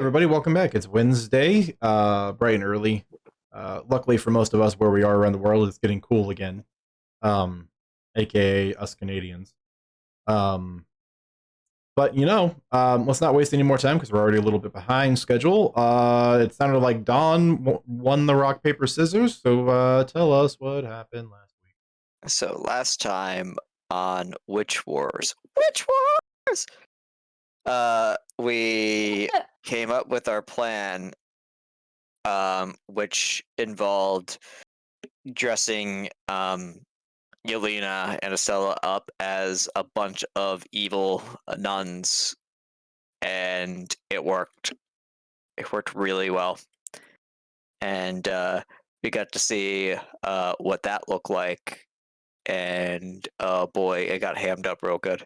Everybody, welcome back. It's Wednesday, bright and early. Luckily for most of us, where we are around the world, it's getting cool again. Um, aka us Canadians. Um, but let's not waste any more time because we're already a little bit behind schedule. It sounded like Dawn won the rock paper scissors. So tell us what happened last week. So last time on Witch Wars, Witch Wars, we came up with our plan, which involved dressing Yelena and Estella up as a bunch of evil nuns, and it worked. It worked really well, and we got to see what that looked like, and oh boy, it got hammed up real good.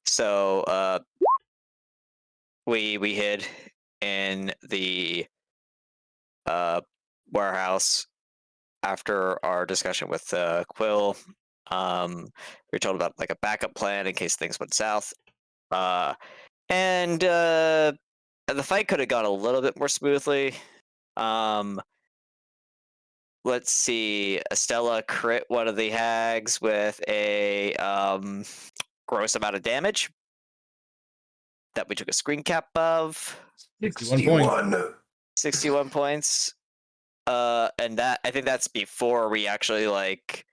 So we hid in the warehouse after our discussion with Quill. We were told about like a backup plan in case things went south. And the fight could have gone a little bit more smoothly. Let's see. Estella crit one of the hags with a gross amount of damage that we took a screen cap of. 61 points. And that, I think that's before we actually like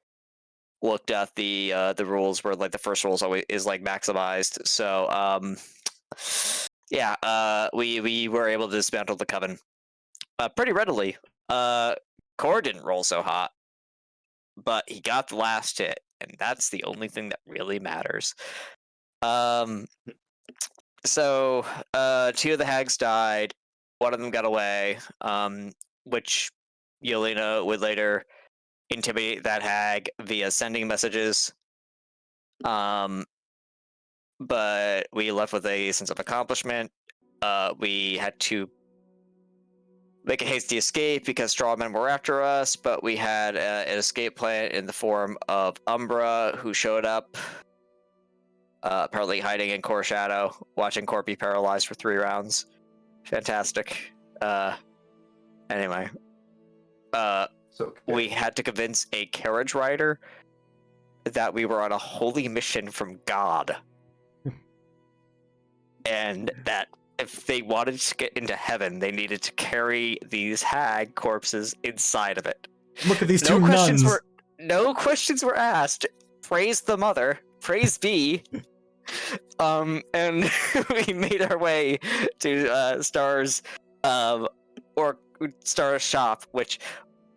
looked at the rules, where like the first rules always is like maximized. So yeah, we were able to dismantle the coven pretty readily. Core didn't roll so hot, but he got the last hit, and that's the only thing that really matters. So two of the hags died. One of them got away, which Yelena would later intimidate that hag via sending messages. But we left with a sense of accomplishment. We had to make a hasty escape because strawmen were after us, but we had an escape plan in the form of Umbra, who showed up, apparently hiding in Core Shadow, watching Core be paralyzed for 3 rounds. Fantastic. Anyway. We had to convince a carriage rider that we were on a holy mission from God. And that if they wanted to get into heaven, they needed to carry these hag corpses inside of it. Look at these two nuns. No questions were asked. Praise the mother. Praise be. And we made our way to Star's or Star's shop, which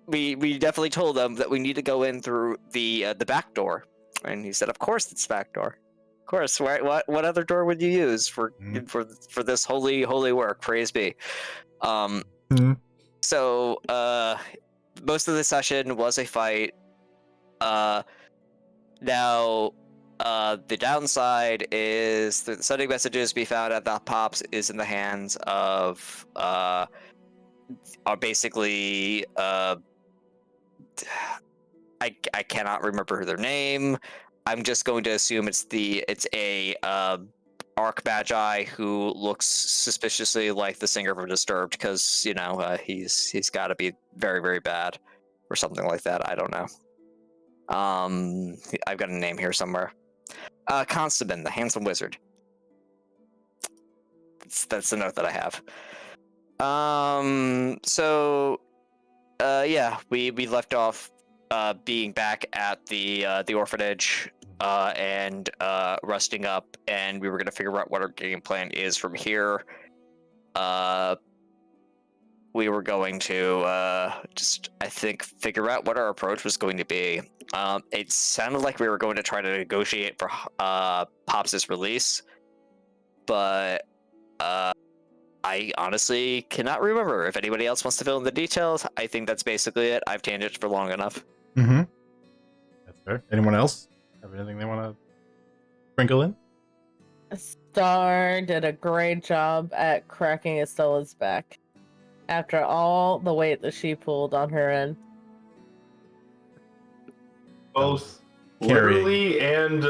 we definitely told them that we need to go in through the back door, and he said, "Of course, it's back door. Of course. What other door would you use for this holy work? Praise be." So most of the session was a fight. Now the downside is the sending messages we found at the pops is in the hands of are basically I cannot remember their name. I'm just going to assume it's a Archmagi who looks suspiciously like the singer from Disturbed, because he's got to be very, very bad or something like that. I don't know. I've got a name here somewhere. Konstant, the handsome wizard. That's the note that I have. So yeah, we left off being back at the orphanage and resting up, and we were going to figure out what our game plan is from here. We were going to just, I think, figure out what our approach was going to be. It sounded like we were going to try to negotiate for Pops' release, but I honestly cannot remember. If anybody else wants to fill in the details, I think that's basically it. I've tangented for long enough. That's fair. Anyone else have anything they want to sprinkle in? Star did a great job at cracking Estella's back after all the weight that she pulled on her end. Both literally and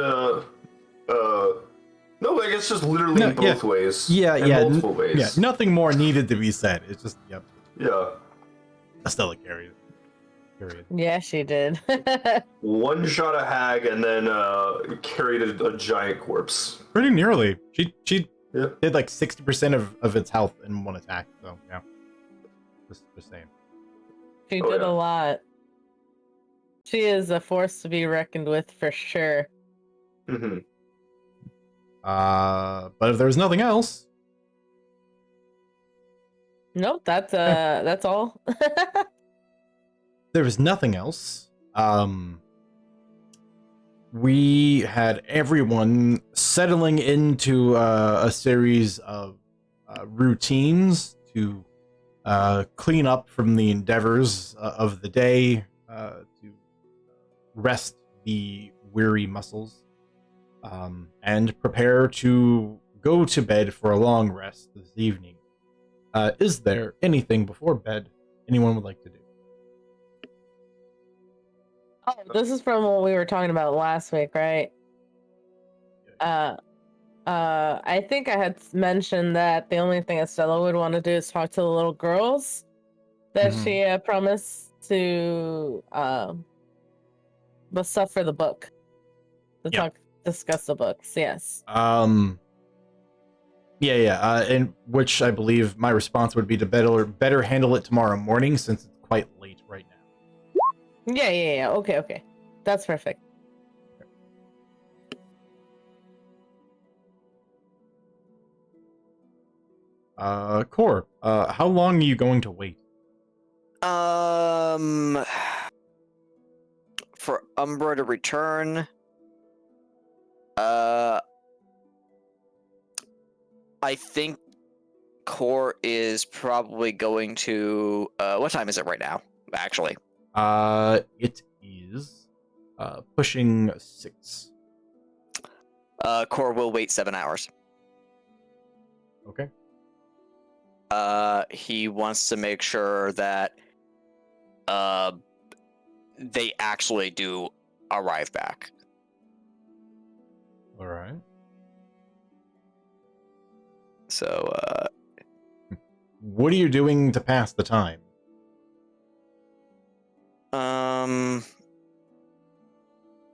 No, like it's just literally No, in both ways. Yeah, in yeah, multiple ways. yeah. Nothing more needed to be said. It's just, yep. Yeah. Estella carried it. Period. Yeah, she did. One shot a hag and then carried a giant corpse. Pretty nearly. She Yeah. did like 60% of its health in one attack. So yeah, just saying. She Oh, did yeah. a lot. She is a force to be reckoned with for sure. Mm-hmm. But if there's nothing else, Nope, that's all. there was nothing else. We had everyone settling into a series of routines to clean up from the endeavors of the day, to rest the weary muscles, and prepare to go to bed for a long rest this evening. Is there anything before bed anyone would like to do? Oh, this is from what we were talking about last week, right? I think I had mentioned that the only thing Estella would want to do is talk to the little girls that Mhm. she promised to the stuff for the book. To Yeah. discuss the books, yes. Yeah. And which I believe my response would be to better handle it tomorrow morning since it's quite late right now. Yeah. Okay. That's perfect. Core, how long are you going to wait? For Umbra to return, I think Core is probably going to. What time is it right now? Actually, It is pushing 6. Core will wait 7 hours. Okay. He wants to make sure that they actually do arrive back. All right. So, What are you doing to pass the time?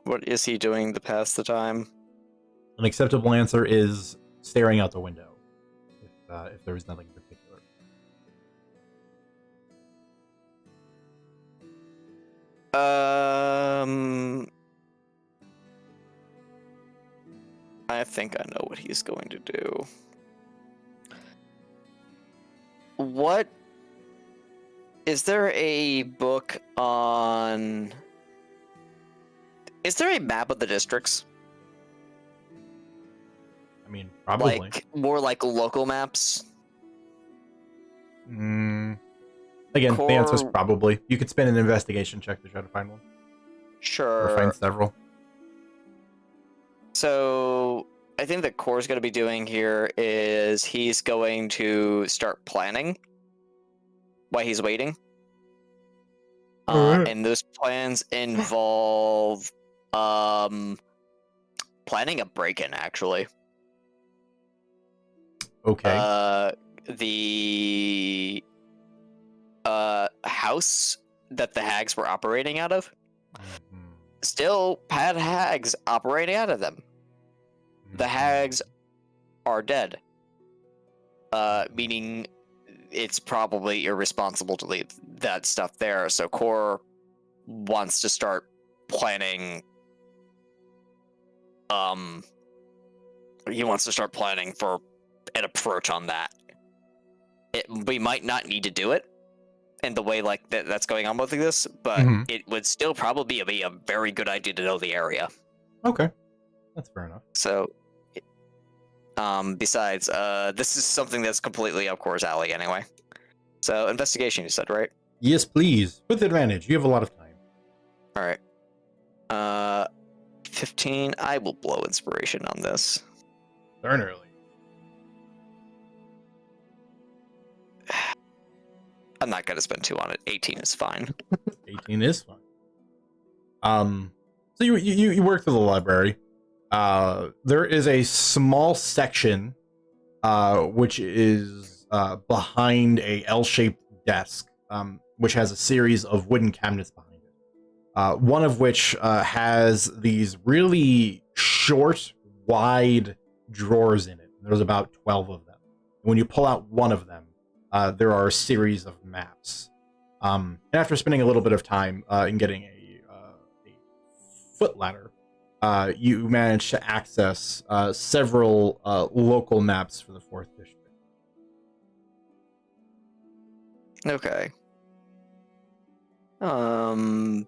what is he doing to pass the time? An acceptable answer is staring out the window, if there was nothing in particular. I think I know what he's going to do. What is there a book on? Is there a map of the districts? I mean, probably. Like more like local maps? Again, the answer is Core- probably. You could spend an investigation check to try to find one, or Sure. find several. So I think that Core's going to be doing here is he's going to start planning while he's waiting. Alright. And those plans involve planning a break-in, actually. Okay. The house that the hags were operating out of Mhm. still had hags operating out of them. The hags are dead. Meaning it's probably irresponsible to leave that stuff there. So Core wants to start planning. He wants to start planning for an approach on that. We might not need to do it in the way like that's going on with this, but Mhm. it would still probably be a very good idea to know the area. Okay, that's fair enough. So, besides, this is something that's completely up Core's alley anyway. So, investigation, you said, right? Yes, please, with advantage. You have a lot of time. All right. 15. I will blow inspiration on this. Darn early. I'm not gonna spend 2 on it. 18 is fine. 18 is fine. So you work through the library. There is a small section which is behind a L-shaped desk, which has a series of wooden cabinets behind it. One of which has these really short, wide drawers in it. There's about 12 of them. When you pull out one of them, there are a series of maps. And after spending a little bit of time in getting a foot ladder, you manage to access several local maps for the 4th District. Okay. I'm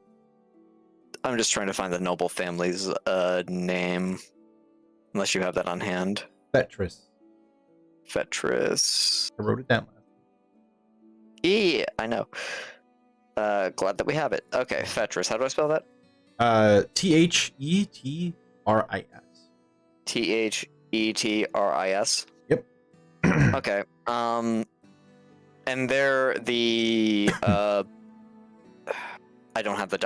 just trying to find the noble family's name, unless you have that on hand. Fetris. Fetris. I wrote it down last time. Yeah, I know. Glad that we have it. Okay, Fetris. How do I spell that? Thetris. Thetris. Yep. Okay. And they're the I don't have the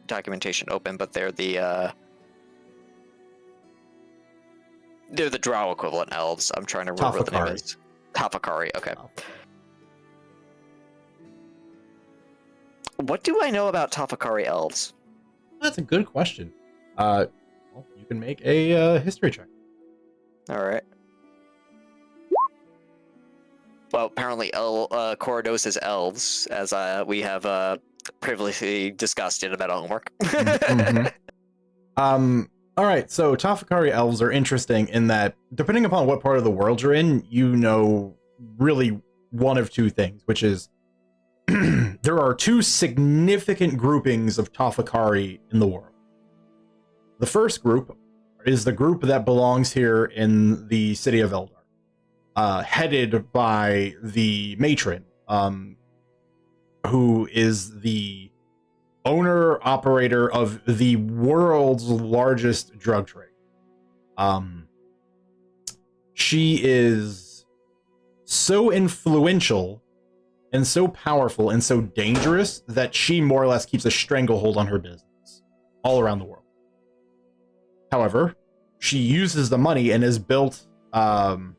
documentation open, but they're the drow equivalent elves. I'm trying to remember what the name is. Tafakari. Okay. Oh. What do I know about Tafakari elves? That's a good question. Well, you can make a history check. All right. Well, apparently, Corridos is elves, as we have previously discussed in about homework. Mm-hmm. All right. So Tafakari elves are interesting in that, depending upon what part of the world you're in, you know really one of two things, which is there are two significant groupings of Tafakari in the world. The first group is the group that belongs here in the city of Eldar, headed by the matron, who is the owner-operator of the world's largest drug trade. She is so influential and so powerful and so dangerous that she more or less keeps a stranglehold on her business all around the world. However, she uses the money and has built the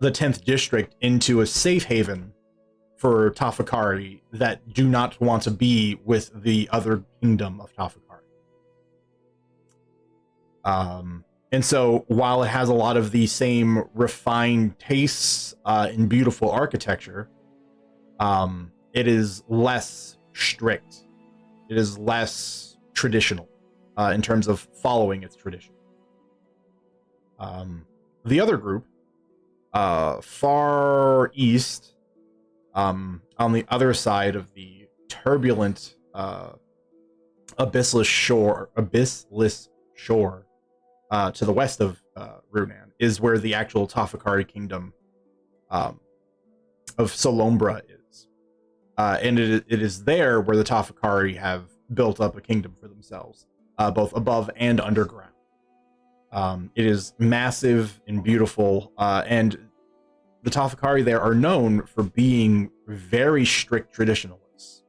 10th district into a safe haven for Tafakari that do not want to be with the other kingdom of Tafakari. And so while it has a lot of the same refined tastes and beautiful architecture, it is less strict. It is less traditional in terms of following its tradition. The other group, far east, on the other side of the turbulent abyssless shore to the west of Runan, is where the actual Tafakari kingdom of Solombra is. And it is there where the Tafakari have built up a kingdom for themselves, both above and underground. It is massive and beautiful, and the Tafakari there are known for being very strict traditionalists.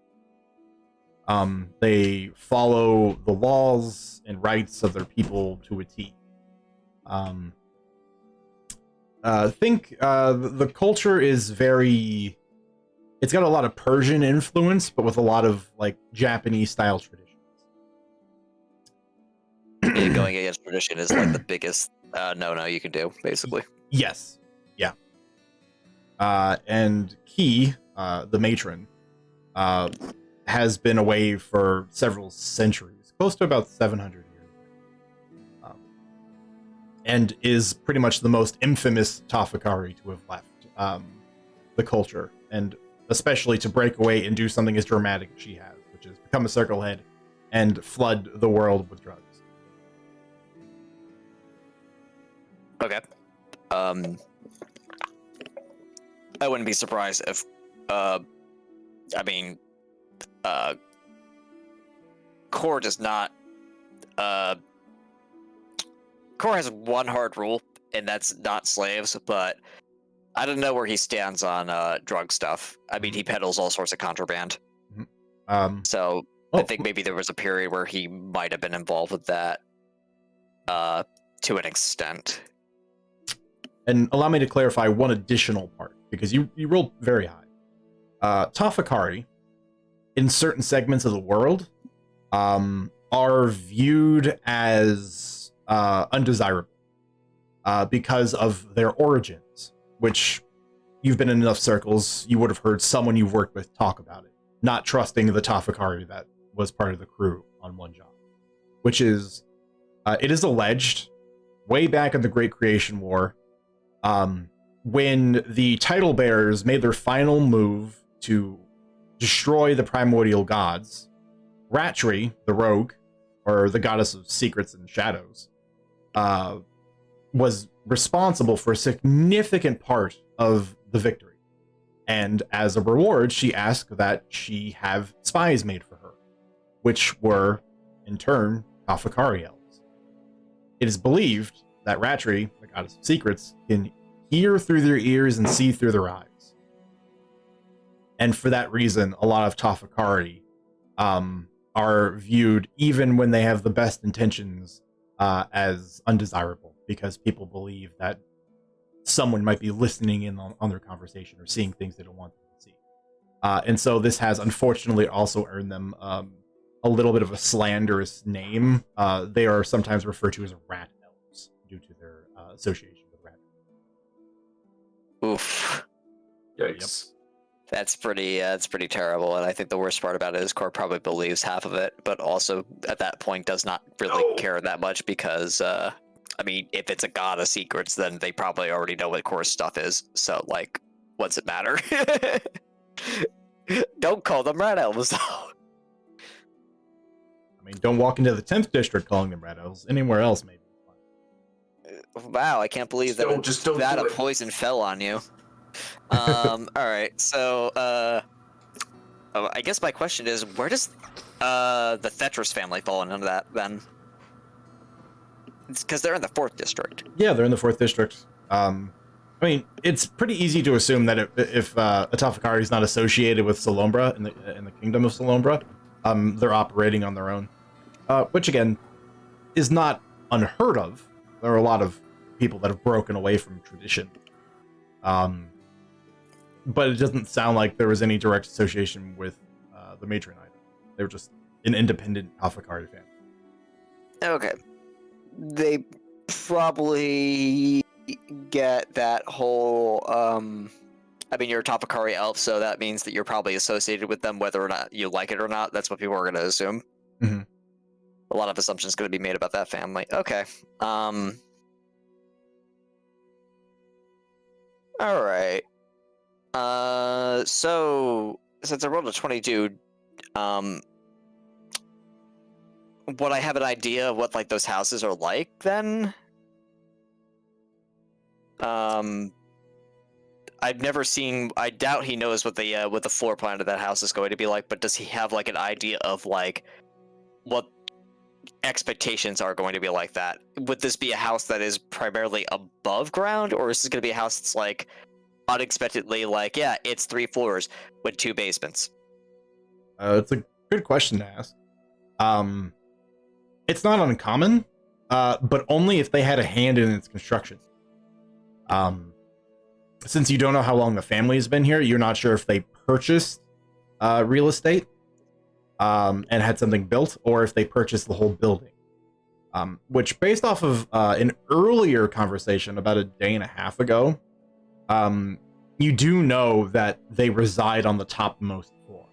They follow the laws and rights of their people to a T. The culture is very... It's got a lot of Persian influence, but with a lot of like Japanese style traditions. Yeah, going against tradition is like the biggest no you can do, basically. Yes. Yeah. And Key, the matron, has been away for several centuries, close to about 700 years. And is pretty much the most infamous Tafakari to have left the culture, and especially to break away and do something as dramatic as she has, which is become a circle head and flood the world with drugs. Okay. I wouldn't be surprised if, Core does not, Core has one hard rule, and that's not slaves, but I don't know where he stands on drug stuff. I mean, he peddles all sorts of contraband. I think maybe there was a period where he might have been involved with that. to an extent. And allow me to clarify one additional part, because you rolled very high. Tafakari, in certain segments of the world, are viewed as undesirable because of their origins, which you've been in enough circles, you would have heard someone you've worked with talk about it, not trusting the Tafakari that was part of the crew on one job, which is, it is alleged, way back in the Great Creation War, when the title bearers made their final move to destroy the primordial gods, Ratri, the rogue, or the goddess of secrets and shadows, was responsible for a significant part of the victory. And as a reward, she asked that she have spies made for her, which were, in turn, Tafakari elves. It is believed that Ratri, the goddess of secrets, can hear through their ears and see through their eyes. And for that reason, a lot of Tafakari are viewed, even when they have the best intentions, as undesirable, because people believe that someone might be listening in on their conversation or seeing things they don't want them to see. And so this has unfortunately also earned them a little bit of a slanderous name. They are sometimes referred to as rat elves due to their association with rat. Oof. Yikes. That's pretty terrible, and I think the worst part about it is Core probably believes half of it, but also at that point does not really care that much because, I mean, if it's a god of secrets, then they probably already know what Core's stuff is, so, like, what's it matter? Don't call them rat elves, though. I mean, don't walk into the 10th district calling them rat elves. Anywhere else, maybe. Wow, I can't believe that a poison fell on you. Alright, so, I guess my question is, where does, the Thetris family fall into that, then? It's because they're in the 4th district. Yeah, they're in the 4th district. I mean, it's pretty easy to assume that if Atafakari is not associated with Salombra in the Kingdom of Salombra, they're operating on their own. Which, again, is not unheard of. There are a lot of people that have broken away from tradition. But it doesn't sound like there was any direct association with the matron either. They were just an independent Tafakari family. Okay. They probably get that whole, I mean, you're a Tafakari elf, so that means that you're probably associated with them whether or not you like it or not. That's what people are going to assume. Mm-hmm. A lot of assumptions going to be made about that family. Okay. All right. So since I rolled a 22, would I have an idea of what like those houses are like then? I've never seen. I doubt he knows what the floor plan of that house is going to be like. But does he have like an idea of like what expectations are going to be like that? Would this be a house that is primarily above ground, or is this going to be a house that's like unexpectedly like, yeah, it's 3 floors with 2 basements? It's a good question to ask. It's not uncommon, but only if they had a hand in its construction. Since you don't know how long the family has been here, you're not sure if they purchased real estate and had something built, or if they purchased the whole building. Which, based off of an earlier conversation about a day and a half ago, you do know that they reside on the topmost floor.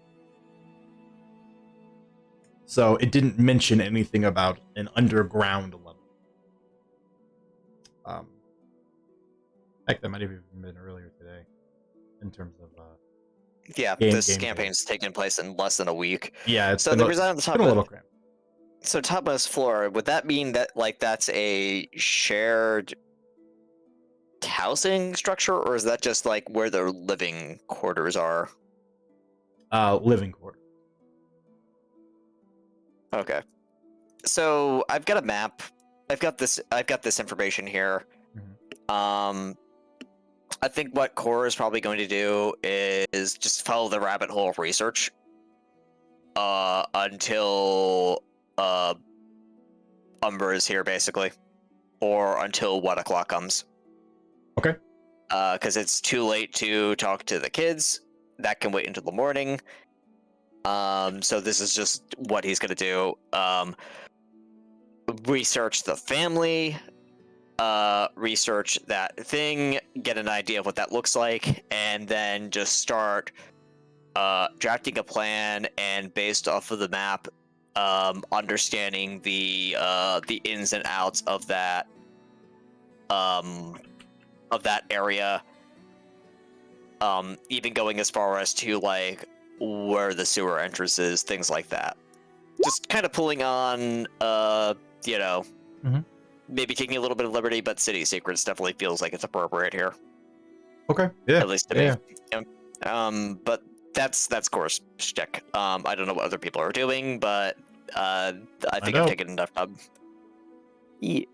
So it didn't mention anything about an underground level. Heck, that might have even been earlier today, in terms of yeah, this campaign's taken place in less than a week. Yeah, it's so they reside on the top a little cramped. So topmost floor, would that mean that like that's a shared housing structure, or is that just like where their living quarters are? Living quarters. Okay. So I've got a map. I've got this information here. Mm-hmm. I think what Core is probably going to do is just follow the rabbit hole of research until Umber is here, basically. or until 1 o'clock comes. Okay. Because it's too late to talk to the kids. That can wait until the morning. So this is just what he's gonna do. Research the family, research that thing, get an idea of what that looks like, and then just start drafting a plan, and based off of the map, understanding the ins and outs of that area. Even going as far as to like where the sewer entrance is, things like that. Just kind of pulling on, Mhm. maybe taking a little bit of liberty, but city secrets definitely feels like it's appropriate here, Okay. Yeah. at least to yeah. me. But that's course shtick. I don't know what other people are doing, but I think I've out. taken enough time. Yeah.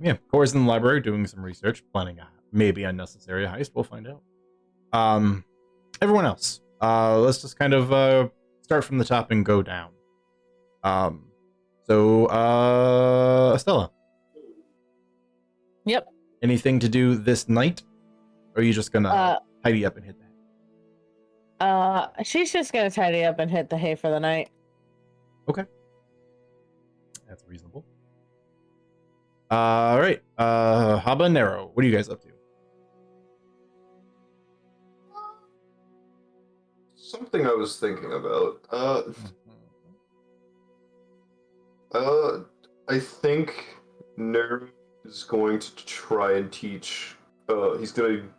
Yeah. Core's in the library doing some research, planning a maybe unnecessary heist. We'll find out. Everyone else, let's just kind of start from the top and go down. So Estella. Yep. Anything to do this night? Or are you just gonna tidy up and hit that? She's just gonna tidy up and hit the hay for the night. Okay. That's reasonable. All right. Habanero, what are you guys up to? Something I was thinking about. I think Nerv is going to try and teach. He's going to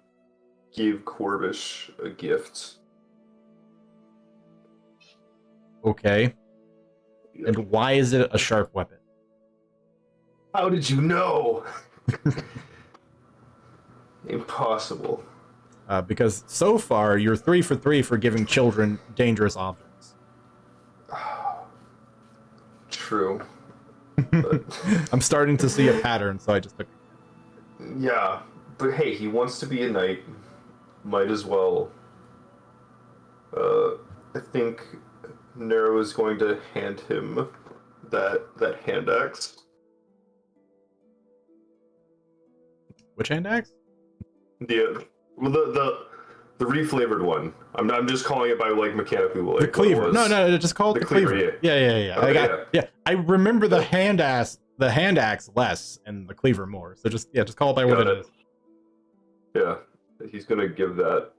give Corvish a gift. Okay. And why is it a sharp weapon? How did you know? Impossible. Because so far you're 3 for 3 for giving children dangerous objects. True. I'm starting to see a pattern, so I just took. Yeah, but hey, he wants to be a knight. Might as well. I think Nero is going to hand him that hand axe. Which hand axe? The reflavored one. I'm just calling it by like mechanically like The cleaver. No, just call it the cleaver. Yeah. Okay, yeah. I remember the hand axe less and the cleaver more. So just call it by what it is. Yeah, he's gonna give that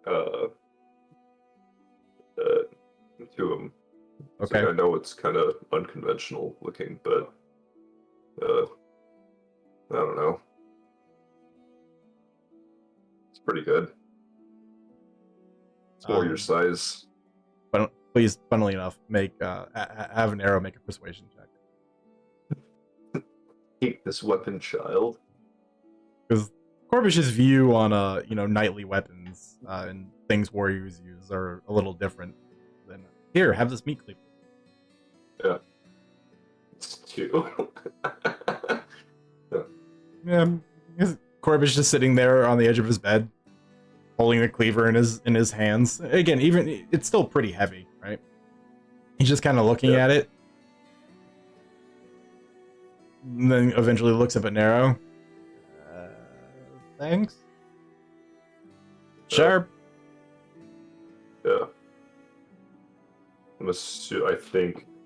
to him. Okay. So I know it's kind of unconventional looking, but I don't know. It's pretty good. It's more your size. But please, funnily enough, have an arrow make a persuasion check. Take this weapon, child. Because Corbish's view on knightly weapons and things warriors use are a little different than here. Have this meat cleaver. Yeah. It's 2. Yeah. Corbish just sitting there on the edge of his bed, holding the cleaver in his hands. Again, even it's still pretty heavy, right? He's just kind of looking at it, and then eventually looks up at Nero. Thanks. Sharp. Yeah.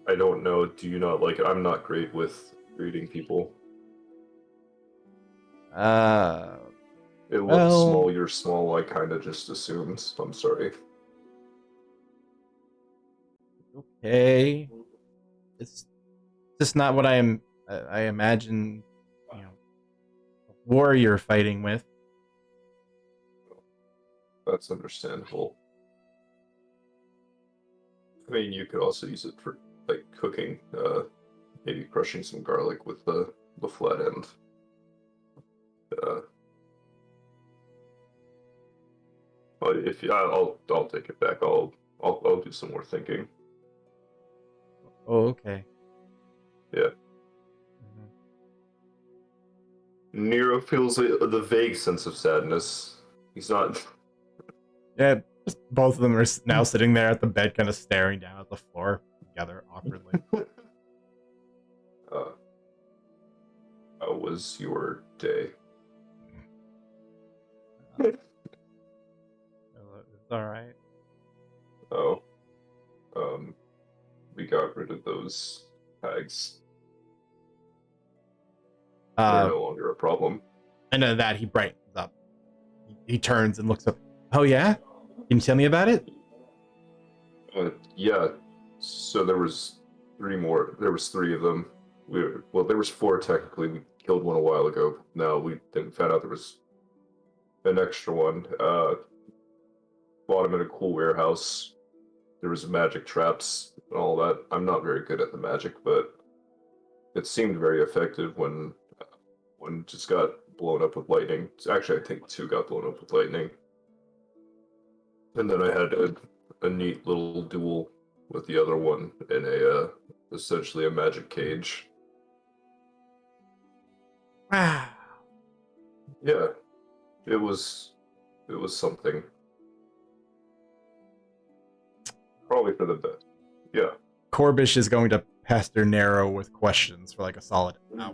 I don't know. Do you not like it? I'm not great with greeting people. It looks small, you're small, I kind of just assumed. I'm sorry. Okay. It's just not what I imagine, a warrior fighting with. That's understandable. I mean, you could also use it for, like, cooking, maybe crushing some garlic with the flat end. I'll take it back. I'll do some more thinking. Oh, okay. Yeah. Nero feels the vague sense of sadness. He's not. Yeah, just both of them are now sitting there at the bed, kind of staring down at the floor together awkwardly. How was your day? It's all right. Oh, we got rid of those hags. They're no longer a problem. And then that he brightens up. He turns and looks up. Oh yeah? Can you tell me about it? Yeah. So there was three more. There was three of them. There was four technically. We killed one a while ago. No, we didn't find out there was an extra one. Bought him in a cool warehouse. There was magic traps and all that. I'm not very good at the magic, but it seemed very effective when one just got blown up with lightning. Actually, I think two got blown up with lightning. And then I had a neat little duel with the other one in essentially a magic cage. Wow. Yeah, it was something. Probably for the best. Yeah. Corbish is going to pester Nero with questions for like a solid hour.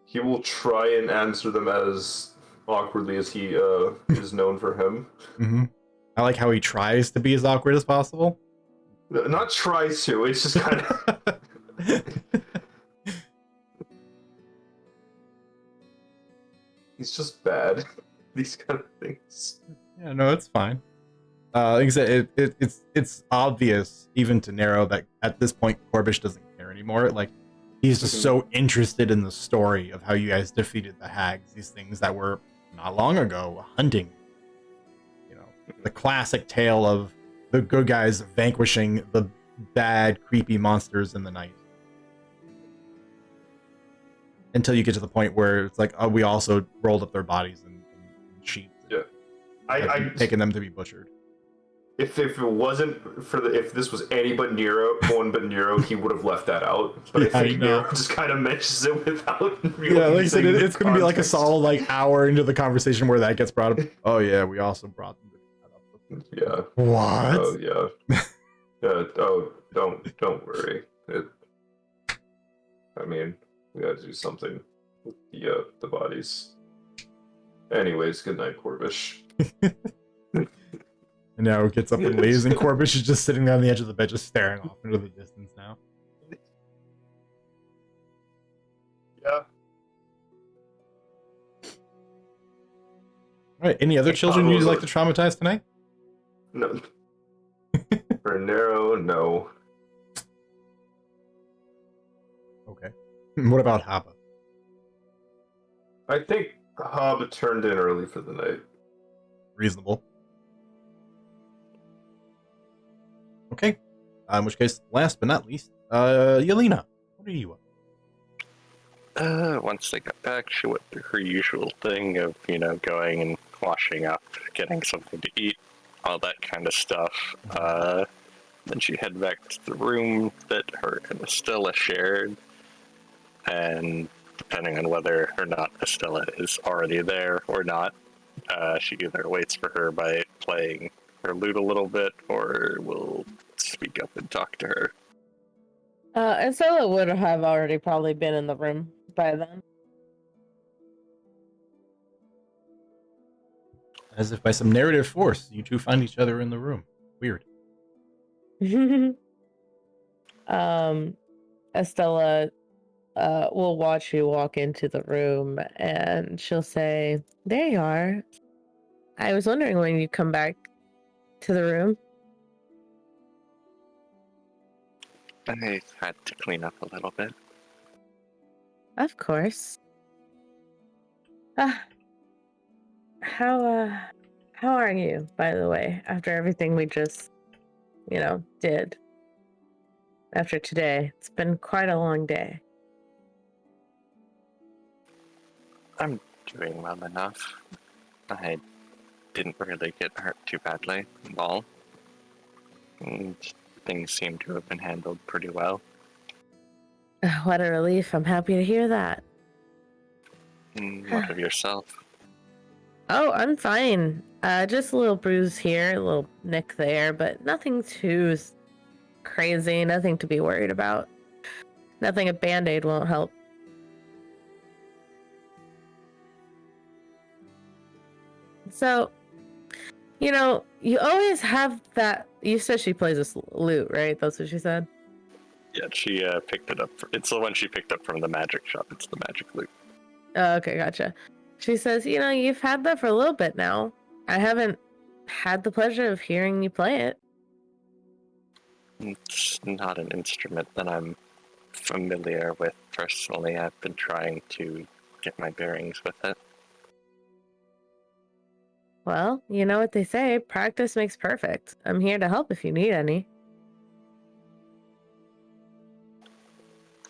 He will try and answer them as awkwardly as he is known for him. Mm-hmm. I like how he tries to be as awkward as possible. Not try to, it's just kind of... He's just bad. These kind of things. Yeah, no, it's fine. Like I said, it's obvious even to Nero that at this point Corbish doesn't care anymore. Like he's just so interested in the story of how you guys defeated the hags, these things that were not long ago hunting. You know, the classic tale of the good guys vanquishing the bad, creepy monsters in the night. Until you get to the point where it's like, oh, we also rolled up their bodies in sheets. Yeah, I taking them to be butchered. If it wasn't for if this was any but Nero, he would have left that out. But Yeah, I think Nero just kind of mentions it without really. Yeah, like I said, it's going to be like a context. solid like hour into the conversation where that gets brought up. Oh yeah, we also brought them to that up. Yeah. What? Oh yeah. Oh, don't worry. I mean, we gotta do something with the bodies. Anyways, good night, Corbish. And now he gets up and leaves, and Corbish is just sitting there on the edge of the bed, just staring off into the distance now. Yeah. All right, any other children you'd like to traumatize tonight? No. For Nero, no. Okay. What about Haba? I think Hob turned in early for the night. Reasonable. Okay. In which case, last but not least, Yelena, what are you up? Once they got back, she went through her usual thing of, going and washing up, getting something to eat, all that kind of stuff. Then she headed back to the room that her and Estella shared, and depending on whether or not Estella is already there or not, she either waits for her by playing her lute a little bit, or will speak up and talk to her. Estella would have already probably been in the room by then. As if by some narrative force, you two find each other in the room. Weird. Estella will watch you walk into the room, and she'll say, "There you are. I was wondering when you'd come back to the room." I had to clean up a little bit. Of course. How are you, by the way, after everything we just, did? After today. It's been quite a long day. I'm doing well enough. I didn't really get hurt too badly at all. And things seem to have been handled pretty well. What a relief. I'm happy to hear that. What of yourself? Oh, I'm fine. Just a little bruise here, a little nick there, but nothing too crazy, nothing to be worried about. Nothing a band-aid won't help. So, you always have that. You said she plays this lute, right? That's what she said. Yeah, she picked it up. It's the one she picked up from the magic shop. It's the magic loot. Okay, gotcha. She says, you've had that for a little bit now. I haven't had the pleasure of hearing you play it. It's not an instrument that I'm familiar with personally. I've been trying to get my bearings with it. Well, you know what they say, practice makes perfect. I'm here to help if you need any.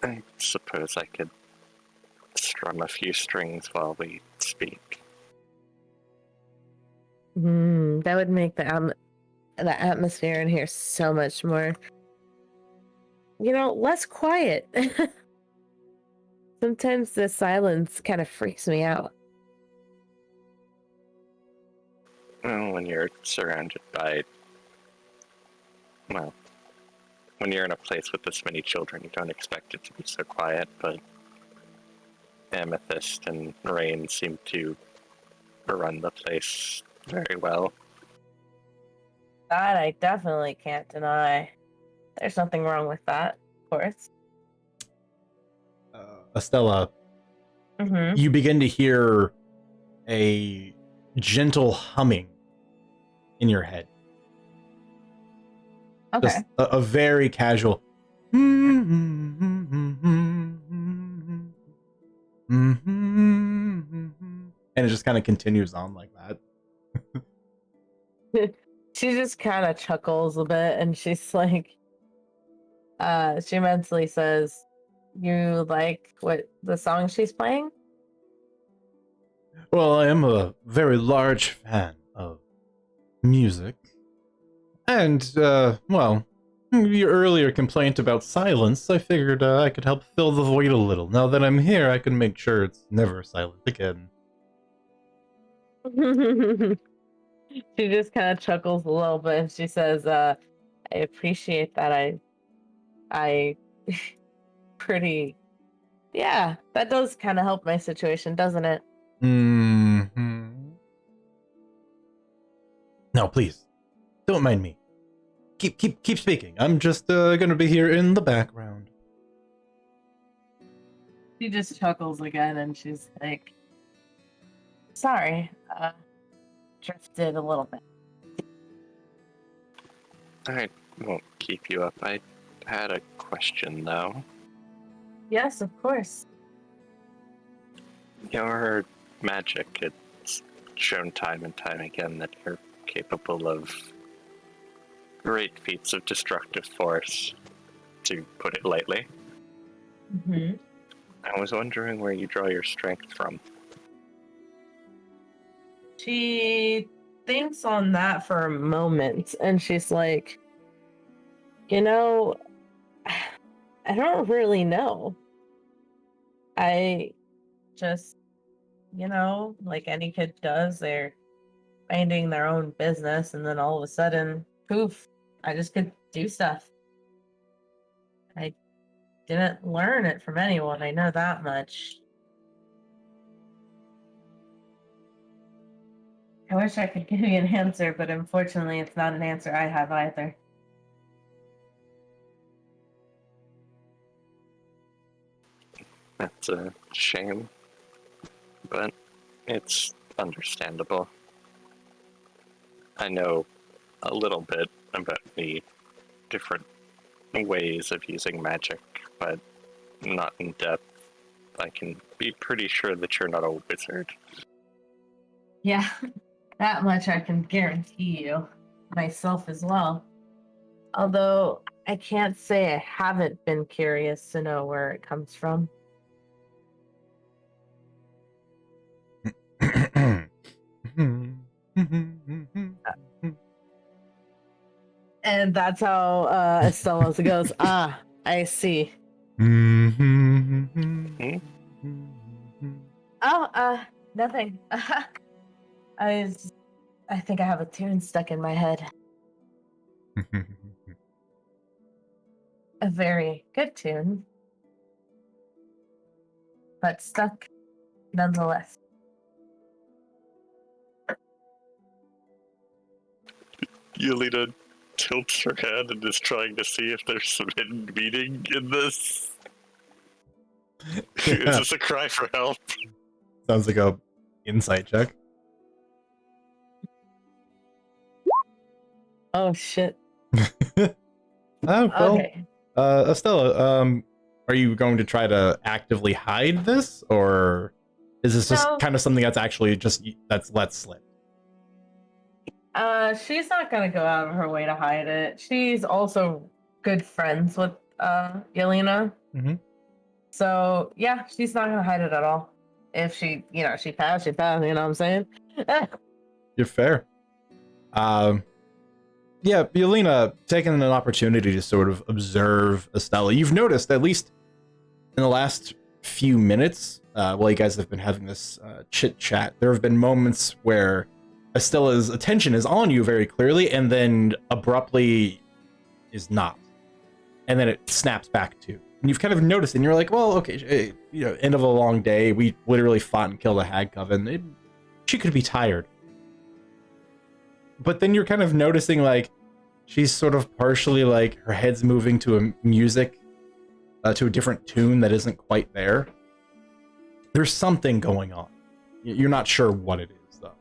I suppose I could strum a few strings while we speak. That would make the atmosphere in here so much more, less quiet. Sometimes the silence kind of freaks me out. Well, when you're surrounded by... Well, when you're in a place with this many children, you don't expect it to be so quiet, but Amethyst and Rain seem to run the place very well. That I definitely can't deny. There's nothing wrong with that, of course. Estella, Mm-hmm. you begin to hear a gentle humming in your head. Okay. Just a very casual. And it just kind of continues on like that. She just kind of chuckles a bit and she's like, she mentally says, you like what the song she's playing? Well, I am a very large fan of music. And, well, your earlier complaint about silence, I figured I could help fill the void a little. Now that I'm here, I can make sure it's never silent again. She just kind of chuckles a little bit and she says, I appreciate that. I pretty, yeah, that does kind of help my situation, doesn't it? Mm-hmm. No, please, don't mind me. Keep speaking. I'm just gonna be here in the background. She just chuckles again and she's like, sorry, drifted a little bit. I won't keep you up. I had a question, though. Yes, of course. Your magic, it's shown time and time again that you're capable of great feats of destructive force, to put it lightly. Mm-hmm. I was wondering where you draw your strength from. She thinks on that for a moment and she's like, I don't really know. I just, like any kid does, they're minding their own business and then all of a sudden, poof, I just could do stuff. I didn't learn it from anyone, I know that much. I wish I could give you an answer, but unfortunately it's not an answer I have either. That's a shame, but it's understandable. I know a little bit about the different ways of using magic, but not in depth. I can be pretty sure that you're not a wizard. Yeah, that much I can guarantee you. Myself as well. Although I can't say I haven't been curious to know where it comes from. And that's how Estella goes, ah, I see. Oh, nothing. I think I have a tune stuck in my head. A very good tune. But stuck nonetheless. Yelena tilts her head and is trying to see if there's some hidden meaning in this. Is this a cry for help? Sounds like a insight check. Oh shit. Oh, well, Okay. Estella, are you going to try to actively hide this, or is this just No. kind of something that's actually that's let slip? She's not gonna go out of her way to hide it. She's also good friends with Yelena. Mhm. So yeah, she's not gonna hide it at all. If she passed, she passed, you know what I'm saying? You're fair. Yeah, Yelena, taking an opportunity to sort of observe Estella, you've noticed, at least in the last few minutes, while you guys have been having this chit-chat, there have been moments where Estella's attention is on you very clearly, and then abruptly is not. And then it snaps back to. And you've kind of noticed, and you're like, well, okay, end of a long day, we literally fought and killed a hag coven. She could be tired. But then you're kind of noticing, like, she's sort of partially, like, her head's moving to a music, to a different tune that isn't quite there. There's something going on. You're not sure what it is, though.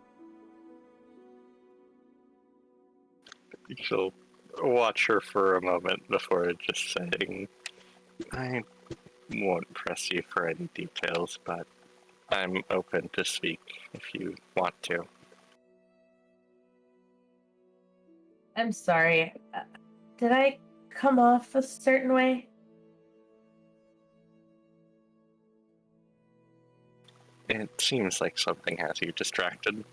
She'll watch her for a moment before just saying, I won't press you for any details, but I'm open to speak if you want to. I'm sorry. Did I come off a certain way? It seems like something has you distracted.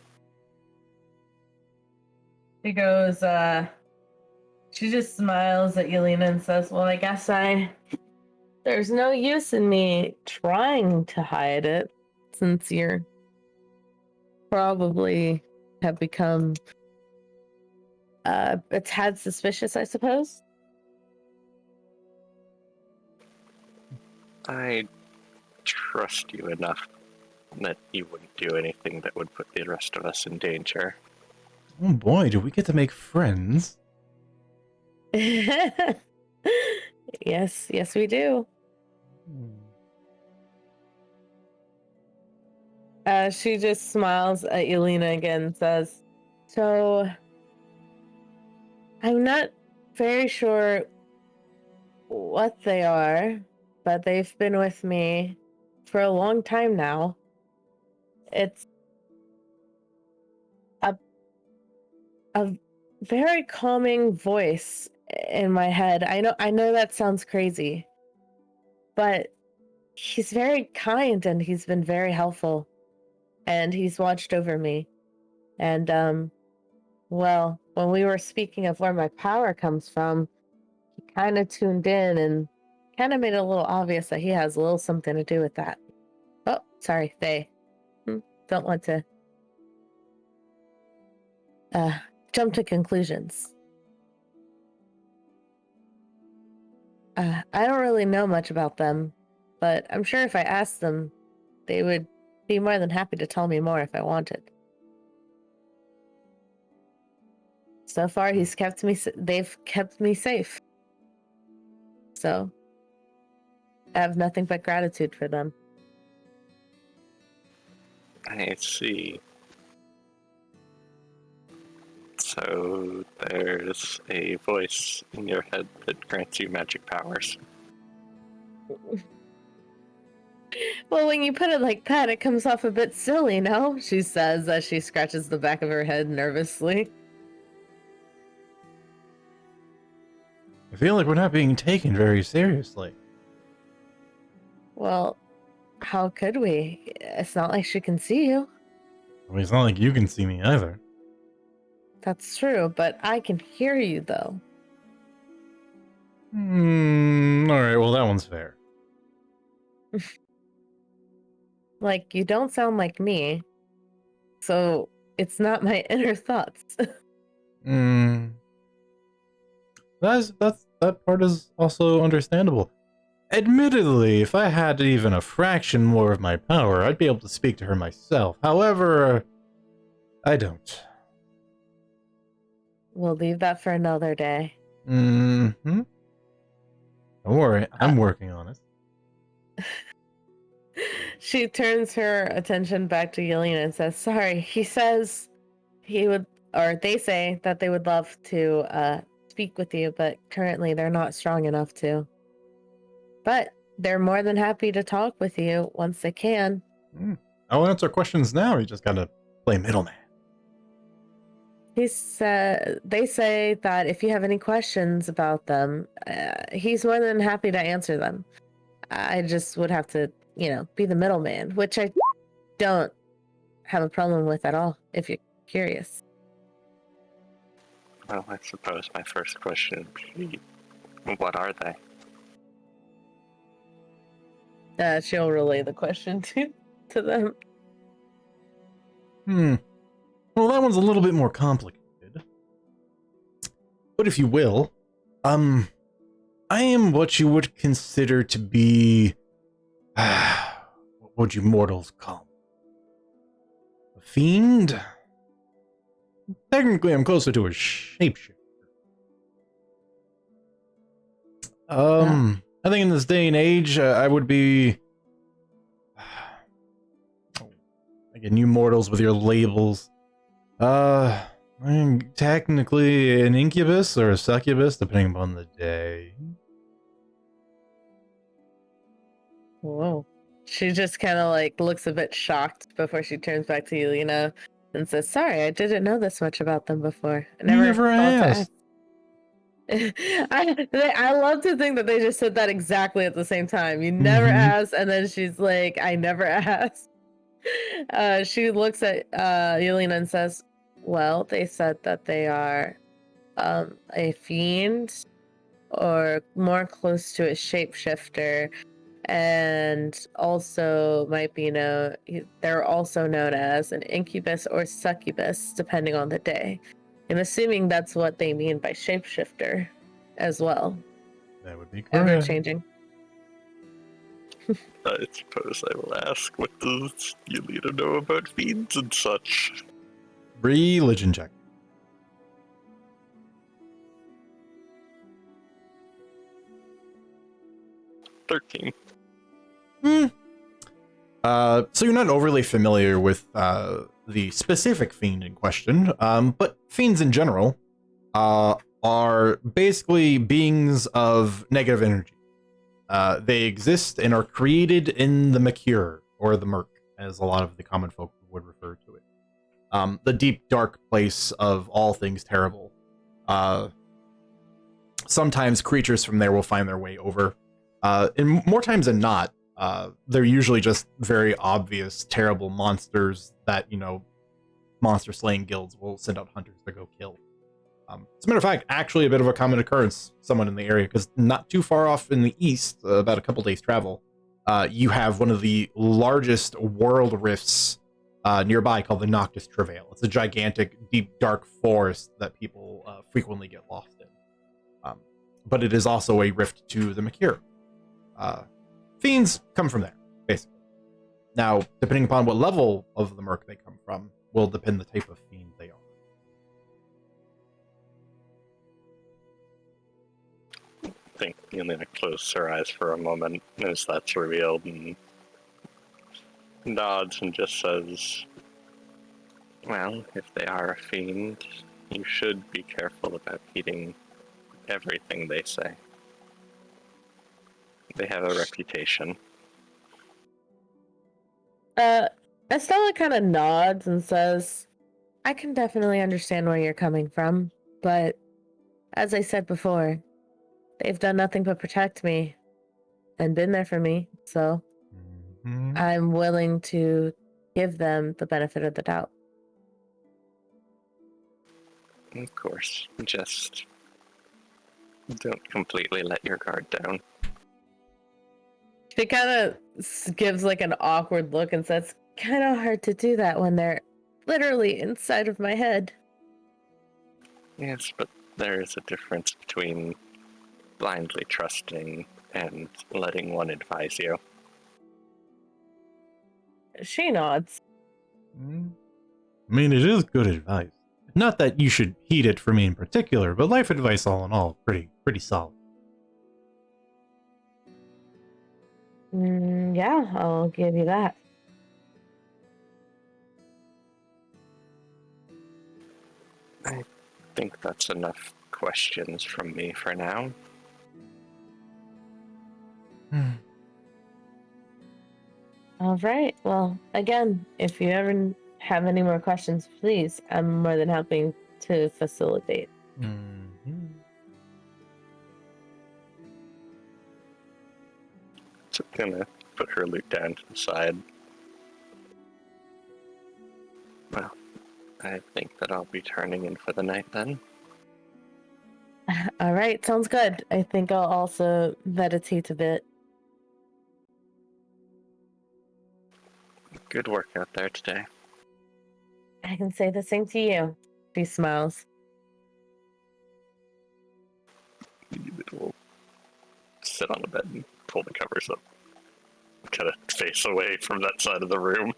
She goes, she just smiles at Yelena and says, well, I guess there's no use in me trying to hide it, since you're probably have become a tad suspicious, I suppose. I trust you enough that you wouldn't do anything that would put the rest of us in danger. Oh boy, do we get to make friends? Yes, we do. She just smiles at Yelena again and says, so I'm not very sure what they are, but they've been with me for a long time now. It's a very calming voice in my head. I know that sounds crazy, but he's very kind and he's been very helpful and he's watched over me. And well, when we were speaking of where my power comes from, he kind of tuned in and kind of made it a little obvious that he has a little something to do with that. Oh, sorry, they don't want to jump to conclusions. I don't really know much about them, but I'm sure if I asked them, they would be more than happy to tell me more if I wanted. So far, they've kept me safe. So, I have nothing but gratitude for them. I see. So there's a voice in your head that grants you magic powers. Well, when you put it like that, it comes off a bit silly, no? She says as she scratches the back of her head nervously. I feel like we're not being taken very seriously. Well, how could we? It's not like she can see you. I mean, it's not like you can see me either. That's true, but I can hear you, though. Alright, well, that one's fair. Like, you don't sound like me, so it's not my inner thoughts. That part is also understandable. Admittedly, if I had even a fraction more of my power, I'd be able to speak to her myself. However, I don't. we'll leave that for another day. Mm-hmm. Don't worry, I'm working on it. She turns her attention back to Yelena and says, sorry, he says he would, or they say that they would love to speak with you, but currently they're not strong enough to. But they're more than happy to talk with you once they can. I'll answer questions now. You just gotta play middleman. They say that if you have any questions about them, he's more than happy to answer them. I just would have to, be the middleman, which I don't have a problem with at all, if you're curious. Well, I suppose my first question would be, what are they? She'll relay the question to them. Well, that one's a little bit more complicated. But if you will, I am what you would consider to be, what would you mortals call me? A fiend? Technically, I'm closer to a shapeshifter. I think in this day and age, I would be... Again, you mortals with your labels. I'm technically an incubus or a succubus, depending upon the day. Whoa. She just kind of looks a bit shocked before she turns back to Yelena and says, sorry, I didn't know this much about them before. I never thought to ask. I love to think that they just said that exactly at the same time. You never asked, and then she's like, I never asked. She looks at Yelena and says, well, they said that they are a fiend or more close to a shapeshifter, and also might be known, they're also known as an incubus or succubus, depending on the day. I'm assuming that's what they mean by shapeshifter as well. That would be correct. Ever changing. I suppose I will ask, what does Yelena know about fiends and such? Religion check. 13. So you're not overly familiar with the specific fiend in question, but fiends in general are basically beings of negative energy. They exist and are created in the Mercure, or the Murk, as a lot of the common folk would refer to it. The deep, dark place of all things terrible. Sometimes creatures from there will find their way over. And more times than not, they're usually just very obvious, terrible monsters that, monster slaying guilds will send out hunters to go kill. As a matter of fact, actually a bit of a common occurrence somewhat in the area, because not too far off in the east, about a couple days travel, you have one of the largest world rifts nearby called the Noctis Travail. It's a gigantic, deep, dark forest that people frequently get lost in. But it is also a rift to the Mercure. Fiends come from there, basically. Now, depending upon what level of the Murk they come from, will depend the type of fiend they are. I think Yelena closes her eyes for a moment as that's revealed and nods and just says, well, if they are a fiend, you should be careful about heeding everything they say. They have a reputation. Estella kind of nods and says, I can definitely understand where you're coming from, but as I said before, they've done nothing but protect me and been there for me, so I'm willing to give them the benefit of the doubt. Of course, just don't completely let your guard down. She kind of gives an awkward look and says, kind of hard to do that when they're literally inside of my head. Yes, but there is a difference between blindly trusting and letting one advise you. She nods. I mean, it is good advice. Not that you should heed it for me in particular, but life advice all in all, pretty solid. Yeah, I'll give you that. I think that's enough questions from me for now. All right. Well, again, if you ever have any more questions, please, I'm more than happy to facilitate. Mhm. So I'm gonna put her loot down to the side. Well, I think that I'll be turning in for the night then. All right, sounds good. I think I'll also meditate a bit. Good work out there today. I can say the same to you. She smiles. We'll sit on the bed and pull the covers up. Kind of face away from that side of the room.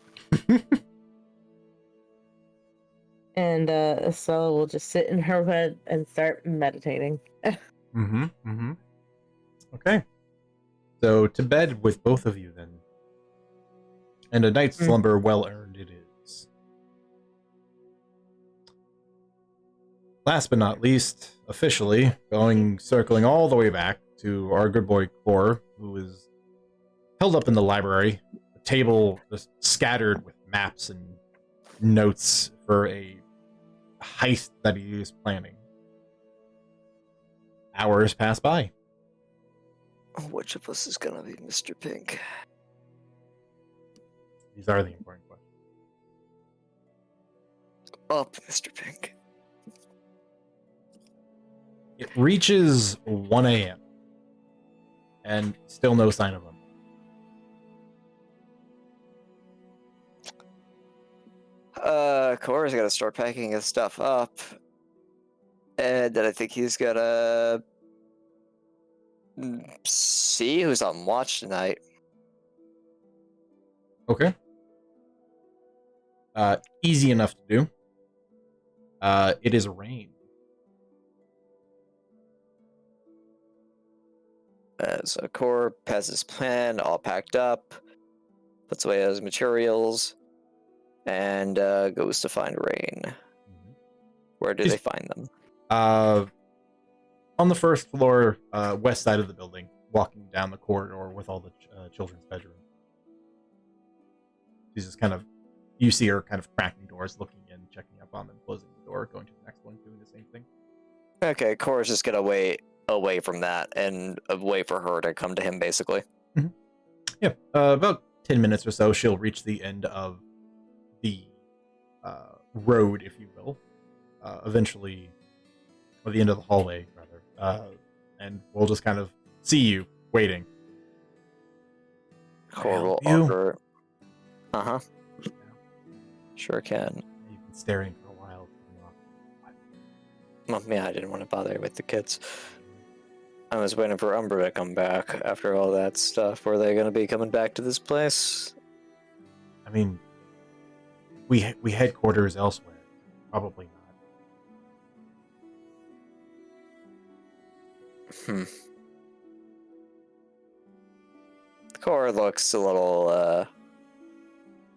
And Estella will just sit in her bed and start meditating. Okay. So to bed with both of you then. And a night's slumber well earned it is. Last but not least, officially, circling all the way back to our good boy Core, who is held up in the library, a table just scattered with maps and notes for a heist that he is planning. Hours pass by. Which of us is gonna be Mr. Pink? These are the important questions. Up, Mr. Pink. It reaches 1 a.m. and still no sign of him. Cora's gotta start packing his stuff up. And then I think he's gonna see who's on watch tonight. Okay. Easy enough to do. It is rain. So Cora has his plan all packed up, puts away his materials, and goes to find Rain. Where do they find them? On the first floor, west side of the building, walking down the corridor with all the children's bedroom. She's just kind of, you see her kind of cracking doors, looking in, checking up on them, closing the door, going to the next one, doing the same thing. Okay, Cora's just gonna wait away from that and wait for her to come to him, basically. Yeah, about 10 minutes or so, she'll reach the end of the road, if you will. Eventually, or the end of the hallway, rather. And we'll just kind of see you waiting. Cora will you? offer. Uh-huh. Sure can. You've been staring for a while. Well, yeah, I didn't want to bother with the kids. I was waiting for Umbra to come back after all that stuff. Were they going to be coming back to this place? I mean, we headquarters elsewhere. Probably not. Cora looks a little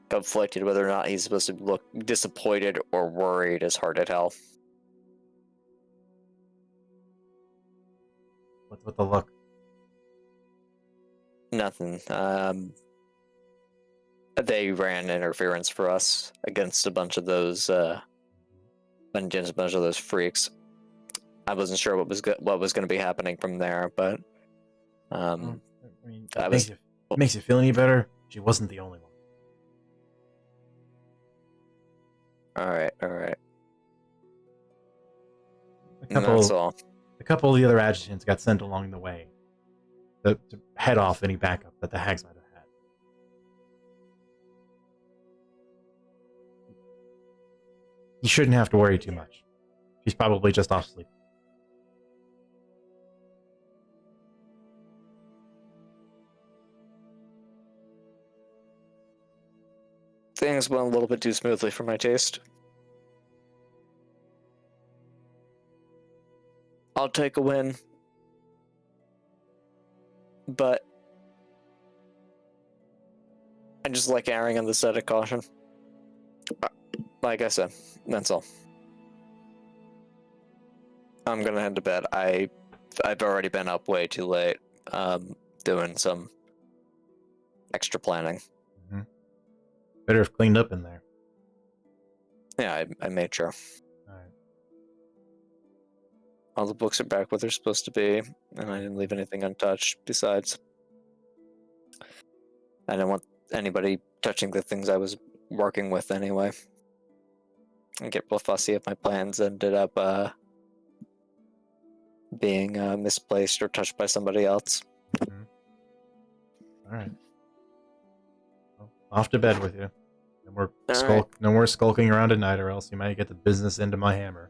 conflicted whether or not he's supposed to look disappointed or worried as hard as hell. What's with the look? Nothing. They ran interference for us against a bunch of those freaks. I wasn't sure what was going to be happening from there, but I mean, makes you feel any better? She wasn't the only one. All right. A That's all. A couple of the other adjutants got sent along the way to head off any backup that the hags might have had. You shouldn't have to worry too much. She's probably just off sleep. Things went a little bit too smoothly for my taste. I'll take a win. But I just like erring on the side of caution. Like I said, that's all. I'm gonna head to bed. I've already been up way too late, doing some extra planning. Mm-hmm. Better have cleaned up in there. Yeah, I made sure. All right. All the books are back where they're supposed to be, and I didn't leave anything untouched. Besides, I didn't want anybody touching the things I was working with anyway. I get real fussy if my plans ended up being misplaced or touched by somebody else. Mm-hmm. All right. Well, off to bed with you. No more skulking around at night, or else you might get the business end of my hammer.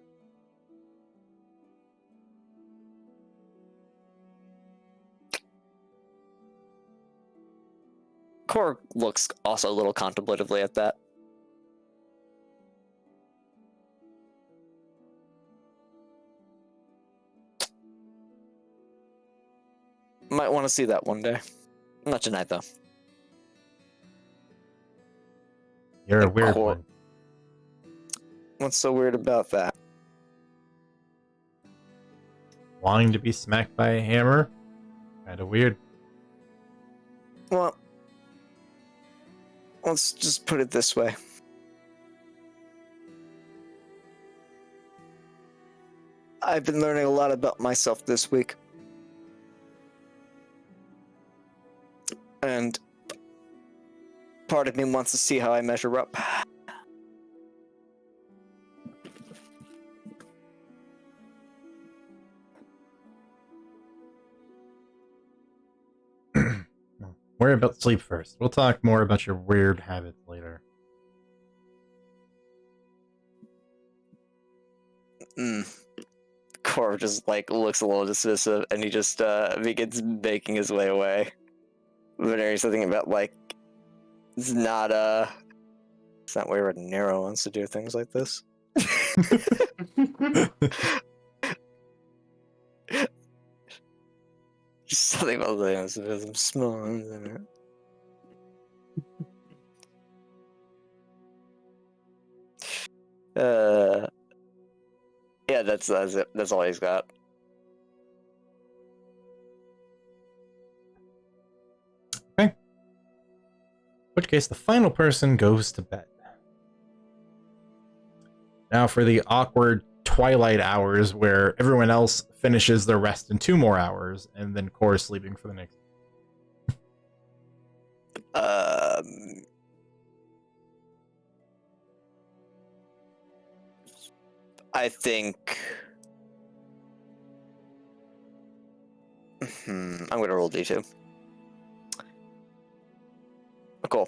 Cor looks also a little contemplatively at that. Might want to see that one day. Not tonight, though. You're a weird one. What's so weird about that? Wanting to be smacked by a hammer? Kinda weird. Well, let's just put it this way. I've been learning a lot about myself this week. And part of me wants to see how I measure up. Worry about sleep first. We'll talk more about your weird habits later. Cor just looks a little dismissive, and he just begins making his way away. But there's something about it's not where Nero wants to do things like this. Just something about the small in it. Yeah, that's it. That's all he's got. Okay. In which case, the final person goes to bed. Now for the awkward twilight hours where everyone else finishes their rest in 2 more hours, and then Core sleeping for the next. I think. I'm gonna roll D2. Cool.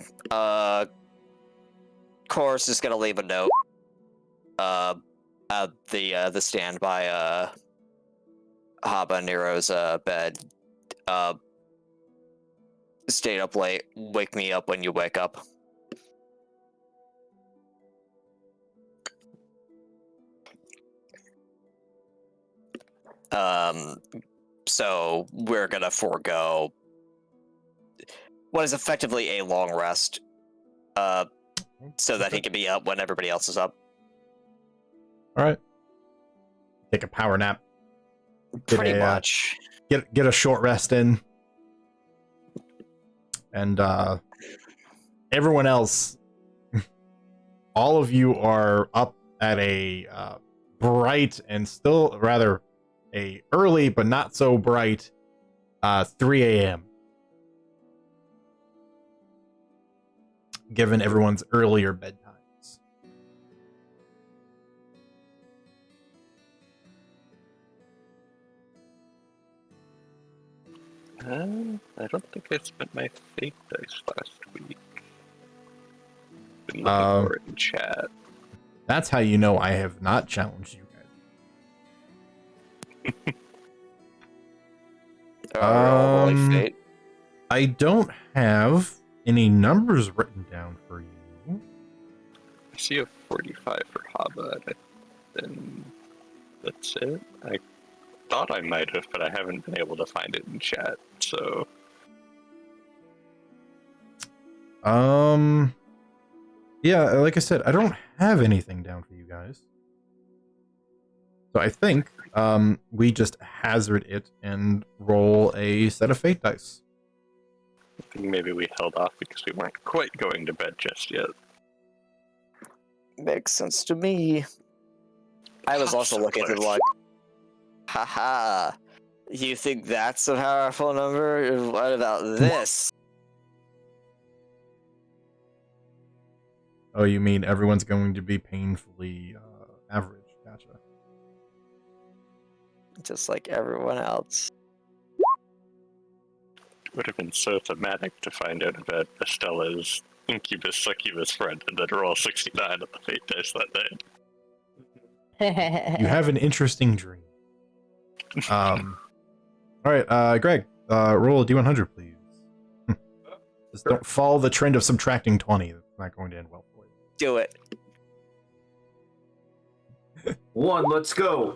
Core's just gonna leave a note. At the stand by Haba Nero's bed. Stayed up late. Wake me up when you wake up. So we're gonna forego what is effectively a long rest, so that he can be up when everybody else is up. All right. Take a power nap. Pretty much. Get a short rest in. And everyone else, all of you are up at a bright and still rather a early but not so bright 3 a.m. given everyone's earlier bedtimes. I don't think I spent my fate dice last week. Been looking for it in chat. That's how you know I have not challenged you guys. Fate. I don't have any numbers written down for you. I see a 45 for Haba, then that's it. thought I might have, but I haven't been able to find it in chat, so... Yeah, like I said, I don't have anything down for you guys. So I think, we just hazard it and roll a set of fate dice. I think maybe we held off because we weren't quite going to bed just yet. Makes sense to me. I was also So looking through the close. log. Haha. You think that's a powerful number? What about this? Oh, you mean everyone's going to be painfully average? Gotcha. Just like everyone else. It would have been so thematic to find out about Estella's incubus succubus friend and then roll 69 on the fate dice that day. You have an interesting dream. All right, Greg, roll a d100, please. Just don't follow the trend of subtracting 20. That's not going to end well for you. Do it. 1, let's go.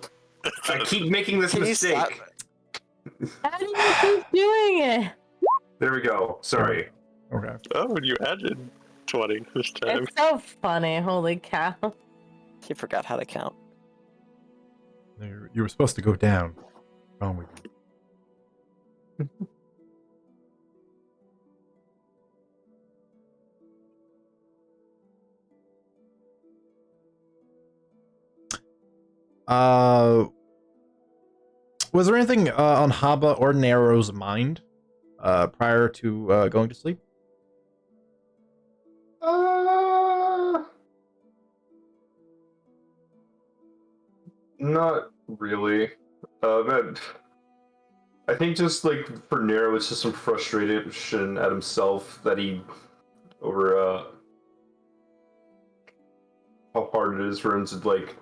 I keep making this Can you stop? mistake. How do you keep doing it? There we go. Sorry. Okay. Oh, you added 20 this time. It's so funny. Holy cow. He forgot how to count. You were supposed to go down. Oh my god. Was there anything on Haba or Nero's mind prior to going to sleep? Not really. But I think just like for Nero, it's just some frustration at himself that he over how hard it is for him to like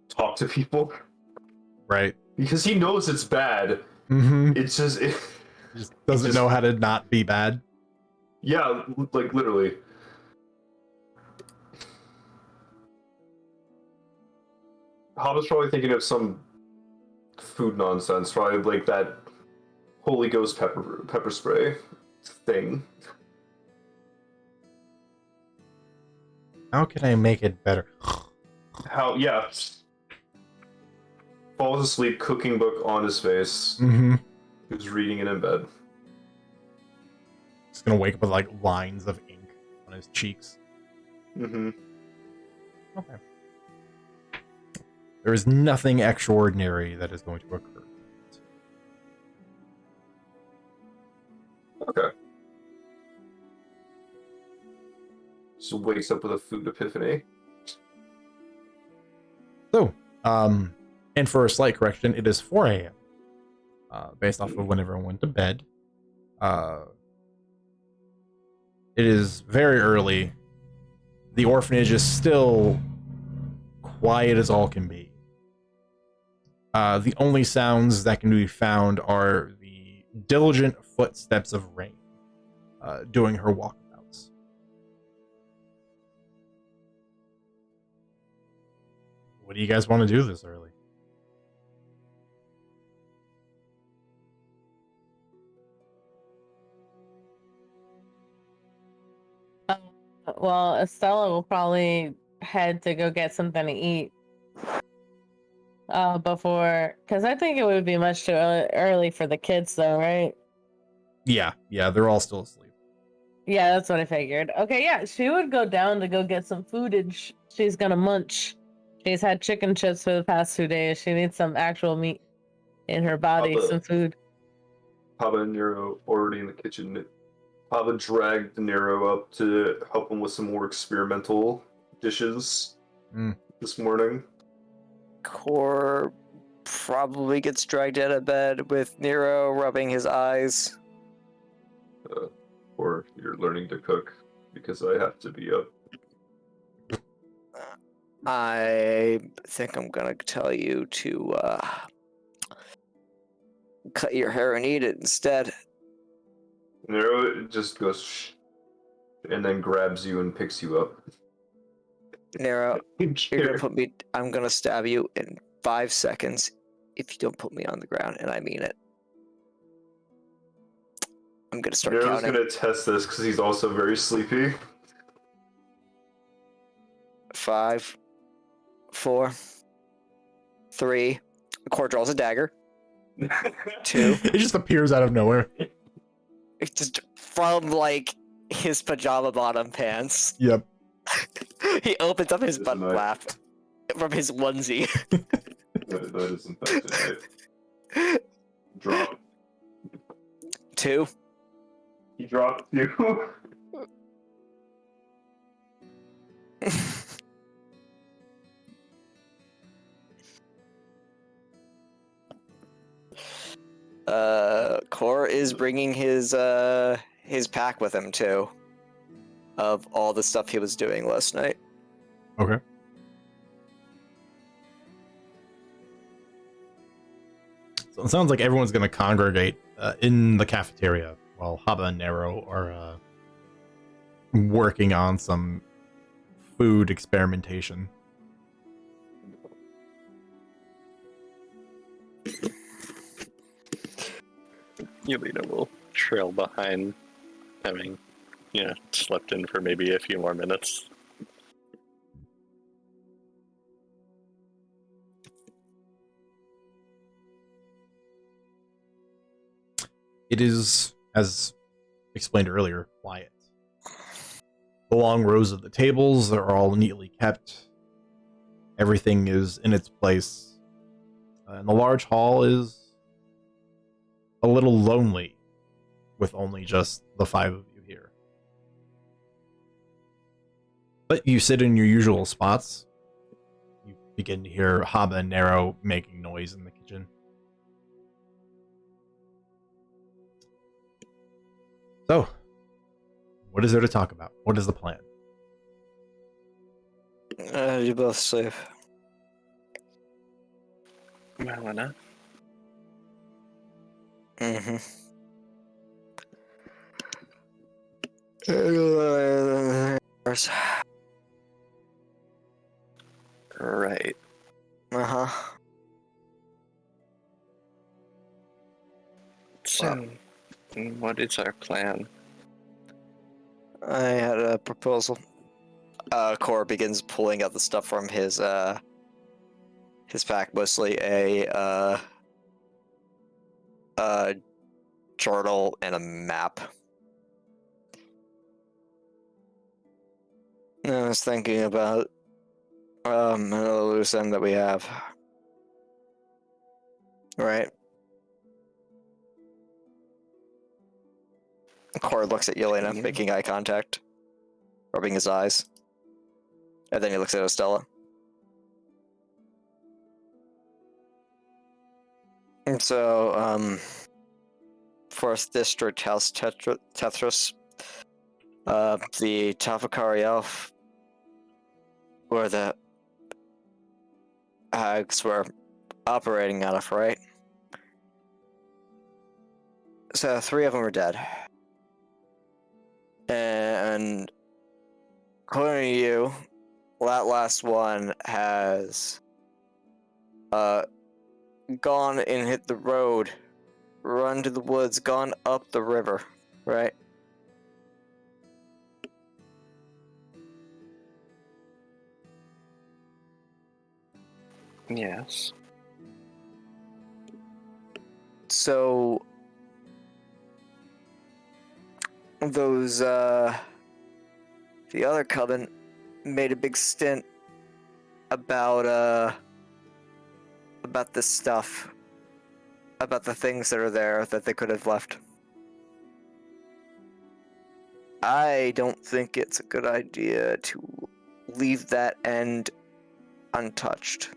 talk to people Right. because he knows it's bad. Mm-hmm. It's just Just doesn't know how to not be bad. yeah, like literally. Hobbit's probably thinking of some food nonsense, probably like that Holy Ghost pepper spray thing. How can I make it better? How falls asleep, cooking book on his face. Mm-hmm. He was reading it in bed. Just gonna wake up with like lines of ink on his cheeks. Mm-hmm. Okay. There is nothing extraordinary that is going to occur. Okay. Just wakes up with a food epiphany. So, and for a slight correction, it is 4 a.m. Based off of when everyone went to bed. It is very early. The orphanage is still quiet as all can be. The only sounds that can be found are the diligent footsteps of Rain doing her walkabouts. What do you guys want to do this early? Well, Estella will probably head to go get something to eat. Before, because I think it would be much too early for the kids, though, right? Yeah, they're all still asleep. Yeah, that's what I figured. Okay, yeah, she would go down to go get some food, and she's gonna munch. She's had chicken chips for the past 2 days. She needs some actual meat in her body, Papa. some food. Papa and Nero already in the kitchen. Papa dragged Nero up to help him with some more experimental dishes this morning. Core probably gets dragged out of bed with Nero rubbing his eyes. Or you're learning to cook because I have to be up. I think I'm gonna tell you to cut your hair and eat it instead. Nero just goes shh, and then grabs you and picks you up. Nero, you're gonna put me. I'm gonna stab you in 5 seconds. if you don't put me on the ground, and I mean it. I'm gonna start Nero's counting. gonna test this because he's also very sleepy. 5, 4, 3. Core draws a dagger. 2. It just appears out of nowhere. It's just from like his pajama bottom pants. Yep. He opens up his It's a butt knife. flap from his onesie. That is in fact a knife. Drop. 2. He dropped you. Core is bringing his pack with him too, of all the stuff he was doing last night. Okay. So it sounds like everyone's going to congregate in the cafeteria while Haba and Nero are working on some food experimentation. Yelena will trail behind, having, slept in for maybe a few more minutes. It is, as explained earlier, quiet. The long rows of the tables are all neatly kept. Everything is in its place. And the large hall is a little lonely with only just the 5 of you here. But you sit in your usual spots. You begin to hear Haba and Nero making noise in the kitchen. So, what is there to talk about? What is the plan? You both sleep. Well enough. Mm-hmm. Right. Uh-huh. So, what is our plan? I had a proposal. Core begins pulling out the stuff from his pack, mostly a journal and a map. I was thinking about another loose end that we have. Right? Core looks at Yelena, Yeah. making eye contact, rubbing his eyes. And then he looks at Estella. And so, Fourth District House Tetris, the Tafakari elf, where the hags were operating out of, right? So 3 of them are dead. And according to you, that last one has gone and hit the road, run to the woods, gone up the river, right? Yes. So those the other coven made a big stint about this stuff, about the things that are there that they could have left. I don't think it's a good idea to leave that end untouched.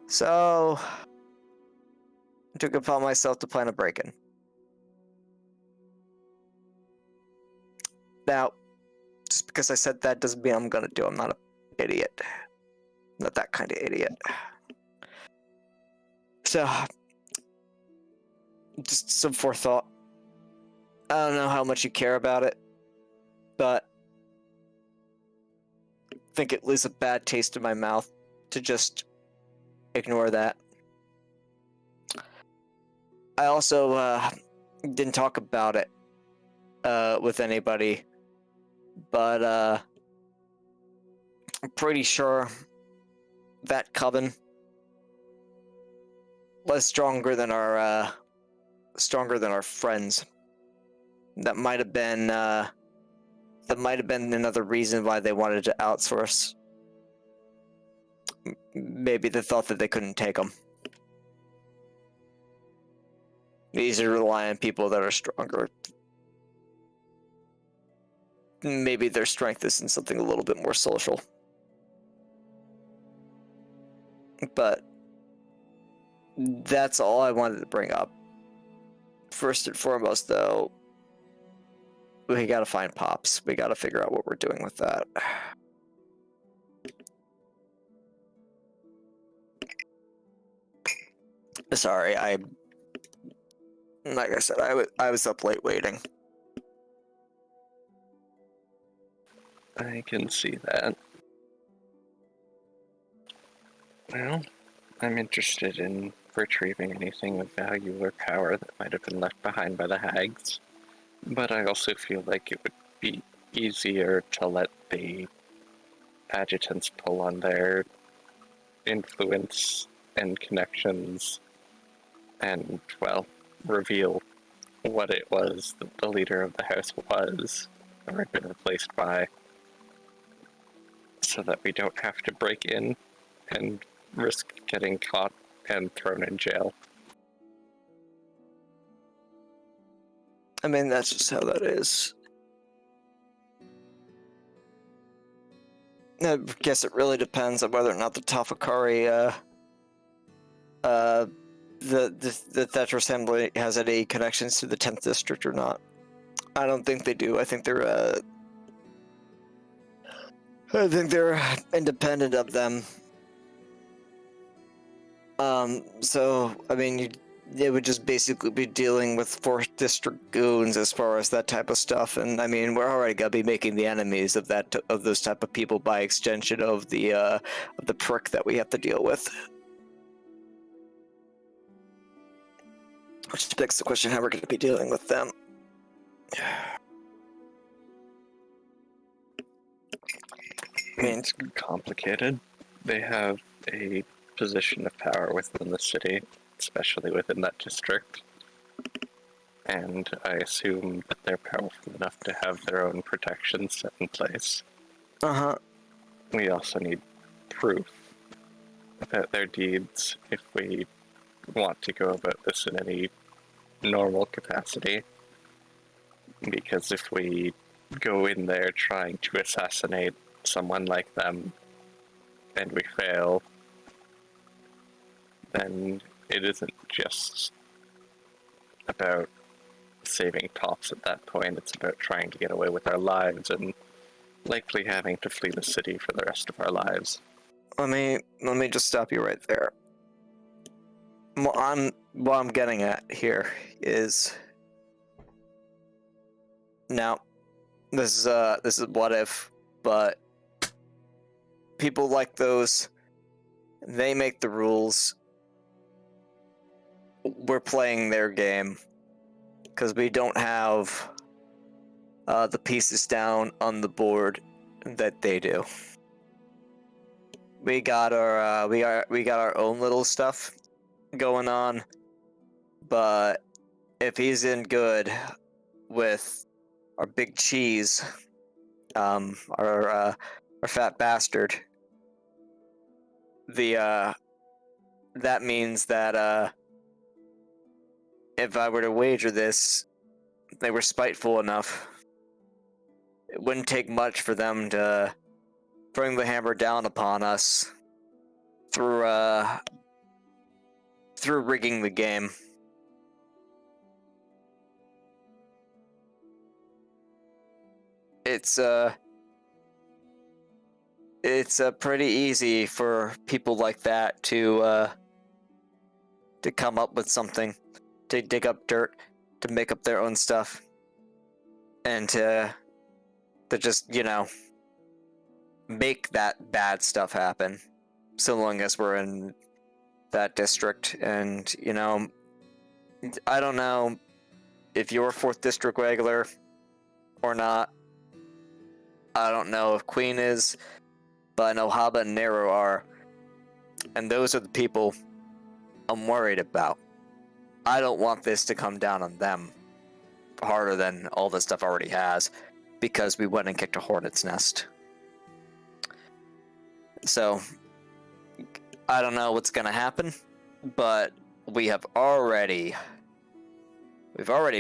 So I took it upon myself to plan a break-in. Now, just because I said that doesn't mean I'm gonna do it. I'm not an idiot. Not that kind of idiot. So, just some forethought. I don't know how much you care about it, but I think it leaves a bad taste in my mouth to just ignore that. I also didn't talk about it with anybody, but I'm pretty sure that coven was stronger than our friends. That might have been another reason why they wanted to outsource. Maybe they thought that they couldn't take them. These are rely on people that are stronger. Maybe their strength is in something a little bit more social. But that's all I wanted to bring up. First and foremost, though, we gotta find Pops. We gotta figure out what we're doing with that. Sorry, like I said, I was up late waiting. I can see that. Well, I'm interested in retrieving anything of value or power that might have been left behind by the hags, but I also feel like it would be easier to let the adjutants pull on their influence and connections and, well, reveal what it was that the leader of the house was or had been replaced by, so that we don't have to break in and risk getting caught and thrown in jail. I mean, that's just how that is. I guess it really depends on whether or not the Tafakari, the Thatcher Assembly has any connections to the 10th District or not. I don't think they do. I think they're independent of them. So, I mean, they would just basically be dealing with 4th District goons as far as that type of stuff, and I mean, we're already gonna be making the enemies of those type of people by extension of the prick that we have to deal with. Which begs the question how we're gonna be dealing with them. I mean, It's complicated. They have a position of power within the city, especially within that district. And I assume that they're powerful enough to have their own protections set in place. uh-huh. We also need proof about their deeds if we want to go about this in any normal capacity. Because if we go in there trying to assassinate someone like them and we fail, then it isn't just about saving Pops at that point, it's about trying to get away with our lives and likely having to flee the city for the rest of our lives. Let me just stop you right there. What I'm getting at here is, now, this is what if, but people like those, they make the rules. We're playing their game because we don't have the pieces down on the board that they do. We got our own little stuff going on, but if he's in good with our big cheese, our fat bastard, that means that if I were to wager this, they were spiteful enough. It wouldn't take much for them to bring the hammer down upon us through rigging the game. It's pretty easy for people like that to come up with something, to dig up dirt, to make up their own stuff, and to just, make that bad stuff happen, so long as we're in that district and, I don't know if you're a 4th District regular or not. I don't know if Queen is, but I know Haba and Nero are. And those are the people I'm worried about. I don't want this to come down on them harder than all this stuff already has, because we went and kicked a hornet's nest. So, I don't know what's gonna happen, but we've already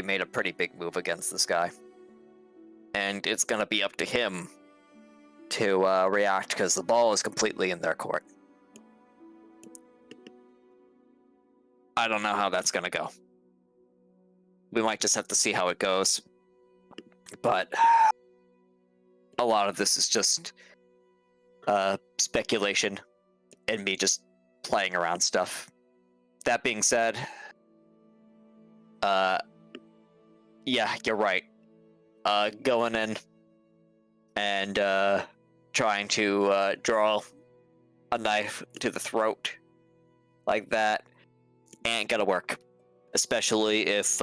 made a pretty big move against this guy. And it's gonna be up to him to react, because the ball is completely in their court. I don't know how that's gonna go. We might just have to see how it goes. But a lot of this is just speculation and me just playing around stuff. That being said, yeah, you're right. Going in and trying to draw a knife to the throat like that ain't gonna work. Especially if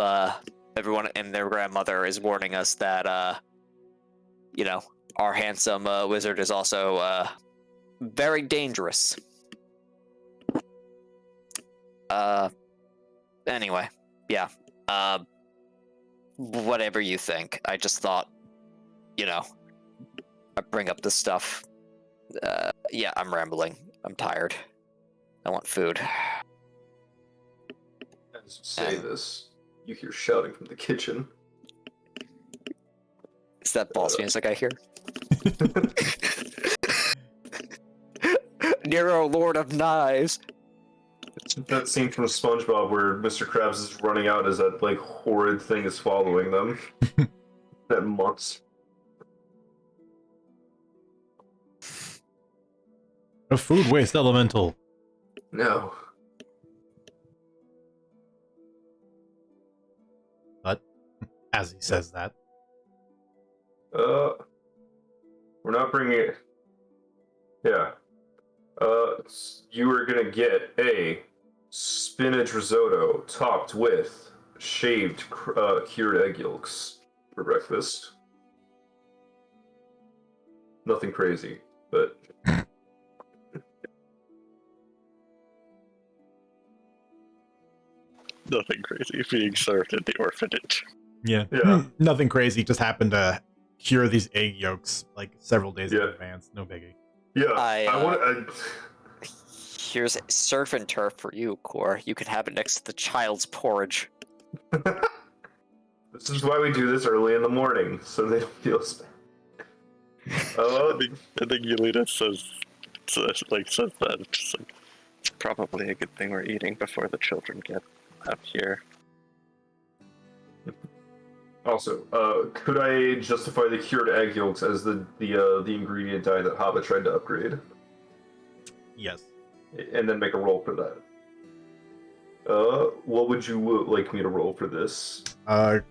everyone and their grandmother is warning us that, you know, our handsome wizard is also very dangerous. Anyway, yeah. Whatever you think. I just thought, you know, I'd bring up this stuff. Yeah, I'm rambling. I'm tired. I want food. As you say this, you hear shouting from the kitchen. Is that boss music I hear? Nero, Lord of Knives. That scene from SpongeBob where Mr. Krabs is running out as that like horrid thing is following them. That monster. A food waste elemental. No. But as he says that, we're not bringing it. Yeah. You are gonna get a spinach risotto topped with shaved cured egg yolks for breakfast. Nothing crazy, but Nothing crazy being served at the orphanage. yeah, nothing crazy. Just happened to cure these egg yolks like several days in advance. No biggie. yeah, I want. Here's surf and turf for you, Core. You can have it next to the child's porridge. This is why we do this early in the morning, so they don't feel bad. I think Yelena says that. It's like, it's probably a good thing we're eating before the children get up here. Also, could I justify the cured egg yolks as the ingredient dye that Haba tried to upgrade? Yes. And then make a roll for that. What would you like me to roll for this?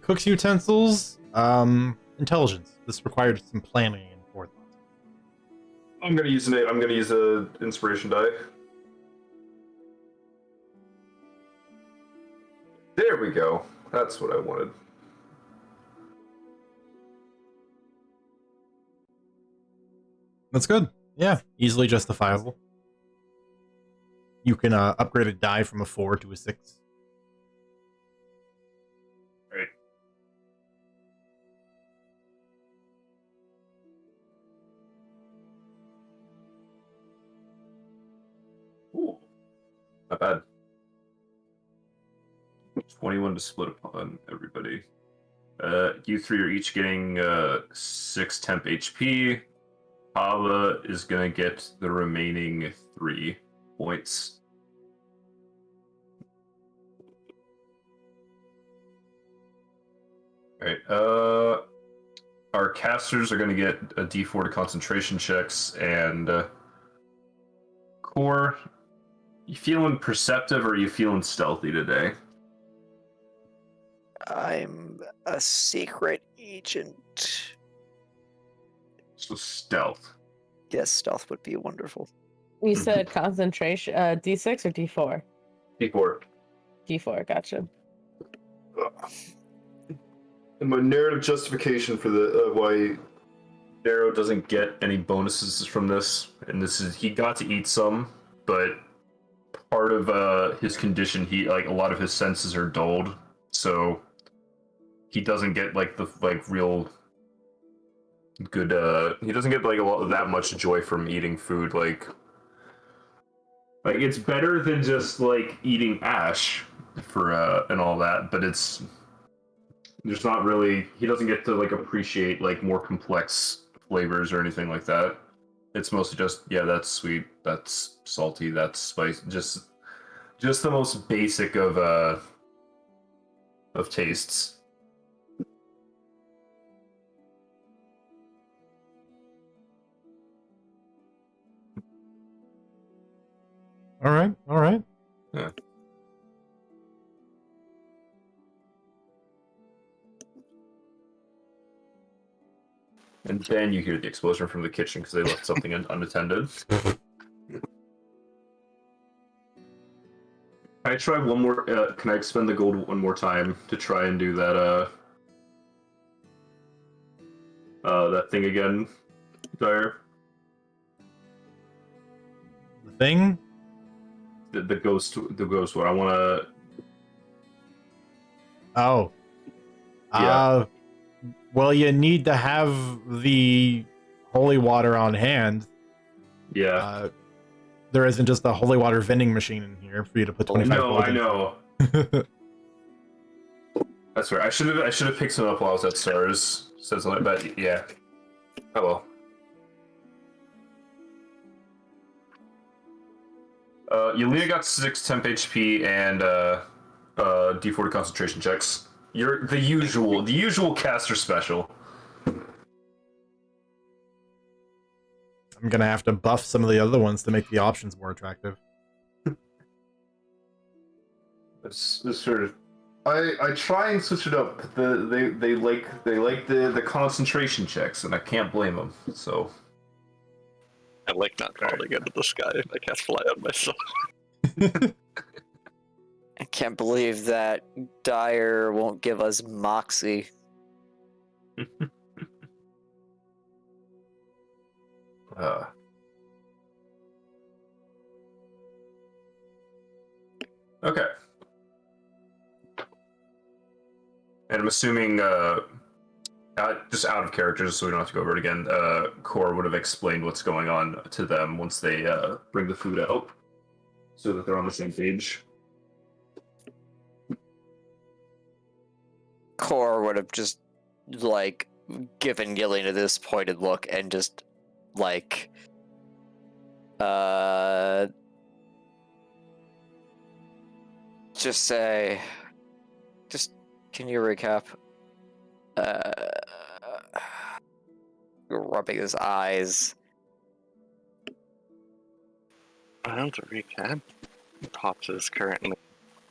Cook's utensils, intelligence. This required some planning and forethought. I'm gonna use a inspiration die. There we go. That's what I wanted. That's good. Yeah, easily justifiable. You can upgrade a die from a 4 to a 6. Right. Ooh. Not bad. 21 to split upon everybody. You three are each getting 6 temp HP. Hava is gonna get the remaining 3 points. Alright, our casters are gonna get a D4 to concentration checks, and Core, you feeling perceptive or are you feeling stealthy today? I'm a secret agent. So stealth. Yes, stealth would be wonderful. You said concentration, D6 or D4? D4. D4, gotcha. And my narrative justification for the why Darrow doesn't get any bonuses from this, and this is he got to eat some, but part of his condition, he like a lot of his senses are dulled, so he doesn't get like the real good. He doesn't get like that much joy from eating food. Like it's better than just like eating ash for and all that, but there's not really, he doesn't get to like appreciate like more complex flavors or anything like that. It's mostly just, yeah, that's sweet, that's salty, that's spicy, just the most basic of tastes. All right. Yeah. And then you hear the explosion from the kitchen because they left something unattended. I try one more. Can I expend the gold one more time to try and do that? That thing again, Dyer. The thing? The ghost one. I want to. Oh. Yeah. Well, you need to have the holy water on hand. Yeah. There isn't just a holy water vending machine in here for you to put 25 No, gold I in. know. That's right. I should have picked some up while I was at Stars. Said something, but yeah. Oh well. Yelena got 6 temp HP and D40 concentration checks. You're the usual caster special. I'm gonna have to buff some of the other ones to make the options more attractive. It's sort of. I try and switch it up. They like the concentration checks, and I can't blame them. So. I like not falling into the sky. I can't fly on myself. I can't believe that Dyer won't give us Moxie. Okay. And I'm assuming, just out of character, just so we don't have to go over it again, Core would have explained what's going on to them once they bring the food out, so that they're on the same page. Core would have just, like, given Yelena this pointed look and just, like, just say, can you recap? Rubbing his eyes. Well, to recap, Pops is currently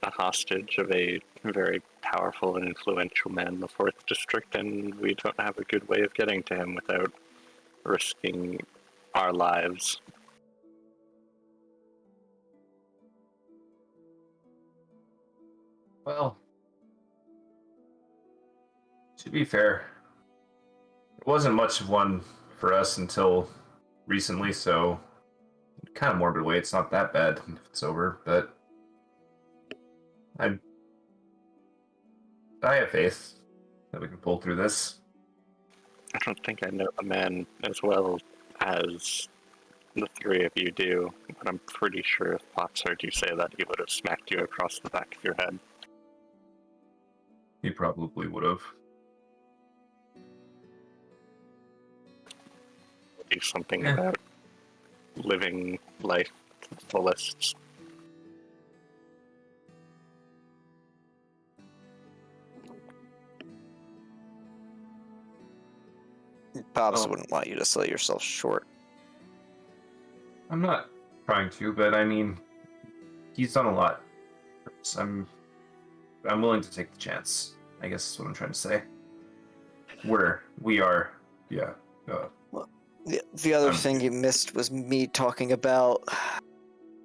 a hostage of a very powerful and influential man in the 4th District, and we don't have a good way of getting to him without risking our lives. Well, to be fair, it wasn't much of one for us until recently, so kind of morbid way. It's not that bad if it's over, but I have faith that we can pull through this. I don't think I know the man as well as the 3 of you do, but I'm pretty sure if Pops heard you say that, he would have smacked you across the back of your head. He probably would have. Do something about living life to the fullest. Pops wouldn't want you to sell yourself short. I'm not trying to, but I mean, he's done a lot. I'm willing to take the chance. I guess is what I'm trying to say. We are, yeah. The other thing you missed was me talking about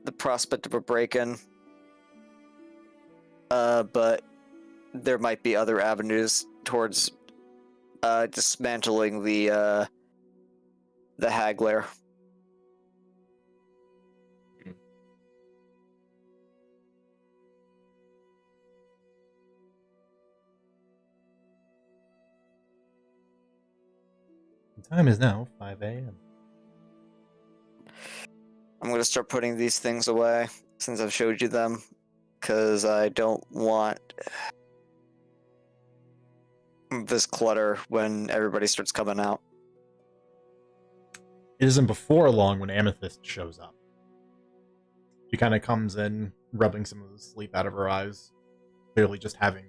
the prospect of a break-in. But there might be other avenues towards dismantling the hag lair. The time is now 5 a.m. I'm gonna start putting these things away since I've showed you them, because I don't want this clutter when everybody starts coming out. It isn't before long when Amethyst shows up. She kind of comes in, rubbing some of the sleep out of her eyes, clearly just having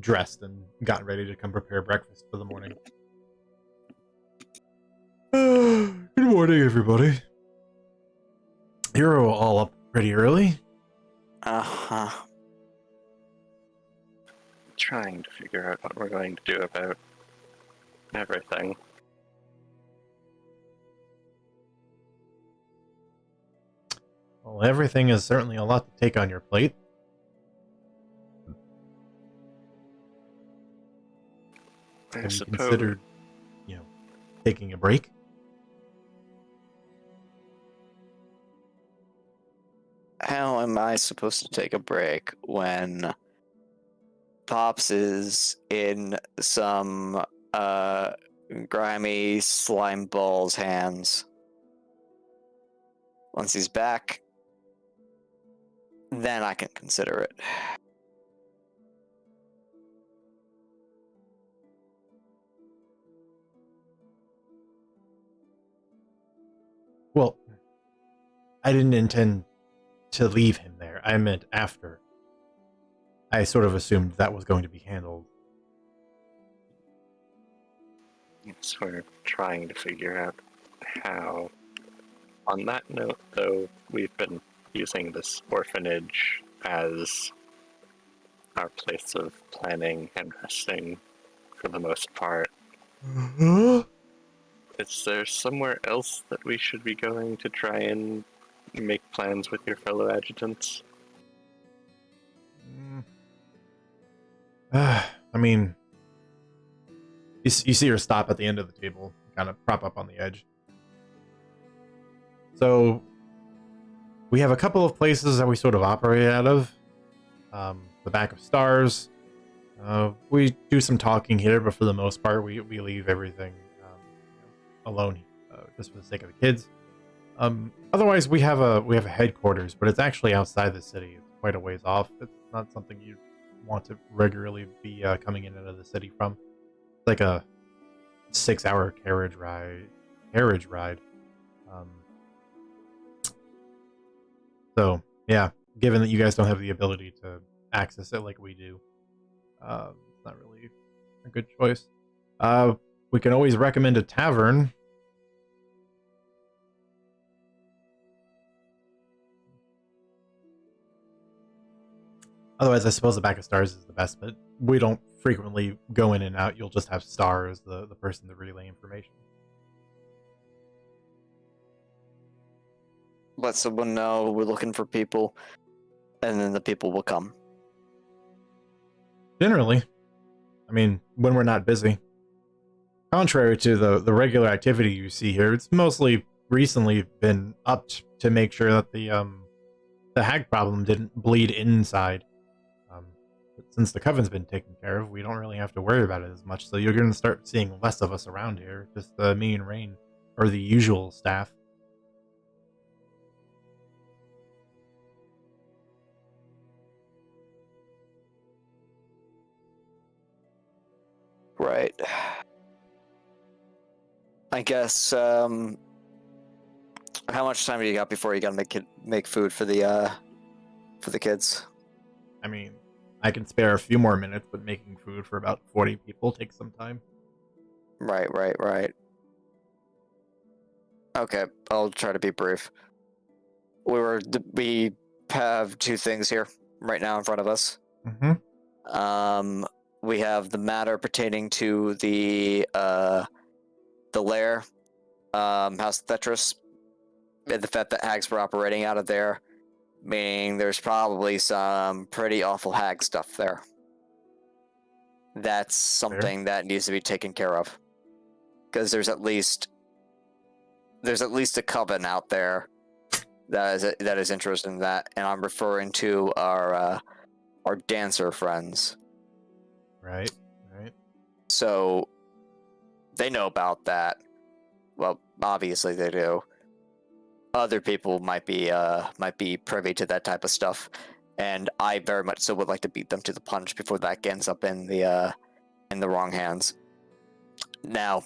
dressed and gotten ready to come prepare breakfast for the morning. Good morning, everybody. You're all up pretty early. Uh-huh. Trying to figure out what we're going to do about everything. Well, everything is certainly a lot to take on your plate. I Have you suppose. considered, taking a break? How am I supposed to take a break when Pops is in some grimy slime ball's hands? Once he's back, then I can consider it. Well, I didn't intend to leave him there. I meant after. I sort of assumed that was going to be handled. Yes, we're trying to figure out how. On that note, though, we've been using this orphanage as our place of planning and resting for the most part. Is there somewhere else that we should be going to try and make plans with your fellow adjutants? I mean, you see her stop at the end of the table, kind of prop up on the edge. So, we have a couple of places that we sort of operate out of. The back of stars. We do some talking here, but for the most part, we leave everything alone, just for the sake of the kids. Otherwise, we have a headquarters, but it's actually outside the city. It's quite a ways off. It's not something you want to regularly be coming in and out of the city from. It's like a 6-hour carriage ride. So yeah, given that you guys don't have the ability to access it like we do, it's not really a good choice. We can always recommend a tavern. Otherwise, I suppose the back of stars is the best, but we don't frequently go in and out. You'll just have Star as the person to relay information. Let someone know we're looking for people, and then the people will come. Generally. I mean, when we're not busy. Contrary to the regular activity you see here, it's mostly recently been upped to make sure that the hag problem didn't bleed inside. But since the coven's been taken care of, we don't really have to worry about it as much. So you're going to start seeing less of us around here. Just me and Rain, or the usual staff. Right. I guess. How much time do you got before you gotta make food for the kids? I mean, I can spare a few more minutes, but making food for about 40 people takes some time. Right. Okay, I'll try to be brief. We have two things here right now in front of us. Mm-hmm. We have the matter pertaining to the lair, House Thetris, and the fact that hags were operating out of there, meaning there's probably some pretty awful hag stuff there. that's something that needs to be taken care of. Because there's at least a coven out there that is interested in that, and I'm referring to our dancer friends. Right. So they know about that. Well, obviously they do. Other people might be privy to that type of stuff, and I very much so would like to beat them to the punch before that ends up in the wrong hands. Now,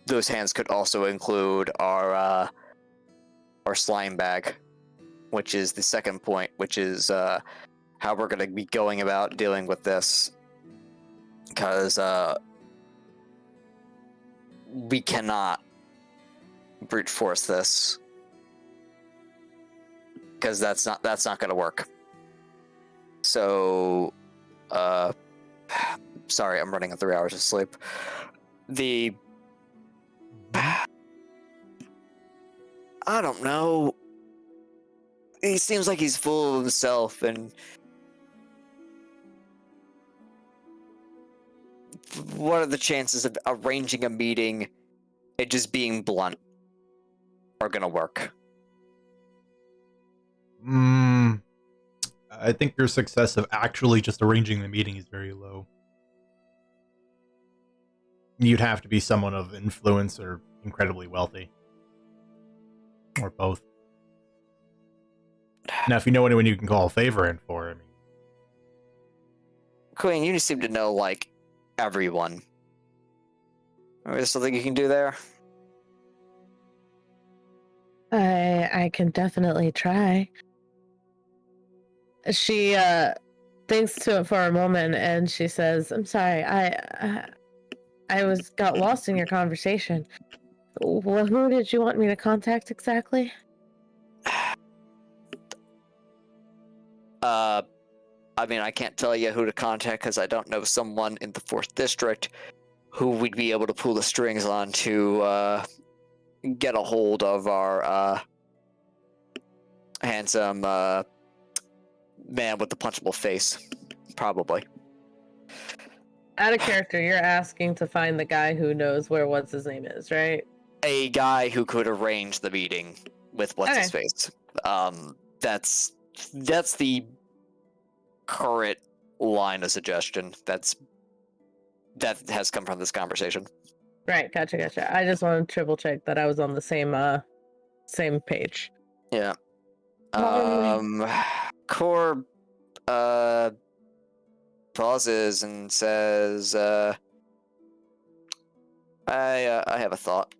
those hands could also include our slime bag, which is the second point, which is how we're going to be going about dealing with this, because we cannot brute force this, because that's not going to work. So, sorry, I'm running on 3 hours of sleep. I don't know. He seems like he's full of himself, and what are the chances of arranging a meeting and just being blunt are gonna work? I think your success of actually just arranging the meeting is very low. You'd have to be someone of influence or incredibly wealthy. Or both. Now, if you know anyone you can call a favor in for, I mean... Queen, you seem to know, like, everyone. Is there something you can do there? I can definitely try. She thinks to it for a moment, and she says, "I'm sorry, I got lost in your conversation. Well, who did you want me to contact exactly?" I mean, I can't tell you who to contact because I don't know someone in the 4th District who we'd be able to pull the strings on to get a hold of our handsome man with the punchable face. Probably. Out of character, you're asking to find the guy who knows where what's his name is, right? A guy who could arrange the meeting with what's his face. That's the current line of suggestion that has come from this conversation. Right, gotcha. I just wanted to triple check that I was on the same page. Yeah. Um, Core pauses and says, I have a thought.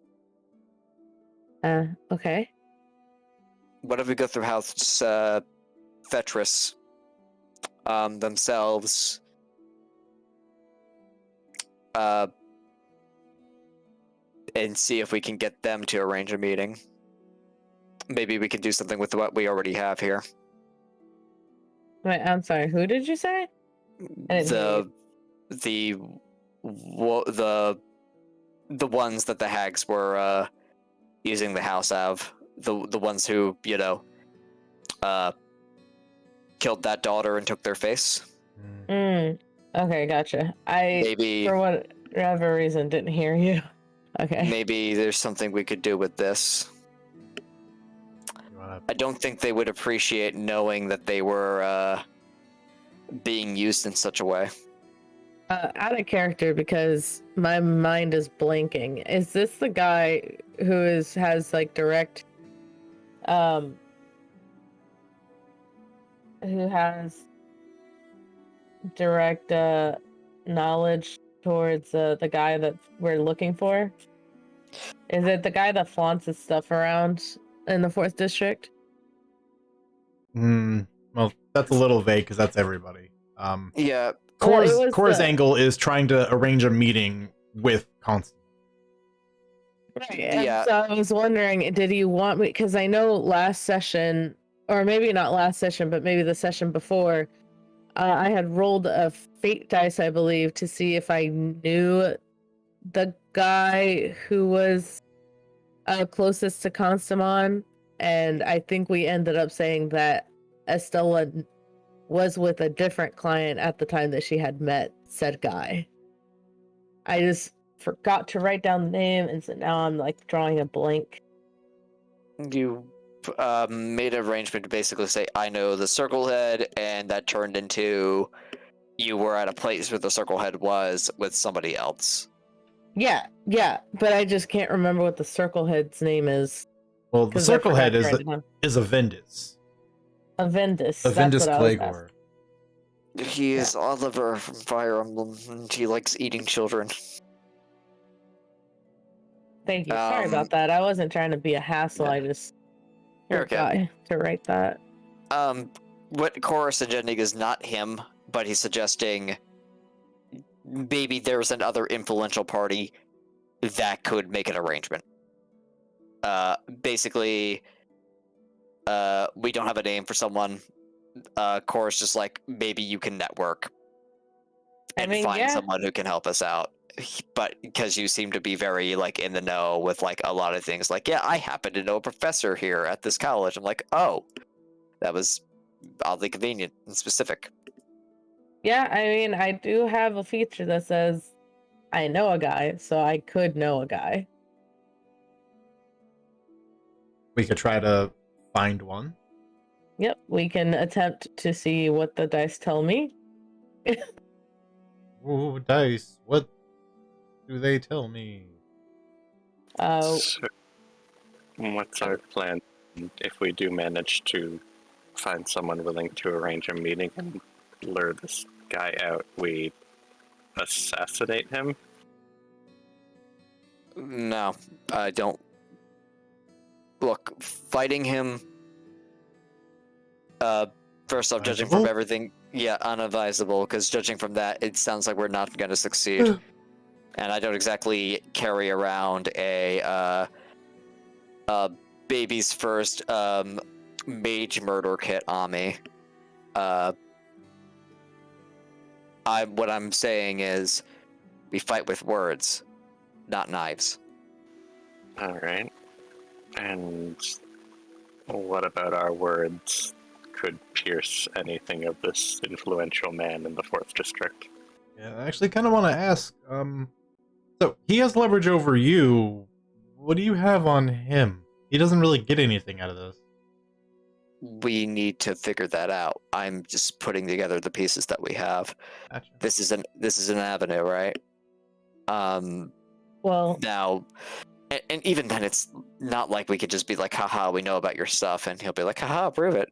Okay. What if we go through House Fetris themselves? And see if we can get them to arrange a meeting. Maybe we can do something with what we already have here. Wait, I'm sorry. Who did you say? I didn't hear you. The ones that the hags were using the house of, the ones who killed that daughter and took their face. Okay, gotcha. Maybe for whatever reason, didn't hear you. Okay. Maybe there's something we could do with this. I don't think they would appreciate knowing that they were being used in such a way. Out of character, because my mind is blanking. Is this the guy who has like direct, who has direct knowledge towards the guy that we're looking for? Is it the guy that flaunts his stuff around in the 4th District? Well, that's a little vague because that's everybody. Yeah. Core's angle is trying to arrange a meeting with Konstant. Right. Yeah. So I was wondering, did he want me? Because I know last session, or maybe not last session, but maybe the session before, I had rolled a fate dice, I believe, to see if I knew the guy who was closest to Konstant, and I think we ended up saying that Estella was with a different client at the time that she had met said guy. I just forgot to write down the name, and so now I'm like drawing a blank. You made an arrangement to basically say, I know the Circle Head, and that turned into you were at a place where the Circle Head was with somebody else. Yeah, but I just can't remember what the Circle Head's name is. Well, the 'cause I Circle forgot Head to is write it down. a Vendus. Avendus. A That's Vendus what I was Plagueor. asking. He is Oliver from Fire Emblem, and he likes eating children. Thank you. Sorry about that. I wasn't trying to be a hassle. yeah. I just You're okay. forgot to write that. What Cora suggesting is not him, but he's suggesting maybe there's another influential party that could make an arrangement. Basically, we don't have a name for someone. Cora's just like, maybe you can network and find someone who can help us out. But because you seem to be very like in the know with like a lot of things, like, yeah, I happen to know a professor here at this college. I'm like, oh, that was oddly convenient and specific. Yeah, I mean, I do have a feature that says I know a guy, so I could know a guy. We could try to find one. Yep, we can attempt to see what the dice tell me. Ooh, dice. What do they tell me? So, what's our plan if we do manage to find someone willing to arrange a meeting and lure this guy out? We assassinate him? No, I don't. Look, fighting him. First off, judging from everything, yeah, unadvisable. Because judging from that, it sounds like we're not going to succeed. And I don't exactly carry around a baby's first mage murder kit on me. What I'm saying is, we fight with words, not knives. All right. And what about our words could pierce anything of this influential man in the 4th district? Yeah, I actually kind of want to ask. So he has leverage over you. What do you have on him? He doesn't really get anything out of this. We need to figure that out. I'm just putting together the pieces that we have. Gotcha. This is an avenue, right? Well, now, and even then, it's not like we could just be like, haha, we know about your stuff, and he'll be like, haha, prove it.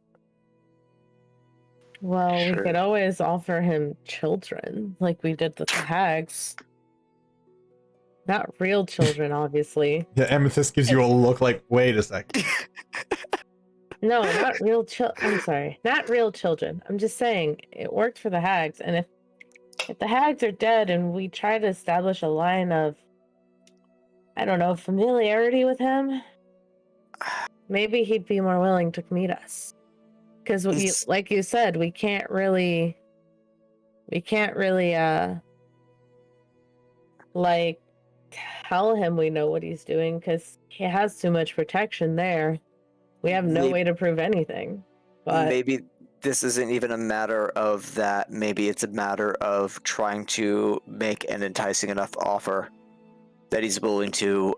well, Sure. we could always offer him children, like we did with the hags. Not real children, obviously. Yeah, Amethyst gives you a look like, wait a second. No, not real I'm sorry, not real children. I'm just saying it worked for the hags, and if the hags are dead and we try to establish a line of, I don't know, familiarity with him, maybe he'd be more willing to meet us. Because like you said, we can't really like tell him we know what he's doing because he has too much protection there. We have no way to prove anything. But maybe this isn't even a matter of that. Maybe it's a matter of trying to make an enticing enough offer that he's willing to.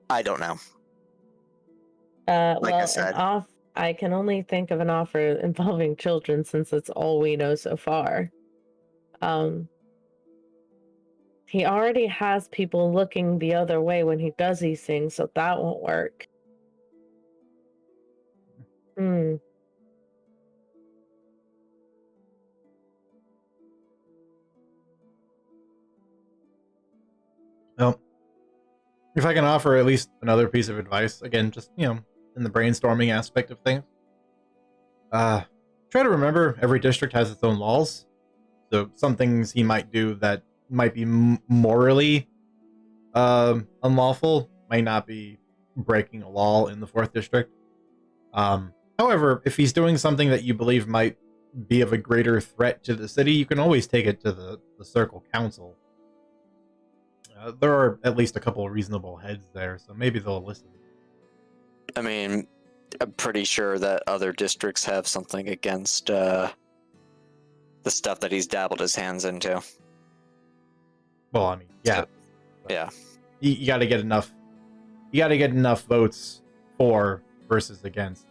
I don't know. Like I said, I can only think of an offer involving children since that's all we know so far. He already has people looking the other way when he does these things, so that won't work. Well, if I can offer at least another piece of advice, again, just, in the brainstorming aspect of things. Try to remember every district has its own laws. So some things he might do that might be morally unlawful might not be breaking a law in the 4th district. However, if he's doing something that you believe might be of a greater threat to the city, you can always take it to the Circle Council. There are at least a couple of reasonable heads there, so maybe they'll listen. I mean, I'm pretty sure that other districts have something against the stuff that he's dabbled his hands into. Well, I mean, yeah. Yeah. You got to get enough. You got to get enough votes for versus against.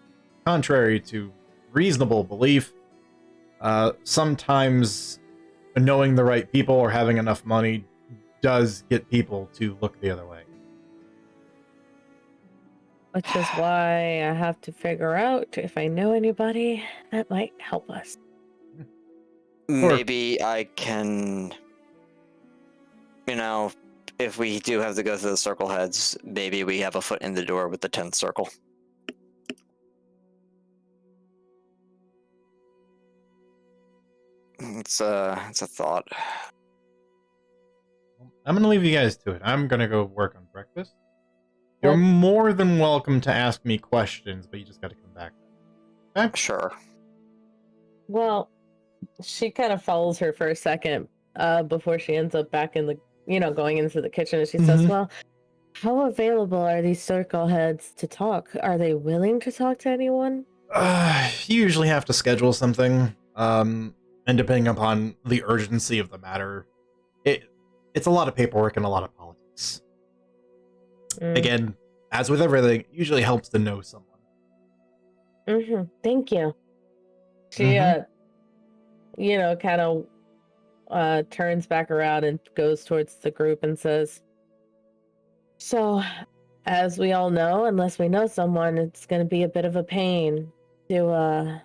Contrary to reasonable belief, sometimes knowing the right people or having enough money does get people to look the other way. Which is why I have to figure out if I know anybody that might help us. Maybe I can, if we do have to go through the circle heads, maybe we have a foot in the door with the 10th circle. It's a thought. I'm going to leave you guys to it. I'm going to go work on breakfast. You're more than welcome to ask me questions, but you just got to come back. Okay? Sure. Well, she kind of follows her for a second before she ends up back in the, going into the kitchen. And she says, well, how available are these circle heads to talk? Are they willing to talk to anyone? You usually have to schedule something. And depending upon the urgency of the matter, it's a lot of paperwork and a lot of politics. Again, as with everything, it usually helps to know someone. Thank you. She, kind of turns back around and goes towards the group and says, so, as we all know, unless we know someone, it's going to be a bit of a pain to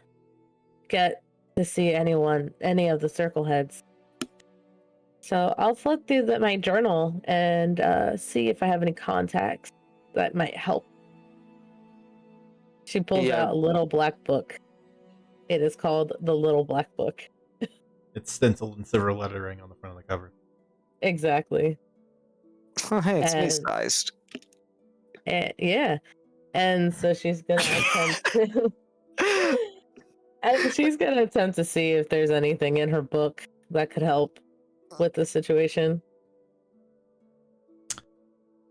get to see any of the circle heads. So I'll flip through my journal and see if I have any contacts that might help. She pulls out a little black book. It is called the Little Black Book. It's stenciled in silver lettering on the front of the cover. Exactly. Hey, it's me-sized. Yeah. And so she's gonna attempt to see if there's anything in her book that could help with the situation.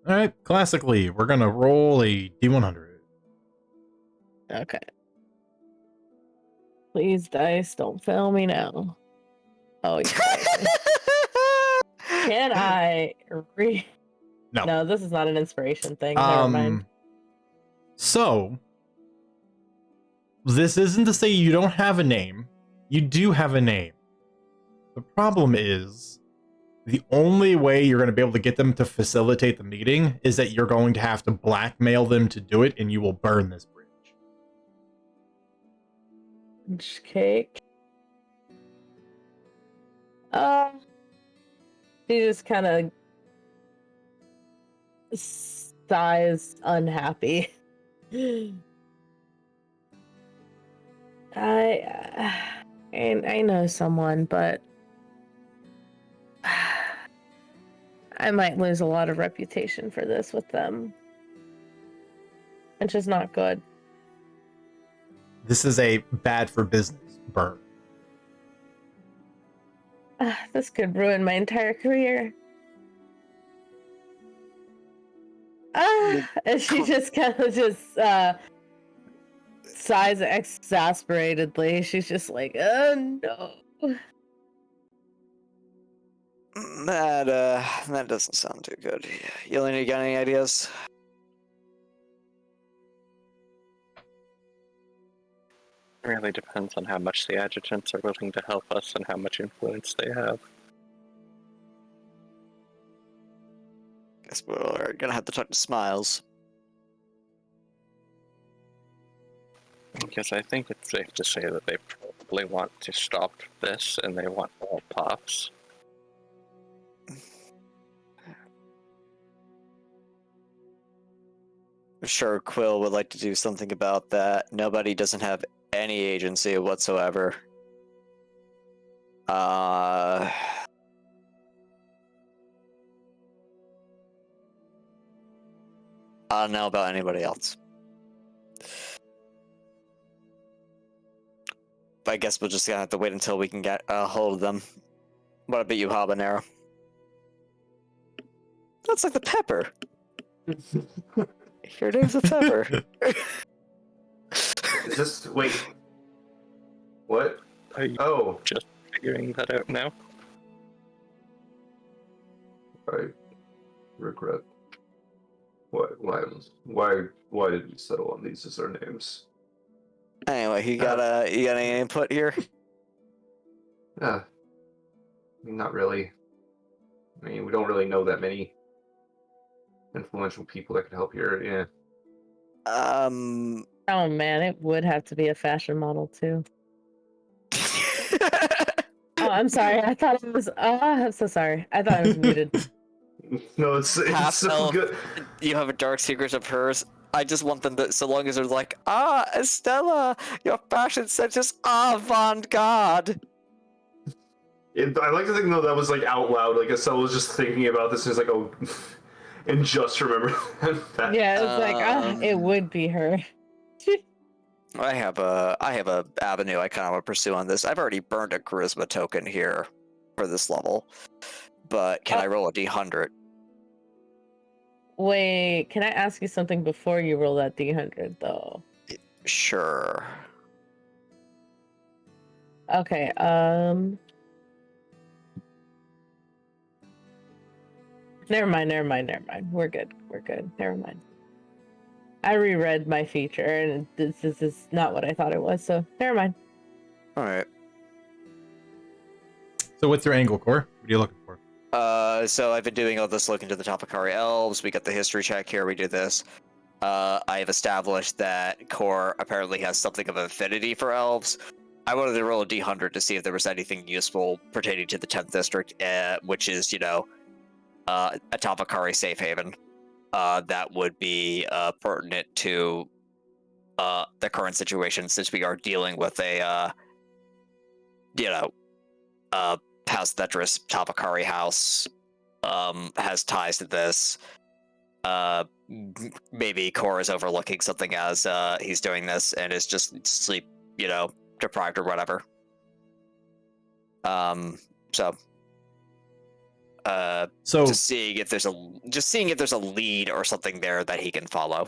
All right, classically, we're gonna roll a D100. Okay. Please, dice, don't fail me now. Oh, yeah. Can I No. No, this is not an inspiration thing. Never mind. So, this isn't to say you don't have a name. You do have a name. The problem is, the only way you're going to be able to get them to facilitate the meeting is that you're going to have to blackmail them to do it, and you will burn this bridge. Cake. She just kind of sighs unhappy. I know someone, but I might lose a lot of reputation for this with them. It's just not good. This is a bad for business burn. This could ruin my entire career. And she just kind of sighs exasperatedly. She's just like, oh no. That doesn't sound too good. Yelena, you got any ideas? It really depends on how much the adjutants are willing to help us and how much influence they have. Guess we're gonna have to talk to Smiles. Because I think it's safe to say that they probably want to stop this and they want all pops. I'm sure Quill would like to do something about that. Nobody doesn't have any agency whatsoever. I don't know about anybody else. But I guess we're just gonna have to wait until we can get a hold of them. What about you, Habanero? That's like the pepper. Your name's the pepper. Just wait. What? Are you Oh, just figuring that out now. I regret. Why did we settle on these as our names? Anyway, you got any input here? Not really. I mean, we don't really know that many influential people that could help here. Yeah. Oh man, it would have to be a fashion model too. Oh, I'm sorry. I thought it was. Oh, I'm so sorry. I thought I was muted. No, it's so Elf, good. You have a dark secret of hers. I just want them to, so long as they're like, Estella, your fashion sense is avant-garde. I like to think though that was like out loud. Like Estelle was just thinking about this, and it's like, oh, and just remember that. Yeah, it's like it would be her. I have a avenue I kind of want to pursue on this. I've already burned a charisma token here for this level, but can I roll a d100? Wait, can I ask you something before you roll that D100 though? Sure. Okay, never mind. We're good. Never mind. I reread my feature and this is not what I thought it was, so never mind. All right. So what's your angle, Core? What are you looking for? So I've been doing all this looking to the Tapakari elves. We got the history check here. We do this. I have established that Core apparently has something of an affinity for elves. I wanted to roll a d100 to see if there was anything useful pertaining to the 10th district, which is, a Tapakari safe haven. That would be pertinent to the current situation, since we are dealing with a, House Tetris Tapakari house has ties to this. Maybe Core is overlooking something as he's doing this and is just sleep, deprived or whatever. So just seeing if there's a lead or something there that he can follow.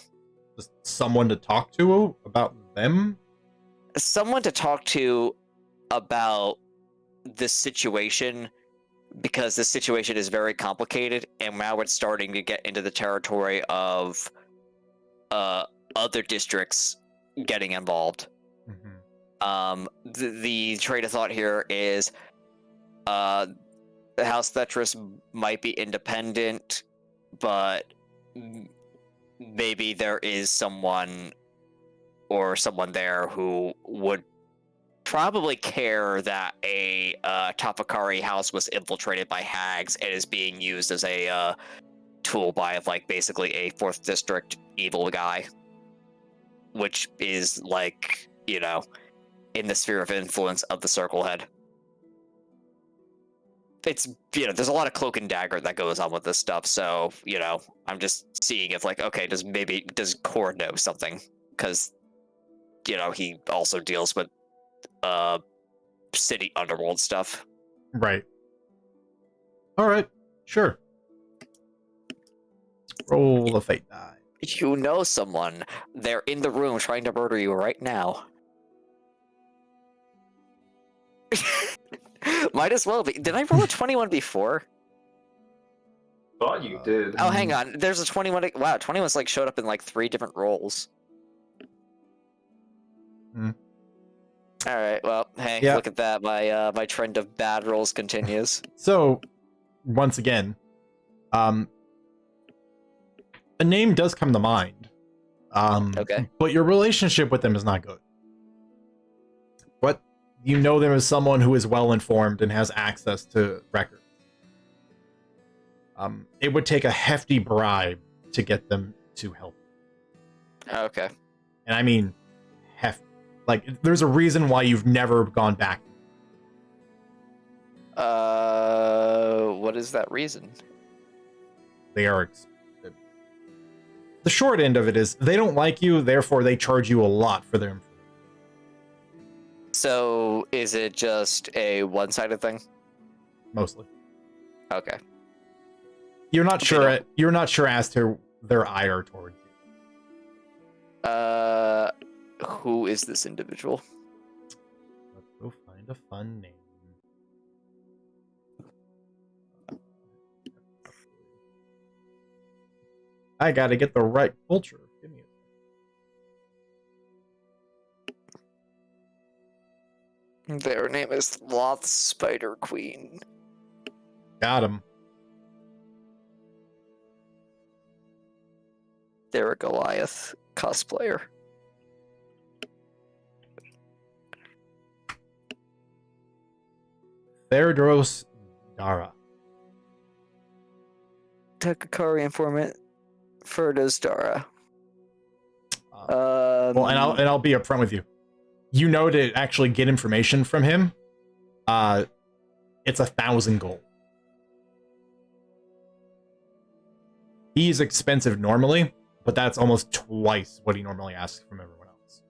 Just someone to talk to about them? Someone to talk to about this situation, because this situation is very complicated, and now it's starting to get into the territory of other districts getting involved. Mm-hmm. The train of thought here is the House Tetris might be independent, but maybe there is someone there who would probably care that a Tapakari house was infiltrated by hags and is being used as a tool by basically a 4th district evil guy, which is in the sphere of influence of the Circle Head. It's there's a lot of cloak and dagger that goes on with this stuff, so I'm just seeing if does Core know something, because he also deals with city underworld stuff. Right. All right. Sure. Roll a fate die. You know someone. They're in the room trying to murder you right now. Might as well be. Did I roll a 21 before? Thought you did. Oh, hang on. There's a 21. Wow, 21's showed up in 3 different rolls. Hmm. All right. Well, Hank, Yeah. Look at that. My trend of bad rolls continues. So, once again, a name does come to mind. Okay. But your relationship with them is not good. But you know them as someone who is well informed and has access to records. It would take a hefty bribe to get them to help. Okay. And I mean hefty. There's a reason why you've never gone back. What is that reason? They are expensive. The short end of it is they don't like you, therefore they charge you a lot for their information. So, is it just a one-sided thing? Mostly. Okay. You're not Okay, sure. no. You're not sure as to their ire towards you. Who is this individual? Let's go find a fun name. I gotta get the right culture. Give me a Their name is Loth Spider Queen. Got him. They're a Goliath cosplayer. Theodros Dara. Takakari informant Ferdo's Dara. Well, and I'll be upfront with you. You know, to actually get information from him, it's 1,000 gold. He's expensive normally, but that's almost twice what he normally asks from everyone else.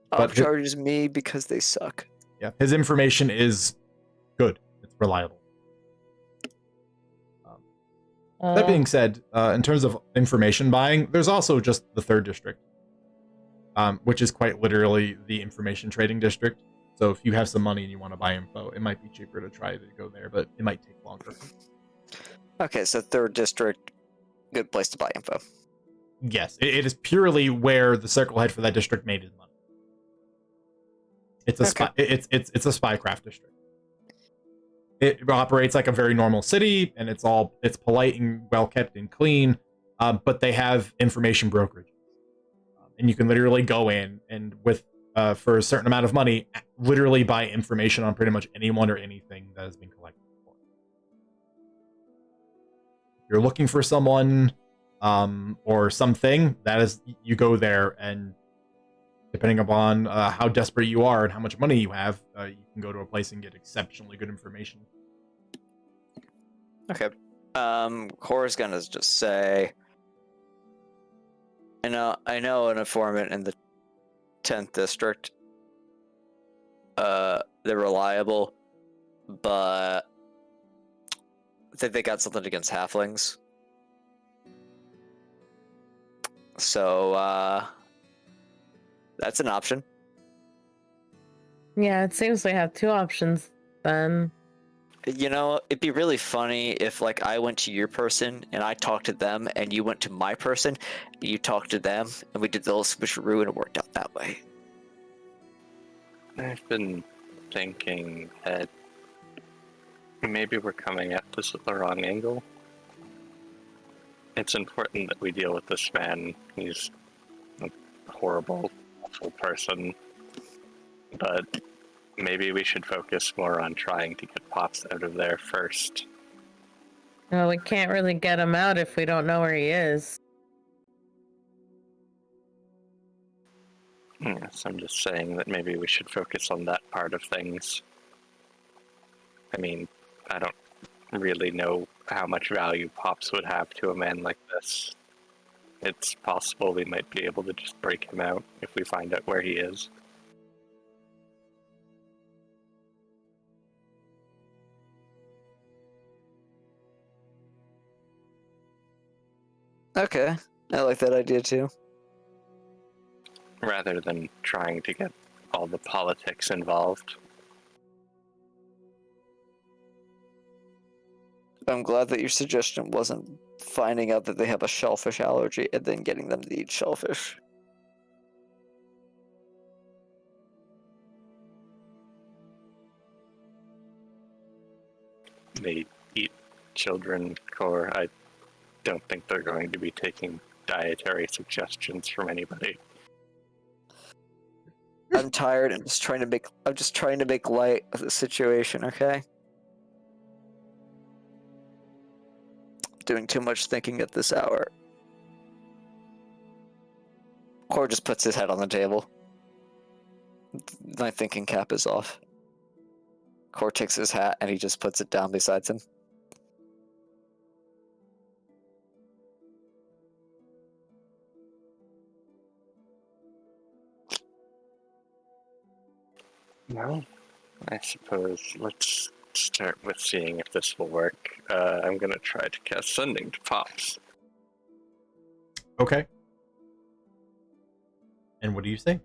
But charges me because they suck. Yeah, his information is good. It's reliable. That being said, in terms of information buying, there's also just the 3rd district, which is quite literally the information trading district. So if you have some money and you want to buy info, it might be cheaper to try to go there, but it might take longer. Okay, so 3rd district, good place to buy info. Yes, it is purely where the circle head for that district made his money. It's a it's a spycraft district. It operates like a very normal city, and it's polite and well kept and clean. But they have information brokerage, and you can literally go in and with for a certain amount of money, literally buy information on pretty much anyone or anything that has been collected before. If you're looking for someone or something, that is, you go there, and depending upon how desperate you are and how much money you have, you can go to a place and get exceptionally good information. Okay. Cora's gonna just say, I know an informant in the 10th district. They're reliable, but I think they got something against halflings. So, that's an option. Yeah, it seems we have 2 options then. It'd be really funny if, like, I went to your person and I talked to them, and you went to my person, and you talked to them, and we did the little switcheroo, and it worked out that way. I've been thinking that maybe we're coming at this at the wrong angle. It's important that we deal with this man. He's a horrible, awful person. But maybe we should focus more on trying to get Pops out of there first. Well, we can't really get him out if we don't know where he is. Yes, I'm just saying that maybe we should focus on that part of things. I mean, I don't really know how much value Pops would have to a man like this. It's possible we might be able to just break him out if we find out where he is. Okay, I like that idea too. Rather than trying to get all the politics involved. I'm glad that your suggestion wasn't finding out that they have a shellfish allergy and then getting them to eat shellfish. They eat children, Core. I don't think they're going to be taking dietary suggestions from anybody. I'm tired. I'm just trying to make light of the situation, okay? Doing too much thinking at this hour. Core just puts his head on the table. My thinking cap is off. Core takes his hat and he just puts it down beside him. Well, I suppose let's start with seeing if this will work. I'm gonna try to cast Sending to Pops. Okay. And what do you say?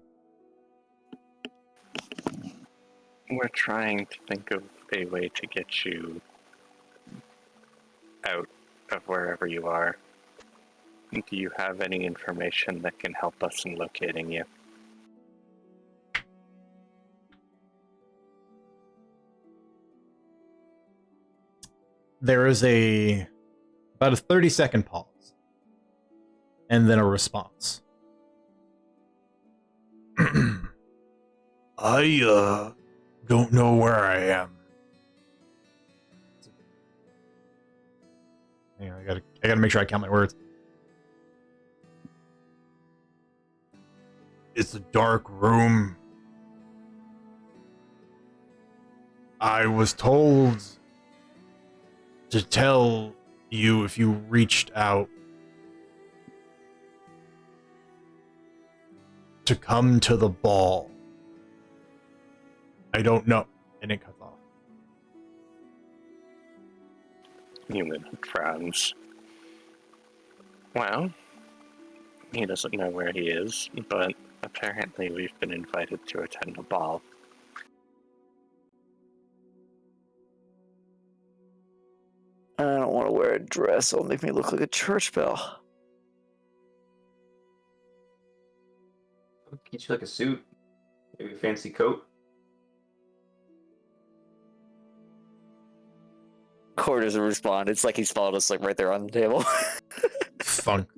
We're trying to think of a way to get you out of wherever you are. Do you have any information that can help us in locating you? There is about a 30-second pause, and then a response. I don't know where I am. Hang on, I gotta make sure I count my words. It's a dark room. I was told to tell you if you reached out to come to the ball. I don't know. And it cuts off. Human frowns. Well, he doesn't know where he is, but apparently we've been invited to attend a ball. I don't want to wear a dress. It'll make me look like a church bell. I'll get you like a suit, maybe a fancy coat. Core doesn't respond. It's like he's followed us like right there on the table. Funk.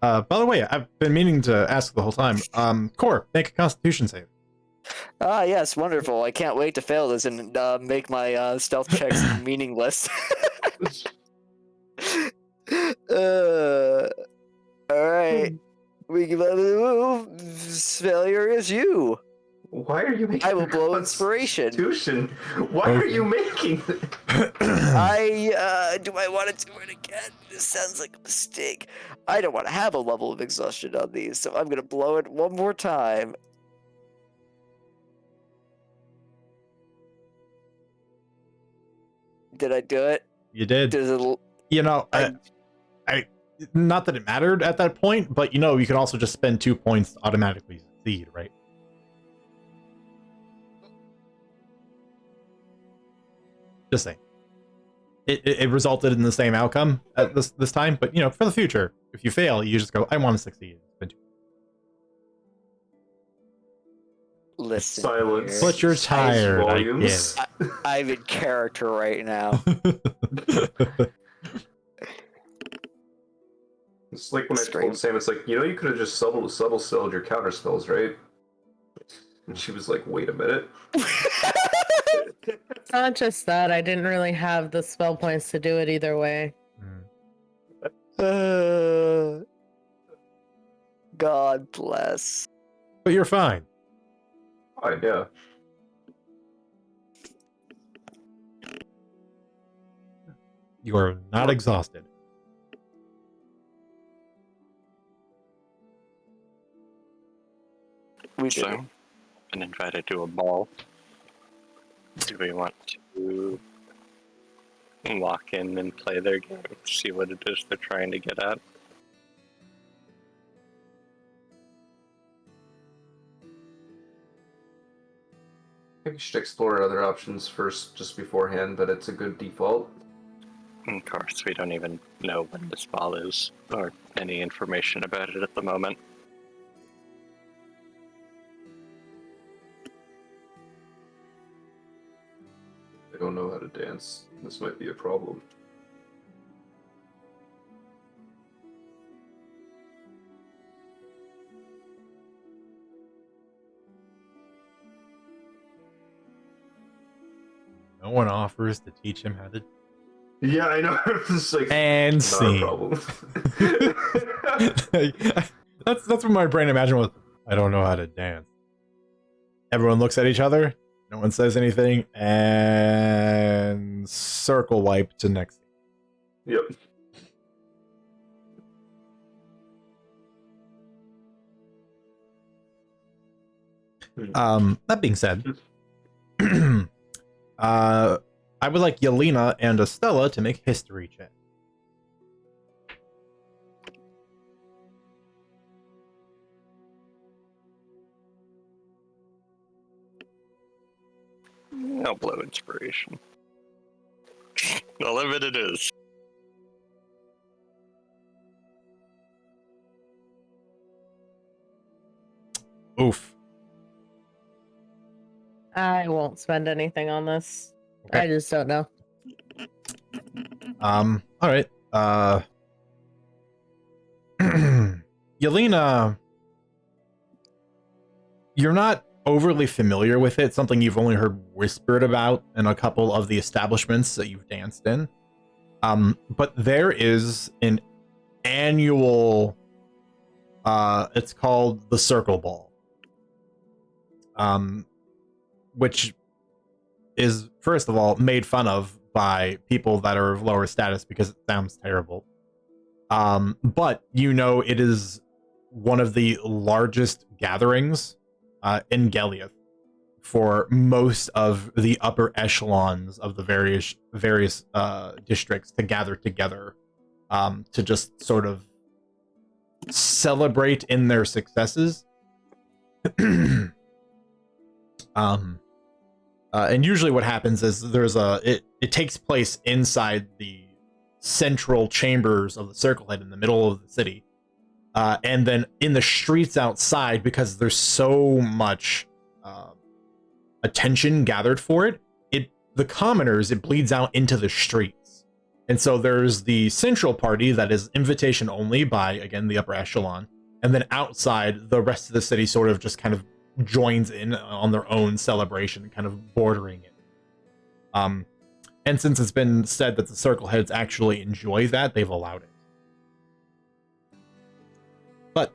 By the way, I've been meaning to ask the whole time. Core, make a Constitution save. Ah, yes, wonderful. I can't wait to fail this and make my stealth checks meaningless. Alright. We give up the move. Failure is you. Why are you making? I will blow inspiration. Constitution. Why are you making? Do I want to do it again? This sounds like a mistake. I don't want to have a level of exhaustion on these, so I'm gonna blow it one more time. Did I do it? You did. Does it? You know, I- I not that it mattered at that point, but you know, you can also just spend 2 points to automatically succeed, right? Just saying. It resulted in the same outcome at this time, but you know, for the future, if you fail, you just go, I want to succeed. Spend 2. Listen. Silence. here. But you're tired. I get volumes. it. I'm in character right now. It's like when I Straight. told Sam, it's like, you know, you could have just subtle spelled your counter spells, right? And she was like, wait a minute. It's not just that. I didn't really have the spell points to do it either way. God bless. But you're fine. Fine, yeah. You are not exhausted. We did it. So, been invited to a ball. Do we want to walk in and play their game, see what it is they're trying to get at? I think we should explore other options first, just beforehand, but it's a good default. Of course, we don't even know when this ball is, or any information about it at the moment. I don't know how to dance. This might be a problem. No one offers to teach him how to. Yeah, I know. It's like And not a scene. problem. That's what my brain imagined was. I don't know how to dance. Everyone looks at each other. No one says anything, and circle wipe to next. Yep. That being said, I would like Yelena and Estella to make history check. I'll blow inspiration. 11 it is. Oof. I won't spend anything on this. Okay. I just don't know. All right. Yelena, you're not overly familiar with it. Something you've only heard whispered about in a couple of the establishments that you've danced in. But there is an annual, it's called the Circle Ball, which is, first of all, made fun of by people that are of lower status because it sounds terrible. But you know, it is one of the largest gatherings in Geliath for most of the upper echelons of the various districts to gather together to just sort of celebrate in their successes. And usually what happens is there's it takes place inside the central chambers of the Circle Head in the middle of the city. And then in the streets outside, because there's so much attention gathered for it, the commoners, it bleeds out into the streets. And so there's the central party that is invitation only by, again, the upper echelon. And then outside, the rest of the city sort of just kind of joins in on their own celebration, kind of bordering it. And since it's been said that the Circle Heads actually enjoy that, they've allowed it. But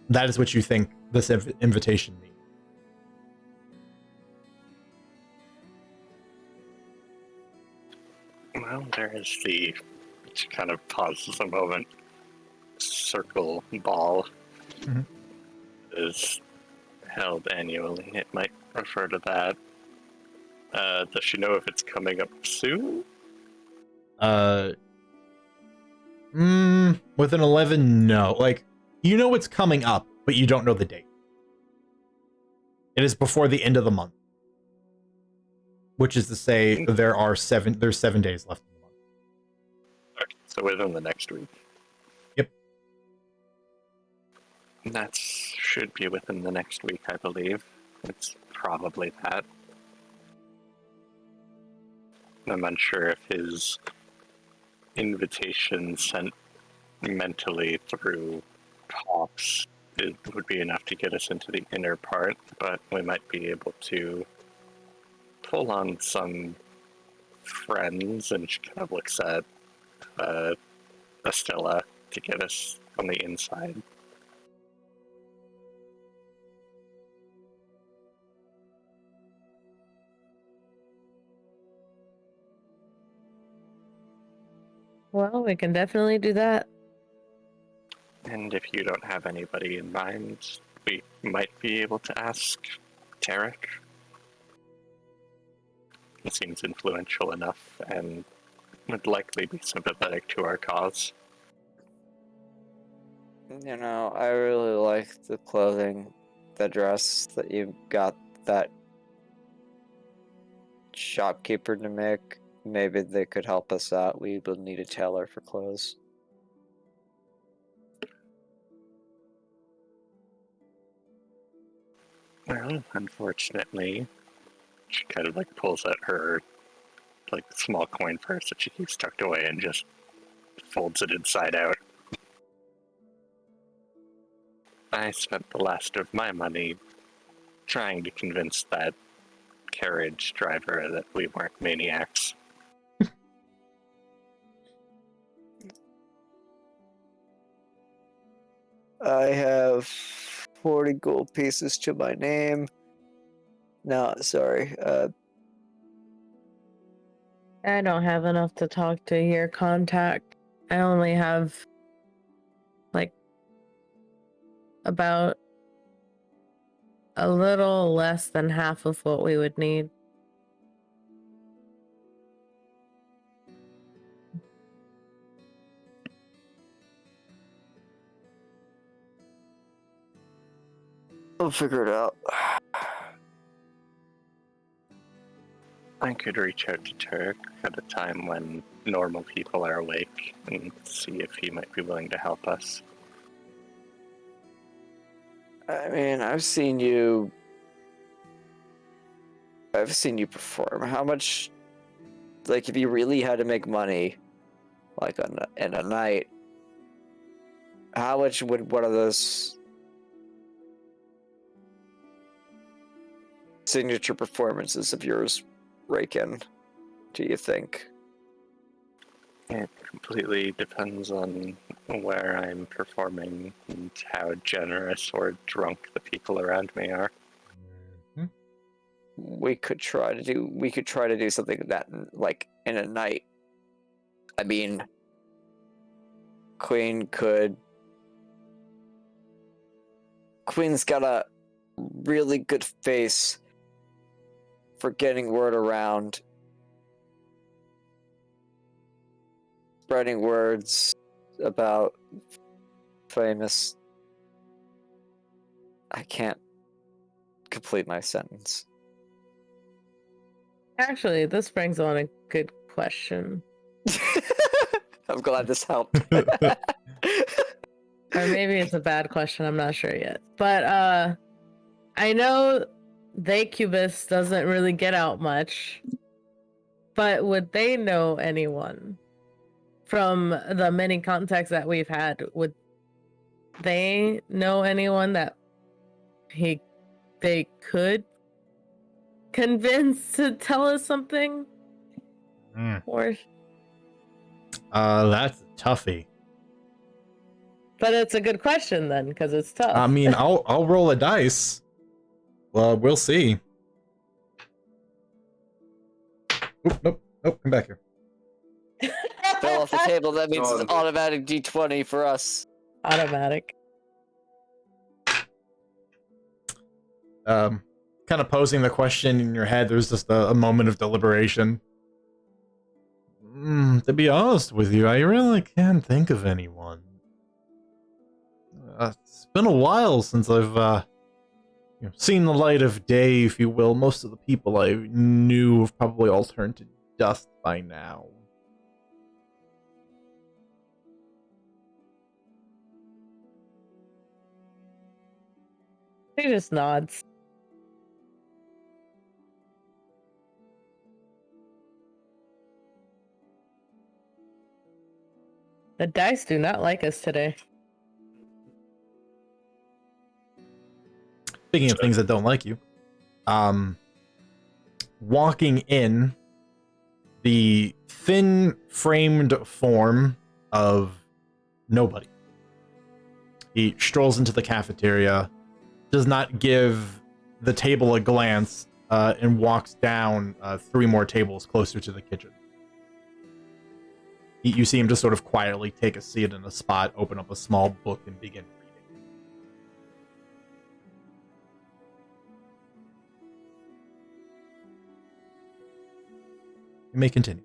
that is what you think this invitation means. Well, there is the, which kind of pauses a moment, Circle Ball is held annually. It might refer to that. Does she know if it's coming up soon? With an 11, no. Like, you know it's coming up, but you don't know the date. It is before the end of the month. Which is to say, there's 7 days left in the month. Okay, so within the next week. Yep. That should be within the next week, I believe. It's probably that. I'm unsure if his invitation sent mentally through talks it would be enough to get us into the inner part, but we might be able to pull on some friends, and she kind of looks at Estella to get us on the inside. Well, we can definitely do that. And if you don't have anybody in mind, we might be able to ask Tarek. He seems influential enough and would likely be sympathetic to our cause. You know, I really like the clothing, the dress that you got that shopkeeper to make. Maybe they could help us out. We will need a tailor for clothes. Well, unfortunately, she kind of like pulls out her like small coin purse that she keeps tucked away and just folds it inside out. I spent the last of my money trying to convince that carriage driver that we weren't maniacs. I have 40 gold pieces to my name. No, sorry. I don't have enough to talk to your contact. I only have like about a little less than half of what we would need. I'll figure it out. I could reach out to Turk at a time when normal people are awake and see if he might be willing to help us. I mean, I've seen you perform. How much, like, if you really had to make money, like, in a night, how much would one of those signature performances of yours rake in, do you think? It completely depends on where I'm performing and how generous or drunk the people around me are. Mhm. We could try to do something that, like, in a night. I mean, Queen's got a really good face for getting word around, spreading words about famous. I can't complete my sentence. Actually, this brings on a good question. I'm glad this helped. Or maybe it's a bad question, I'm not sure yet. But I know they Cubist doesn't really get out much. But would they know anyone from the many contacts that we've had? Would they know anyone that they could convince to tell us something? Mm. Or That's a toughie. but it's a good question then, because it's tough. I mean, I'll roll a dice. Well, we'll see. Oop, nope, come back here. Fell off the table. That means Done. it's automatic D20 for us. Automatic. Kind of posing the question in your head, there's just a moment of deliberation. To be honest with you, I really can't think of anyone. It's been a while since I've seen the light of day, if you will. Most of the people I knew have probably all turned to dust by now. He just nods. The dice do not like us today. Speaking of things that don't like you, walking in, the thin framed form of nobody. He strolls into the cafeteria, does not give the table a glance, and walks down 3 more tables closer to the kitchen. You see him just sort of quietly take a seat in a spot, open up a small book, and begin reading. You may continue.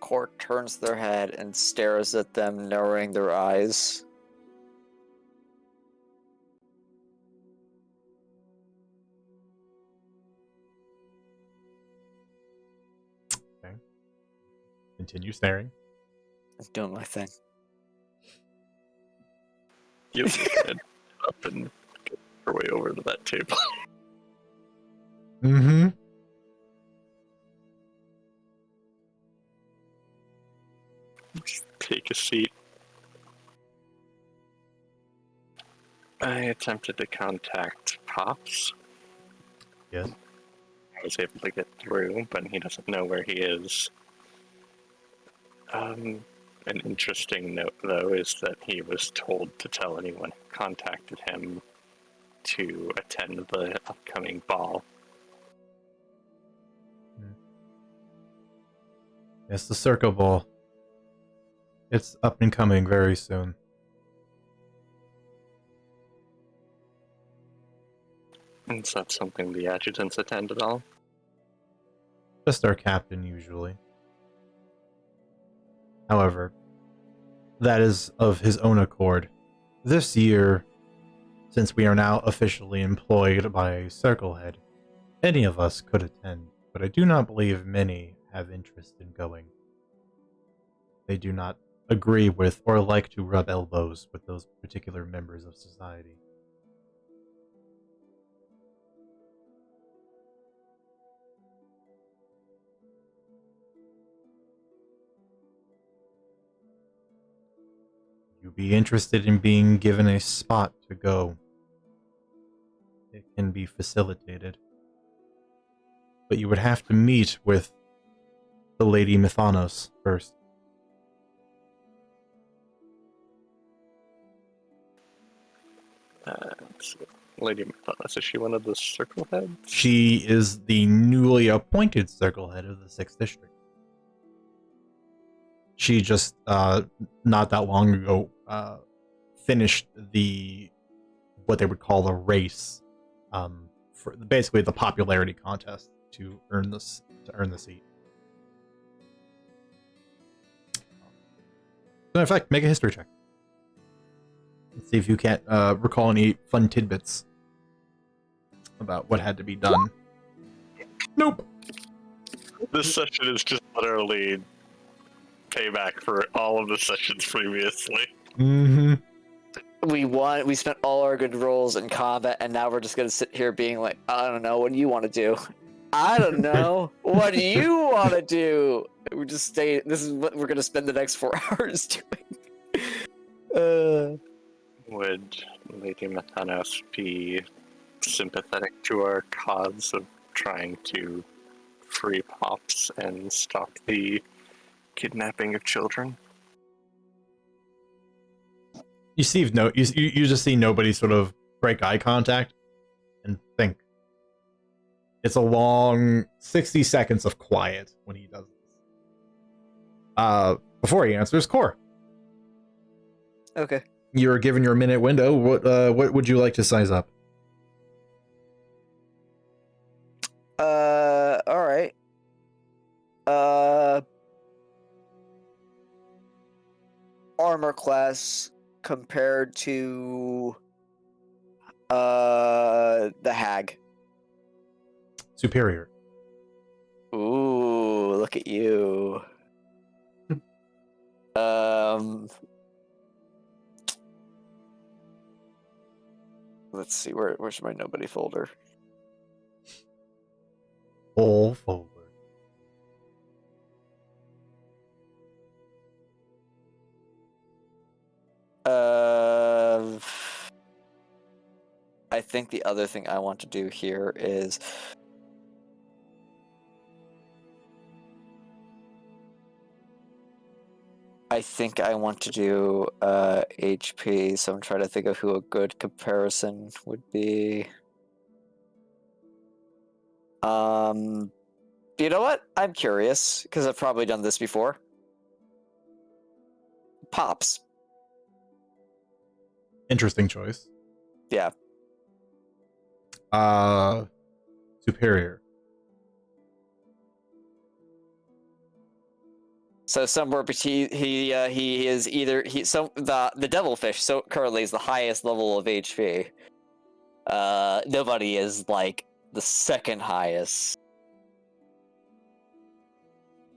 Court turns their head and stares at them, narrowing their eyes. Okay. Continue staring. I'm doing my thing. You head up and get your way over to that table. Mm-hmm. Just take a seat. I attempted to contact Pops. Yes. I was able to get through, but he doesn't know where he is. An interesting note, though, is that he was told to tell anyone who contacted him to attend the upcoming ball. Yes, the Circle Ball. It's up and coming very soon. Is that something the adjutants attend at all? Just our captain, usually. However, that is of his own accord. This year, since we are now officially employed by a Circle Head, any of us could attend, but I do not believe many have interest in going. They do not agree with or like to rub elbows with those particular members of society. You'd be interested in being given a spot to go. It can be facilitated. But you would have to meet with the Lady Mythanos first. Lady Mythanos, is she one of the circle heads? She is the newly appointed circle head of the 6th District. She just, not that long ago, finished what they would call a race, for basically the popularity contest to earn the seat. So in fact, make a history check. Let's see if you can't recall any fun tidbits about what had to be done. Nope. This session is just literally payback for all of the sessions previously. Mm-hmm. We won. We spent all our good rolls in combat, and now we're just gonna sit here being like, I don't know. What do you want to do? I don't know. What do you want to do? We just stay. This is what we're gonna spend the next 4 hours doing. Would Lady Mythanos be sympathetic to our cause of trying to free Pops and stop the kidnapping of children? You just see nobody sort of break eye contact and think. It's a long 60 seconds of quiet when he does this. Before he answers, Core. Okay. You're given your minute window. What would you like to size up? All right. Armor class compared to the hag. Superior. Ooh, look at you. Let's see, where's my nobody folder? All forward. I think the other thing I want to do here is I think I want to do HP, so I'm trying to think of who a good comparison would be. You know what? I'm curious, because I've probably done this before. Pops. Interesting choice. Yeah. Superior. So somewhere between he is either the devilfish so currently is the highest level of HP. Nobody is like the second highest.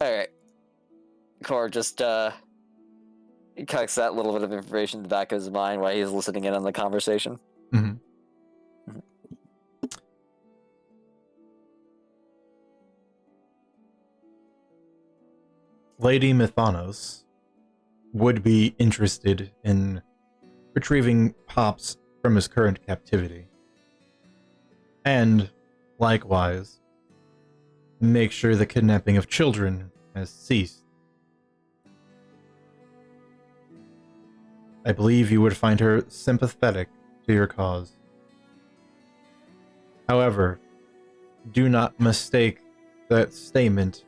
All right, Core just collects that little bit of information in the back of his mind while he's listening in on the conversation. Mm-hmm. Lady Mythanos would be interested in retrieving Pops from his current captivity. And, likewise, make sure the kidnapping of children has ceased. I believe you would find her sympathetic to your cause. However, do not mistake that statement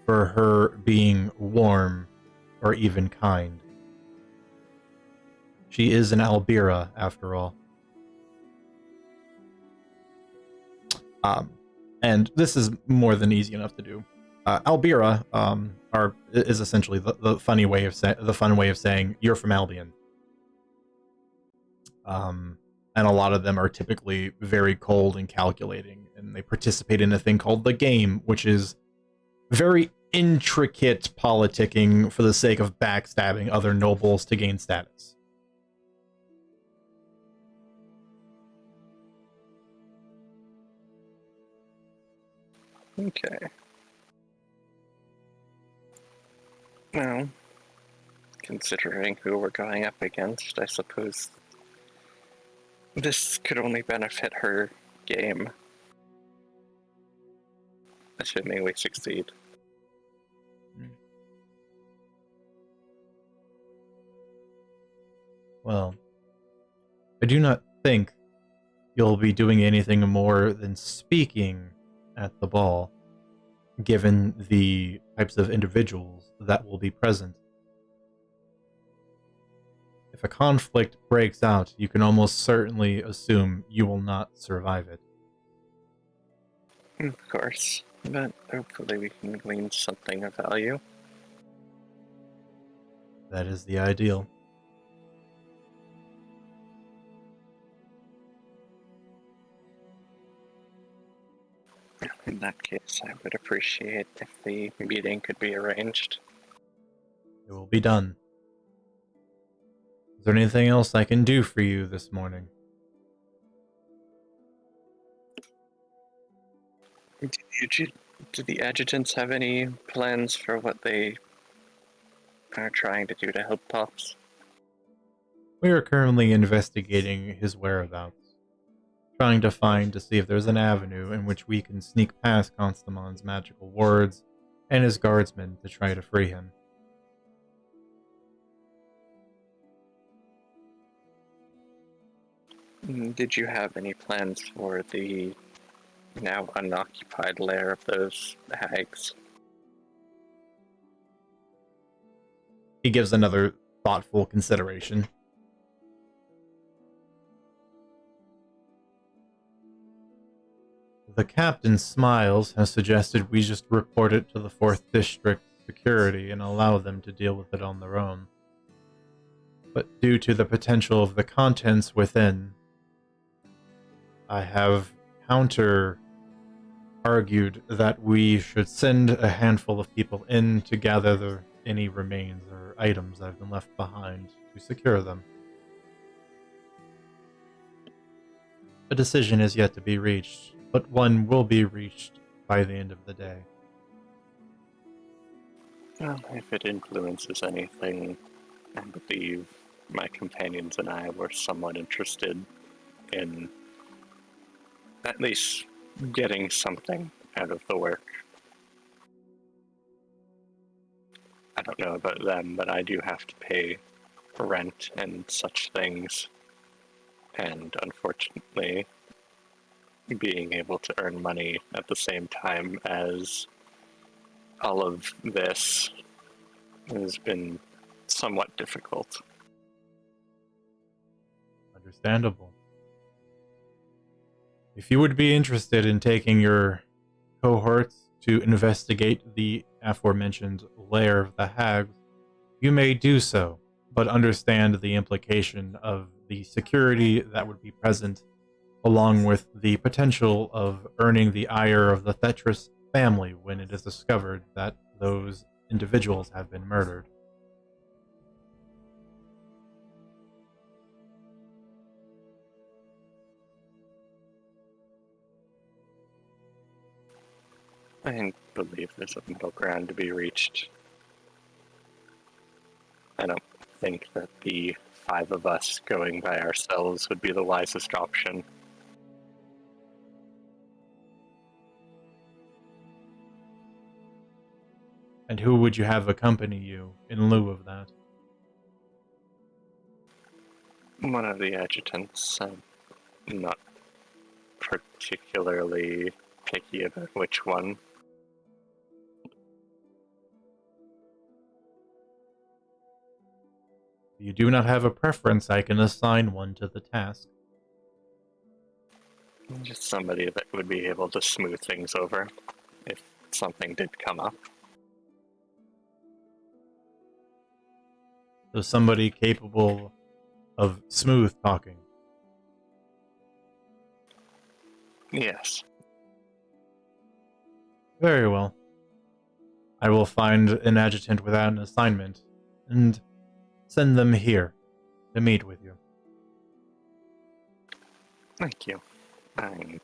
for her being warm or even kind. She is an Albira, after all. And this is more than easy enough to do. Albira is essentially the fun way of saying you're from Albion. And a lot of them are typically very cold and calculating, and they participate in a thing called the game, which is very intricate politicking for the sake of backstabbing other nobles to gain status. Okay. Well, considering who we're going up against, I suppose this could only benefit her game. Assuming we succeed. Well, I do not think you'll be doing anything more than speaking at the ball, given the types of individuals that will be present. If a conflict breaks out, you can almost certainly assume you will not survive it. Of course, but hopefully we can glean something of value. That is the ideal. In that case, I would appreciate if the meeting could be arranged. It will be done. Is there anything else I can do for you this morning? Do the adjutants have any plans for what they are trying to do to help Pops? We are currently investigating his whereabouts, trying to see if there's an avenue in which we can sneak past Constament's magical wards and his guardsmen to try to free him. Did you have any plans for the now unoccupied lair of those hags? He gives another thoughtful consideration. The captain smiles, has suggested we just report it to the 4th District Security and allow them to deal with it on their own. But due to the potential of the contents within, I have argued that we should send a handful of people in to gather any remains or items that have been left behind to secure them. A decision is yet to be reached, but one will be reached by the end of the day. Well, if it influences anything, I believe my companions and I were somewhat interested in at least getting something out of the work. I don't know about them, but I do have to pay rent and such things. And unfortunately, being able to earn money at the same time as all of this has been somewhat difficult. Understandable. If you would be interested in taking your cohorts to investigate the aforementioned lair of the hags, you may do so, but understand the implication of the security that would be present, along with the potential of earning the ire of the Tetris family when it is discovered that those individuals have been murdered. I believe there's a middle ground to be reached. I don't think that the 5 of us going by ourselves would be the wisest option. And who would you have accompany you in lieu of that? One of the adjutants. I'm not particularly picky about which one. If you do not have a preference, I can assign one to the task. Just somebody that would be able to smooth things over if something did come up. So somebody capable of smooth talking. Yes. Very well. I will find an adjutant without an assignment and send them here to meet with you. Thank you. I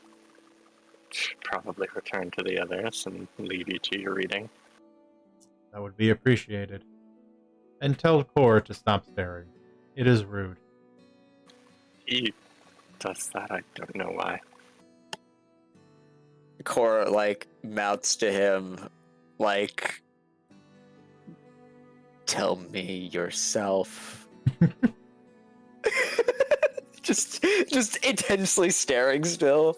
should probably return to the others and leave you to your reading. That would be appreciated. And tell Core to stop staring. It is rude. He does that, I don't know why. Cora, like, mouths to him, like, tell me yourself. just intensely staring still.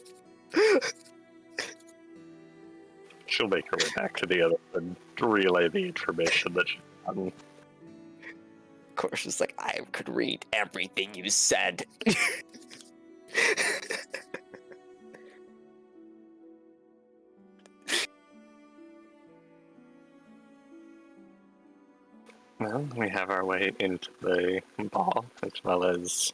She'll make her way back to the others and relay the information that she's gotten. Of course, just like, I could read everything you said. Well, we have our way into the ball, as well as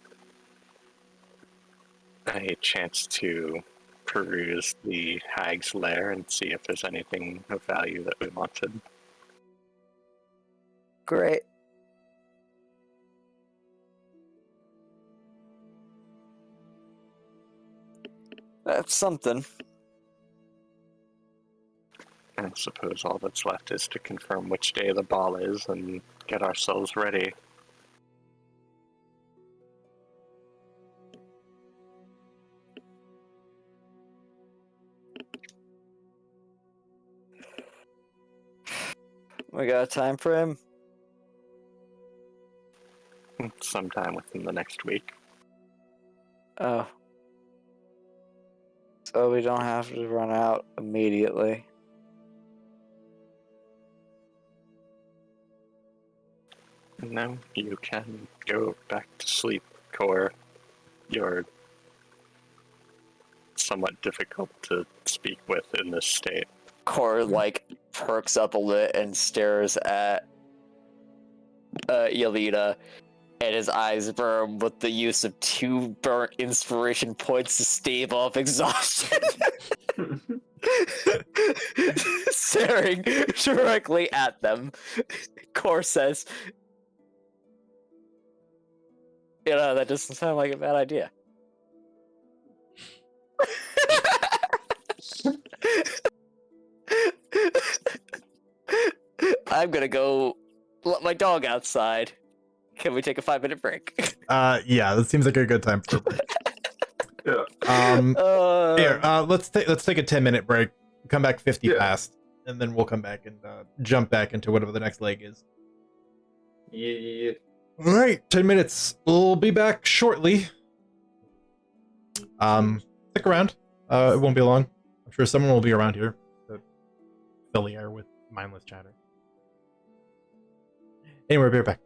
a chance to peruse the hag's lair and see if there's anything of value that we wanted. Great. That's something. I suppose all that's left is to confirm which day the ball is and get ourselves ready. We got a time frame? Sometime within the next week. Oh. So we don't have to run out immediately. No, you can go back to sleep, Core. You're somewhat difficult to speak with in this state. Core, like, perks up a lit and stares at Yelena, and his eyes burn with the use of 2 burnt inspiration points to stave off exhaustion. Staring directly at them, Core says, you know, that doesn't sound like a bad idea. I'm gonna go let my dog outside. Can we take a 5-minute break? Yeah, that seems like a good time for a break. Yeah. Here, let's take a 10-minute break. Come back 50 past, and then we'll come back and jump back into whatever the next leg is. Yeah. All right, 10 minutes. We'll be back shortly. Stick around. It won't be long. I'm sure someone will be around here to fill the air with mindless chatter. Anyway, we'll be right back.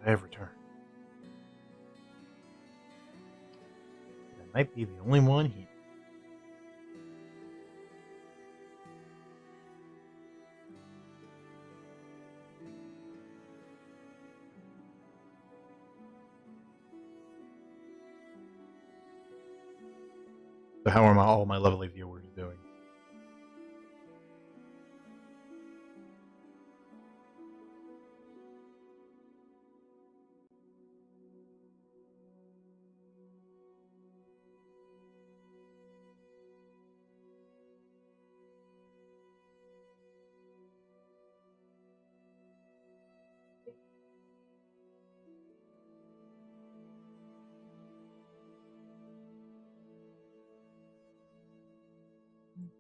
I have returned. I might be the only one here. So how are all my lovely viewers doing?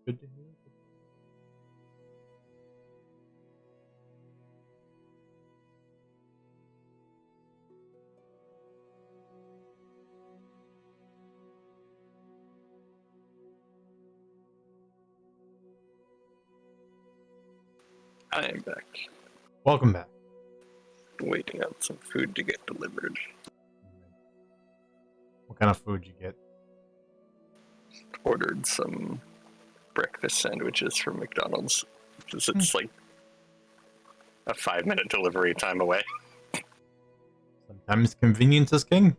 Good to hear. I am back, Welcome back. waiting on some food to get delivered. What kind of food you get? Ordered some breakfast sandwiches from McDonald's, because it's like a 5-minute delivery time away. Sometimes convenience is king.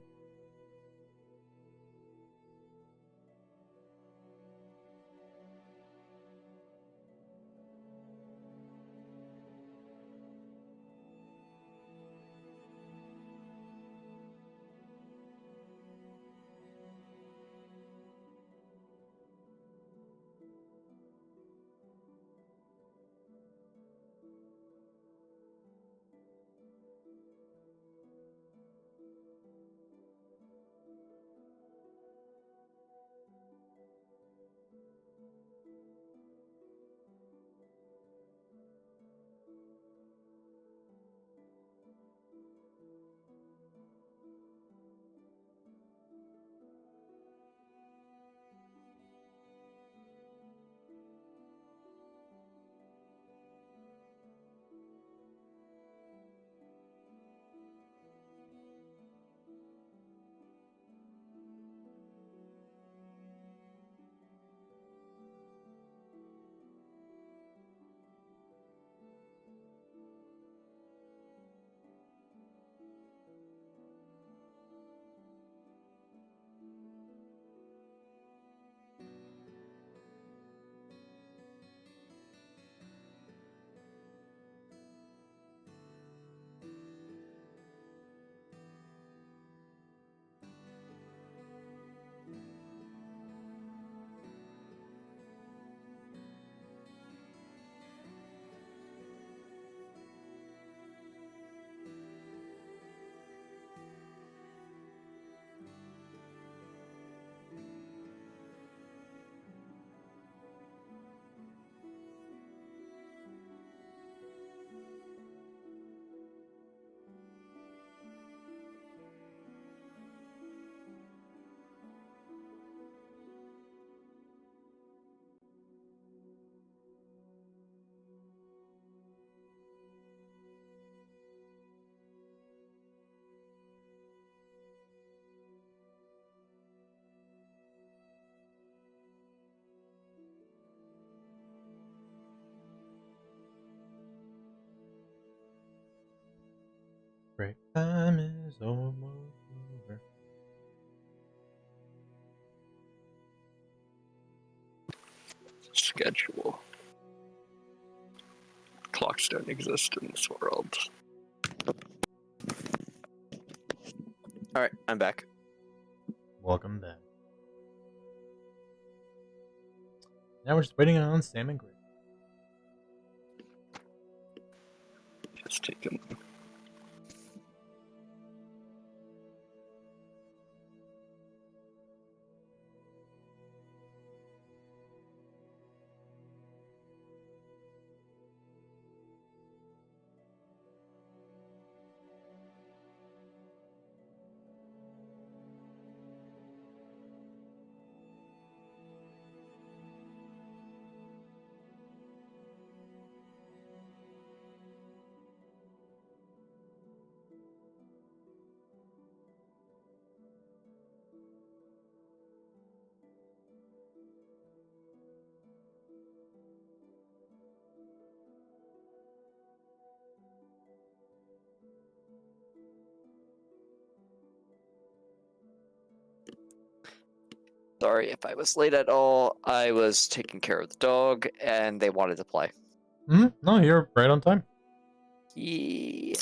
Break time is almost over. Schedule. Clocks don't exist in this world. All right, I'm back. Welcome back. Now we're just waiting on Sam and Greg. Just taken. Sorry if I was late at all. I was taking care of the dog, and they wanted to play. No, you're right on time. Yeah.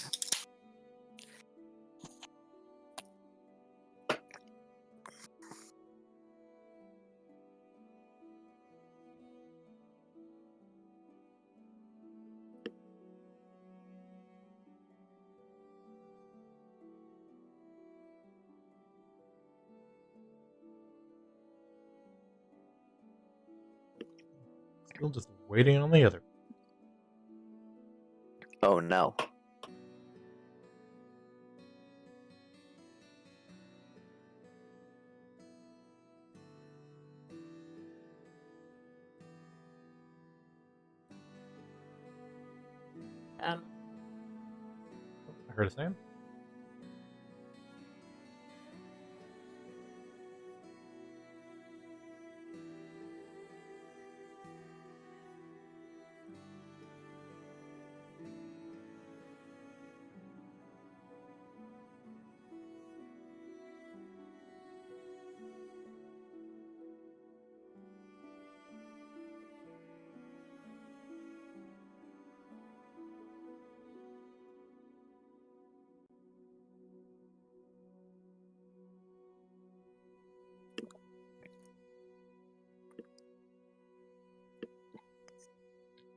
Still just waiting on the other. Oh no. I heard a sound.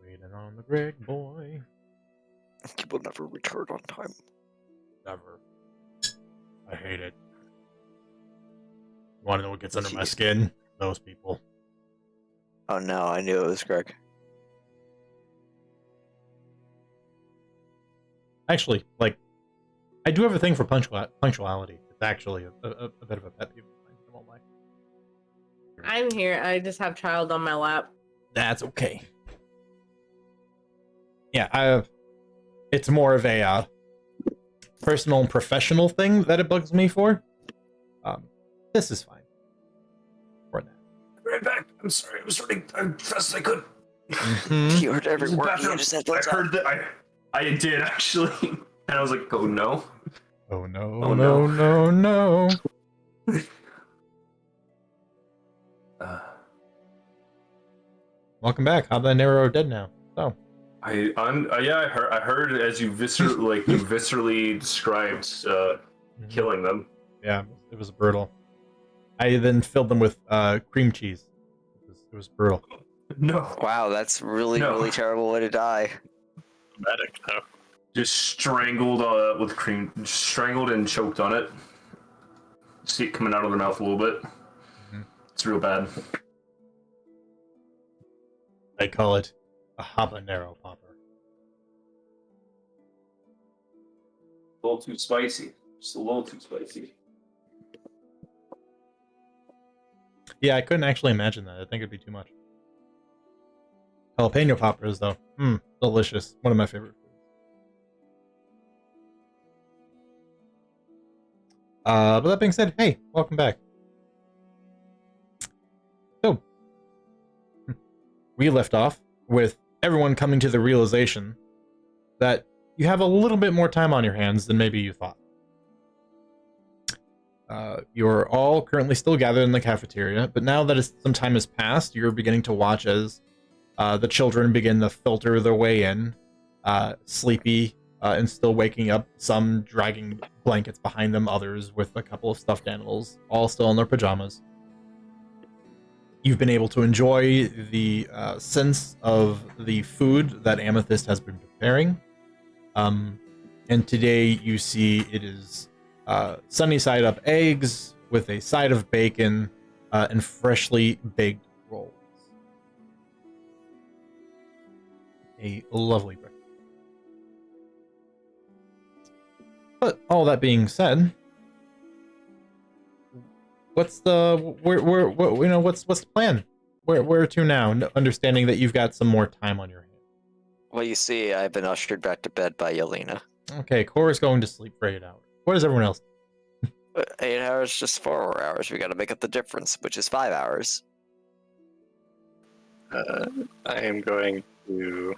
Waiting on the Greg boy. He will never return on time. Never. I hate it. Want to know what gets under my Jeez. skin? Those people. Oh no, I knew it was Greg. Actually, like, I do have a thing for punctuality. It's actually a bit of a pet peeve of mine. I won't lie. I'm here. I just have child on my lap. That's okay. Yeah, it's more of a personal and professional thing that it bugs me for. This is fine. For now. Right back. I'm sorry. I was running as fast as I could. You heard every Use the word he bathroom. just said. I heard that. I did actually, and I was like, oh no. Oh no! Oh, no! no. No! No! Welcome back. Habanero dead now. So. I heard as you viscerally described killing them. Yeah, it was brutal. I then filled them with cream cheese. It was brutal. No. Wow, that's really, No. really terrible way to die. Medic, though. Just strangled with cream, strangled and choked on it. See it coming out of their mouth a little bit. Mhm. It's real bad. I call it a habanero popper. A little too spicy. Just a little too spicy. Yeah, I couldn't actually imagine that. I think it'd be too much. Jalapeno poppers, though. Delicious. One of my favorite foods. But that being said, hey, welcome back. So, we left off with everyone coming to the realization that you have a little bit more time on your hands than maybe you thought. You're all currently still gathered in the cafeteria, but now that some time has passed, you're beginning to watch as the children begin to filter their way in, sleepy and still waking up, some dragging blankets behind them, others with a couple of stuffed animals, all still in their pajamas. You've been able to enjoy the sense of the food that Amethyst has been preparing. And today you see it is sunny side up eggs with a side of bacon and freshly baked rolls. A lovely breakfast. But all that being said, what's the what's the plan? Where to now? Understanding that you've got some more time on your hands. Well, you see, I've been ushered back to bed by Yelena. Okay, Cora's going to sleep for 8 hours. What does everyone else do? 8 hours, just 4 hours. We gotta make up the difference, which is 5 hours. I am going to,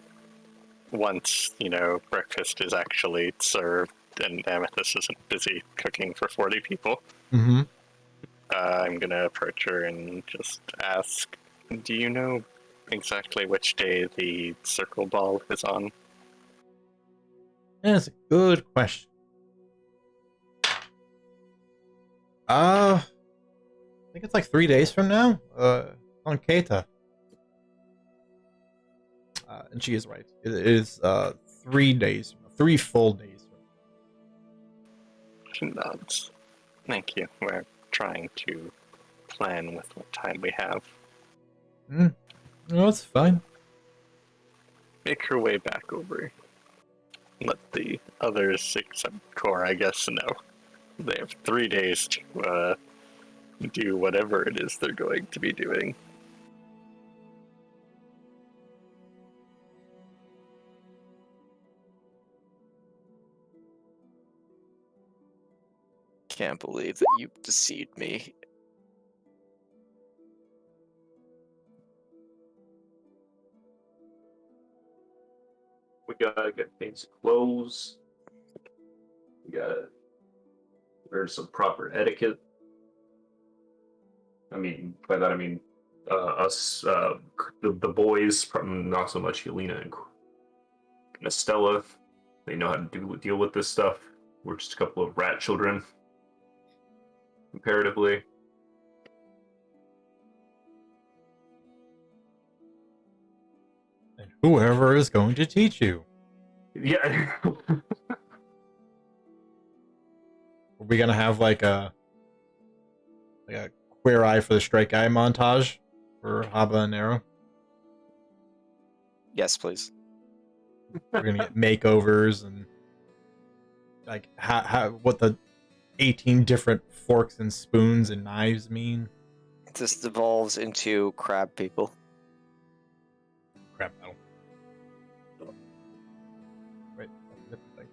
once, breakfast is actually served and Amethyst isn't busy cooking for 40 people, Mm-hmm. I'm gonna approach her and just ask, do you know exactly which day the circle ball is on? That's a good question. I think it's like 3 days from now. On Keita. And she is right. It is 3 days, 3 full days. She nods. Thank you. We're trying to plan with what time we have. No, that's fine. Make her way back over. Let the others, except Core, I guess, know. They have 3 days to do whatever it is they're going to be doing. Can't believe that you deceived me. We gotta get things clothes. We gotta learn some proper etiquette. I mean, by that I mean us, the boys, not so much Helena and Estella. They know how to deal with this stuff. We're just a couple of rat children, comparatively. And whoever is going to teach you. Yeah. Are we gonna have like a queer eye for the straight guy montage for Haba and Nero? Yes, please. We're gonna get makeovers and like how what the 18 different forks and spoons and knives mean. This devolves into crab people. Crap metal. Wait, that's a different thing.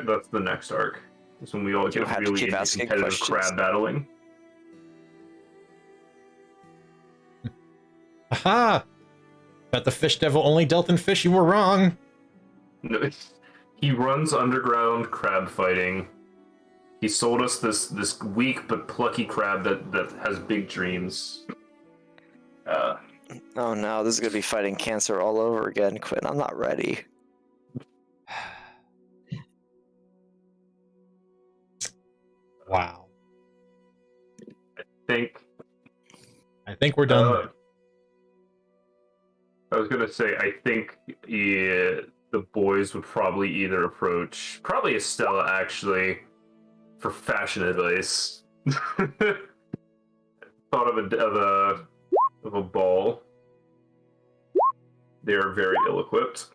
That's the next arc. That's when we all You get have to really keep into asking competitive questions. crab battling. Aha! But the fish devil only dealt in fish. You were wrong. No, he runs underground crab fighting. He sold us this weak but plucky crab that has big dreams. Oh no, this is gonna be fighting cancer all over again, Quinn. I'm not ready. Wow. I think we're done. There. I was gonna say, I think the boys would probably either approach, probably Estella actually, for fashion advice. Thought of a ball. They are very ill-equipped.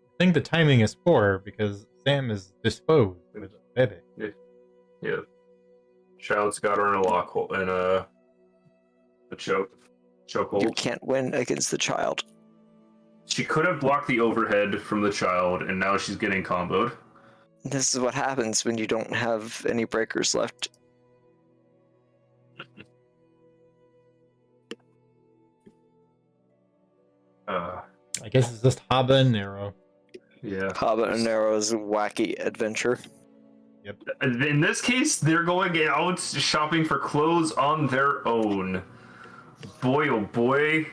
I think the timing is poor because Sam is disposed with a baby. Yeah. Child's got her in a lockhole, in a chokehold. You can't win against the child. She could have blocked the overhead from the child, and now she's getting comboed. This is what happens when you don't have any breakers left. I guess it's just Haba and Nero. Yeah. Haba and Nero's wacky adventure. Yep. In this case, they're going out shopping for clothes on their own. Boy, oh boy.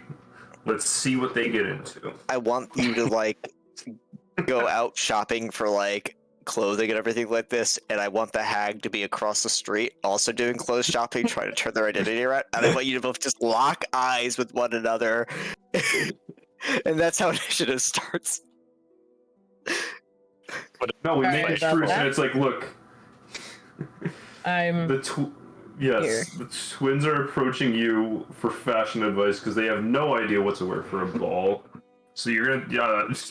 Let's see what they get into. I want you to, like, go out shopping for, like, clothing and everything like this, and I want the hag to be across the street also doing clothes shopping, trying to turn their identity around, and I want you to both just lock eyes with one another. And that's how initiative starts. No, we Sorry make it about truce, that. and it's like, look. I'm Yes, here. the twins are approaching you for fashion advice because they have no idea what to wear for a ball. So you're gonna, do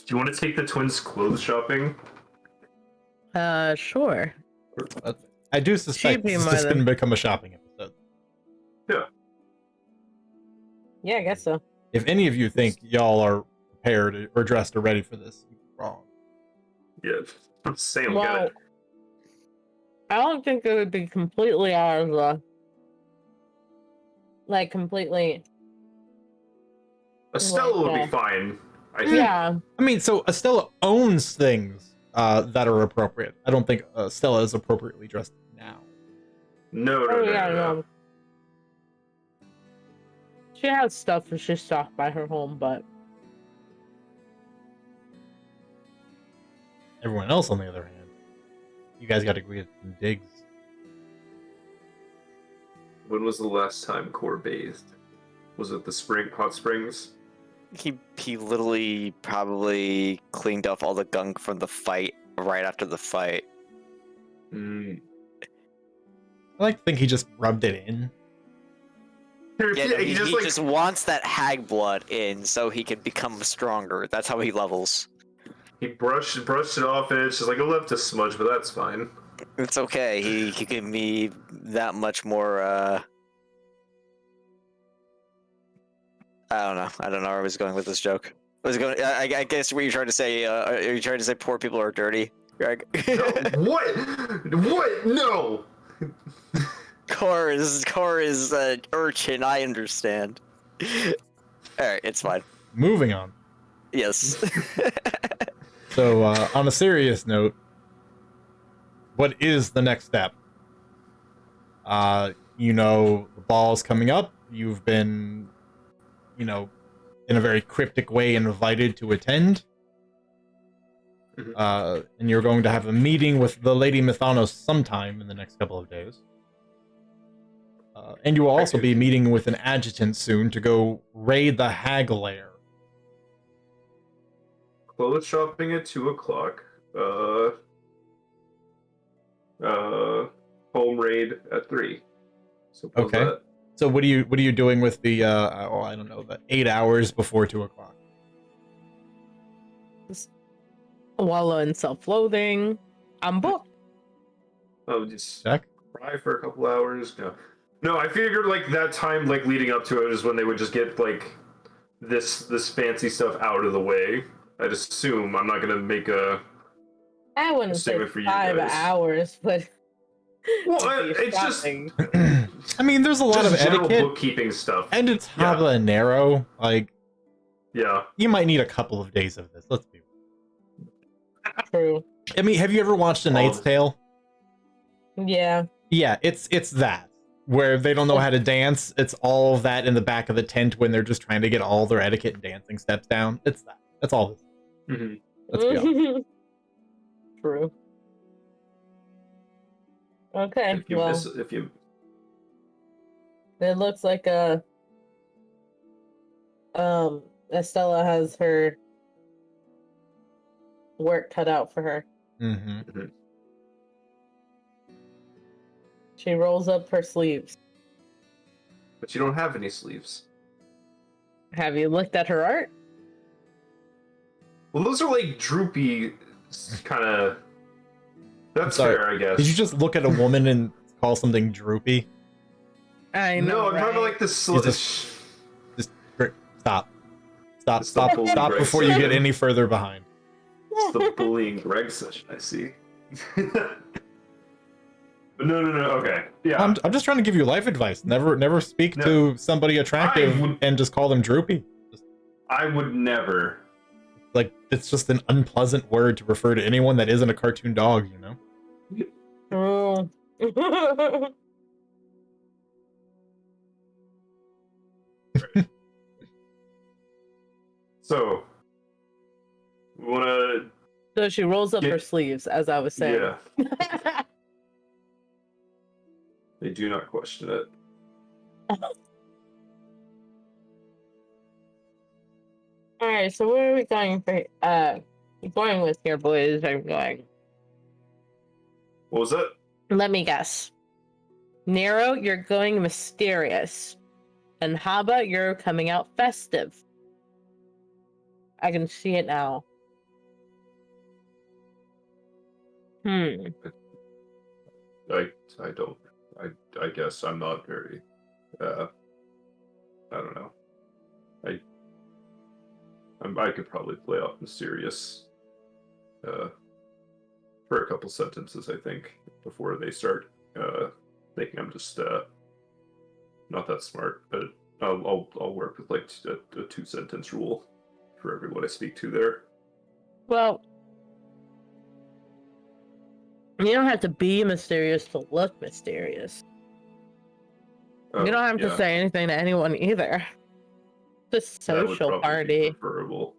you want to take the twins clothes shopping? Sure. I do suspect She'd be this is more just going to than- become a shopping episode. Yeah, I guess so. If any of you think y'all are prepared or dressed or ready for this, you're wrong. Yeah, Sam, get Well, it. I don't think it would be completely out of the, like, completely Estella would be yeah. fine. I think. Yeah. I mean, so Estella owns things that are appropriate. I don't think Estella is appropriately dressed now. No, Oh yeah, no. She has stuff and she's stocked by her home, but Everyone else, on the other hand, you guys got to agree with some digs. When was the last time Core bathed? Was it the hot springs? He literally probably cleaned off all the gunk from the fight right after the fight. Mm. I like to think he just rubbed it in. Yeah, no, he like, just wants that hag blood in so he can become stronger. That's how he levels. he brushed it off, and it's just like a left a smudge, but that's fine. It's okay. He can be that much more. I don't know where I was going with this joke. I guess what you're trying to say. Are you trying to say poor people are dirty, Greg? No, what? What? No. Core is an urchin. I understand. All right, it's fine. Moving on. Yes. So, on a serious note, what is the next step? The ball's coming up. You've been, in a very cryptic way invited to attend. And you're going to have a meeting with the Lady Mythanos sometime in the next couple of days. And you will also be meeting with an adjutant soon to go raid the Hag Lair. Clothes shopping at 2:00. Home raid at 3. So Okay. that. So what are you doing with the the 8 hours before 2:00? wallow in self-loathing. I'm booked. Oh, just Check. cry for a couple hours. No, I figured like that time, like leading up to it, is when they would just get like this fancy stuff out of the way. I'd assume I'm not gonna make a. I wouldn't say statement for you 5 guys. hours, but Well, it'd be it's just shocking. I mean, there's a lot of general etiquette, bookkeeping stuff. and it's habanero. Like, Yeah. you might need a couple of days of this. Let's be real. True. I mean, have you ever watched A Knight's Tale? Yeah. Yeah, it's that where they don't know how to dance. It's all of that in the back of the tent when they're just trying to get all their etiquette and dancing steps down. It's that. That's all this. Mm-hmm. Let's be honest. True. Okay, If you well, miss, if you it looks like Estella has her work cut out for her. Mm-hmm. She rolls up her sleeves. but you don't have any sleeves. Have you looked at her art? Well, those are like droopy, kind of. That's Sorry, fair, I guess. Did you just look at a woman and call something droopy? I No, know. I'm talking about like the Stop. It's the bullying Stop Greg before you get session. any further behind. It's the bullying Greg session, I see. But no, okay. Yeah. I'm just trying to give you life advice. Never speak to somebody attractive and just call them droopy. I would never. Like, it's just an unpleasant word to refer to anyone that isn't a cartoon dog, you know? True. So, we want to. So she rolls up her sleeves, as I was saying. Yeah. They do not question it. All right, so where are we going for? Going with here, boys. I'm going. What was that? Let me guess. Nero, you're going mysterious, and Haba, you're coming out festive. I can see it now. I don't. I guess I'm not very. I don't know. I could probably play off mysterious. For a couple sentences, I think, before they start thinking I'm just not that smart. But I'll work with like a 2-sentence rule for everyone I speak to there. Well, you don't have to be mysterious to look mysterious. You don't have to say anything to anyone either. It's a social party. Preferable.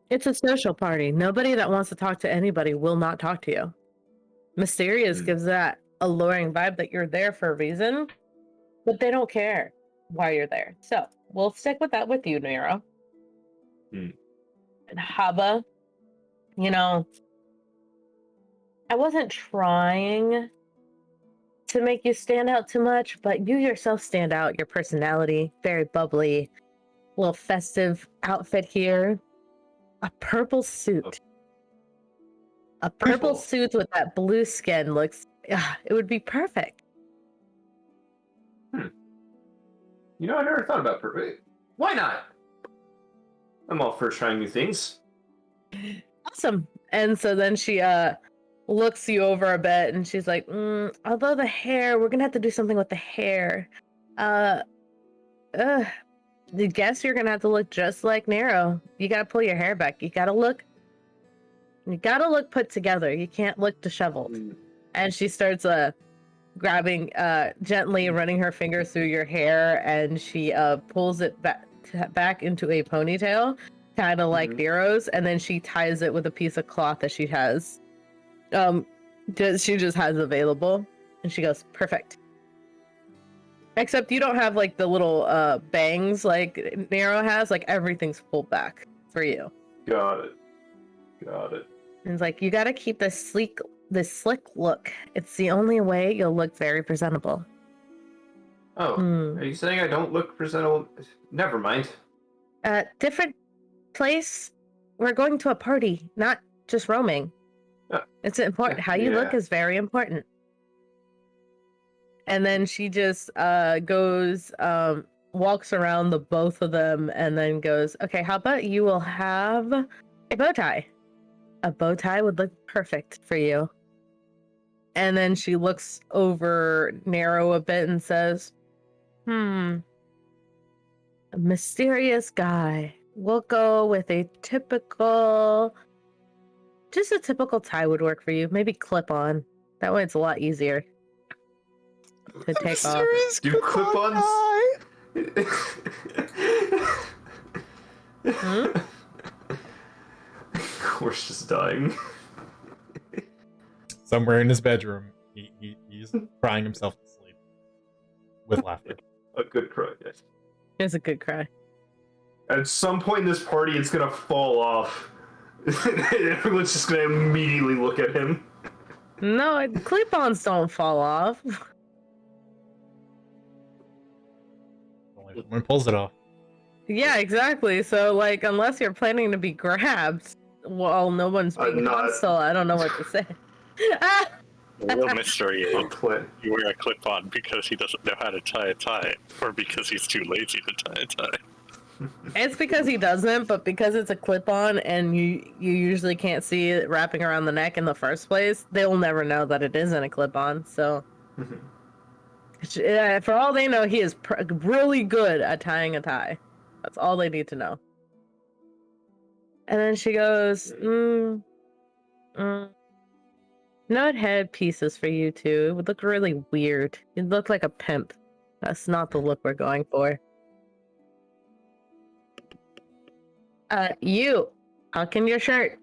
It's a social party. Nobody that wants to talk to anybody will not talk to you. Mysterious gives that alluring vibe that you're there for a reason, but they don't care why you're there. So we'll stick with that with you, Nero. And Haba, you know, I wasn't trying to make you stand out too much, but you yourself stand out. Your personality, very bubbly, little festive outfit here. A purple suit. A purple suit with that blue skin looks, it would be perfect. You know, I never thought about purple. Why not? I'm all for trying new things. Awesome. And so then she looks you over a bit and she's like, although the hair, we're gonna have to do something with the hair. I guess you're gonna have to look just like Nero. You gotta pull your hair back. You gotta look put together. You can't look disheveled. And she starts grabbing, gently running her fingers through your hair, and she pulls it back into a ponytail, kind of like Nero's, and then she ties it with a piece of cloth that she has. She just has available, and she goes, perfect. Except you don't have like the little bangs like Nero has. Like everything's pulled back for you. Got it. And it's like, you gotta keep this slick look. It's the only way you'll look very presentable. Oh, are you saying I don't look presentable? Never mind. Different place. We're going to a party, not just roaming. It's important. How you look is very important. And then she just goes, walks around the both of them and then goes, okay, how about you will have a bow tie? A bow tie would look perfect for you. And then she looks over Nero a bit and says, a mysterious guy. We'll go with a typical tie would work for you. Maybe clip on. That way it's a lot easier to take off. Do clip-ons? Course just dying. Somewhere in his bedroom, he's crying himself to sleep with laughter. A good cry, yes. It's a good cry. At some point in this party, it's gonna fall off. Everyone's just gonna immediately look at him. No, clip-ons don't fall off. Only if someone pulls it off. Yeah, exactly. So, like, unless you're planning to be grabbed, well, no one's being hostile. I don't know what to say. The real mystery is you wear a clip-on because he doesn't know how to tie a tie, or because he's too lazy to tie a tie. It's because he doesn't, but because it's a clip-on and you usually can't see it wrapping around the neck in the first place, they'll never know that it isn't a clip-on. So, for all they know, he is really good at tying a tie. That's all they need to know. And then she goes, Nut head pieces for you too. It would look really weird. You'd look like a pimp. That's not the look we're going for. You tuck in your shirt.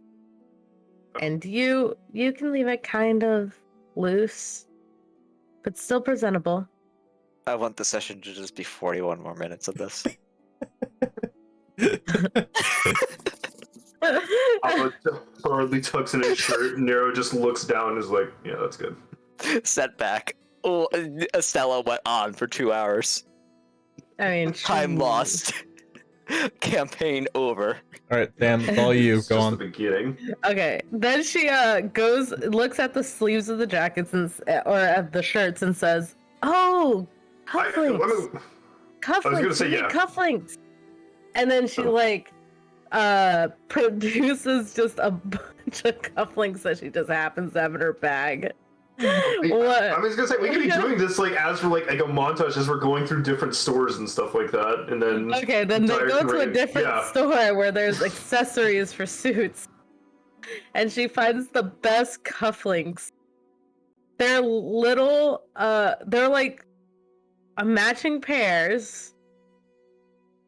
And you can leave it kind of loose, but still presentable. I want the session to just be 41 more minutes of this. Hardly tucks in his shirt. Nero just looks down and is like, yeah, that's good. Setback. Oh, Estella went on for 2 hours. I mean, Time lost. Campaign over. All right, Dan, it's all you. Go on. The beginning. Okay, then she looks at the sleeves of the jackets or at the shirts and says, "Oh, cufflinks. Cufflinks. Say, yeah. Cufflinks." And then she produces just a bunch of cufflinks that she just happens to have in her bag. What? I was gonna say we could be doing this like as we're like a montage as we're going through different stores and stuff like that, and then Okay, then they go to a different store where there's accessories for suits, and she finds the best cufflinks. They're little, they're like matching pairs,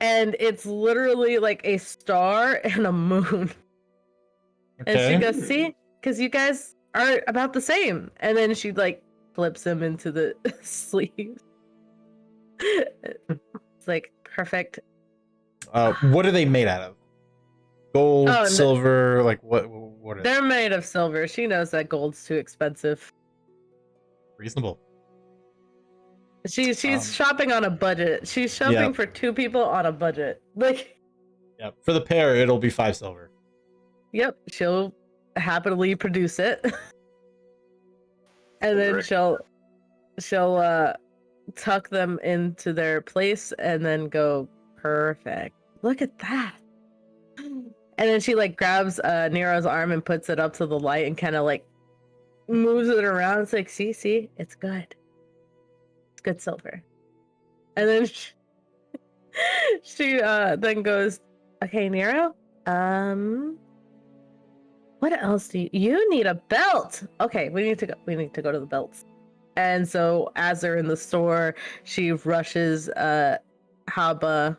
and it's literally like a star and a moon. And she goes, see, because you guys are about the same. And then she like flips him into the sleeve. It's like perfect. What are they made out of? Gold, Oh, silver, like what are they? They're made of silver. She knows that gold's too expensive. Reasonable. She's shopping on a budget. She's shopping for 2 people on a budget. Like, yeah, for the pair, it'll be 5 silver. Yep, she'll happily produce it, and then she'll tuck them into their place, and then go perfect. Look at that. And then she like grabs Nero's arm and puts it up to the light and kind of like moves it around. It's like, see, it's good. It's good silver. And then she then goes, okay, Nero, what else do you need a belt? Okay, we need to go to the belts. And so as they're in the store, she rushes Haba.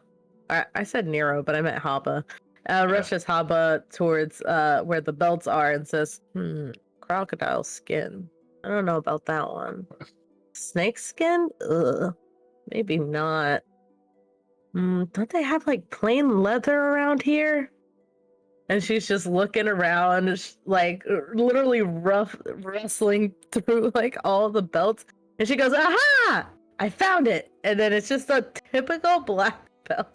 I said Nero, but I meant Haba. Rushes Haba towards where the belts are and says, crocodile skin. I don't know about that one. Snake skin? Ugh. Maybe not. Don't they have like plain leather around here? And she's just looking around, like literally rustling through like all the belts. And she goes, aha! I found it! And then it's just a typical black belt.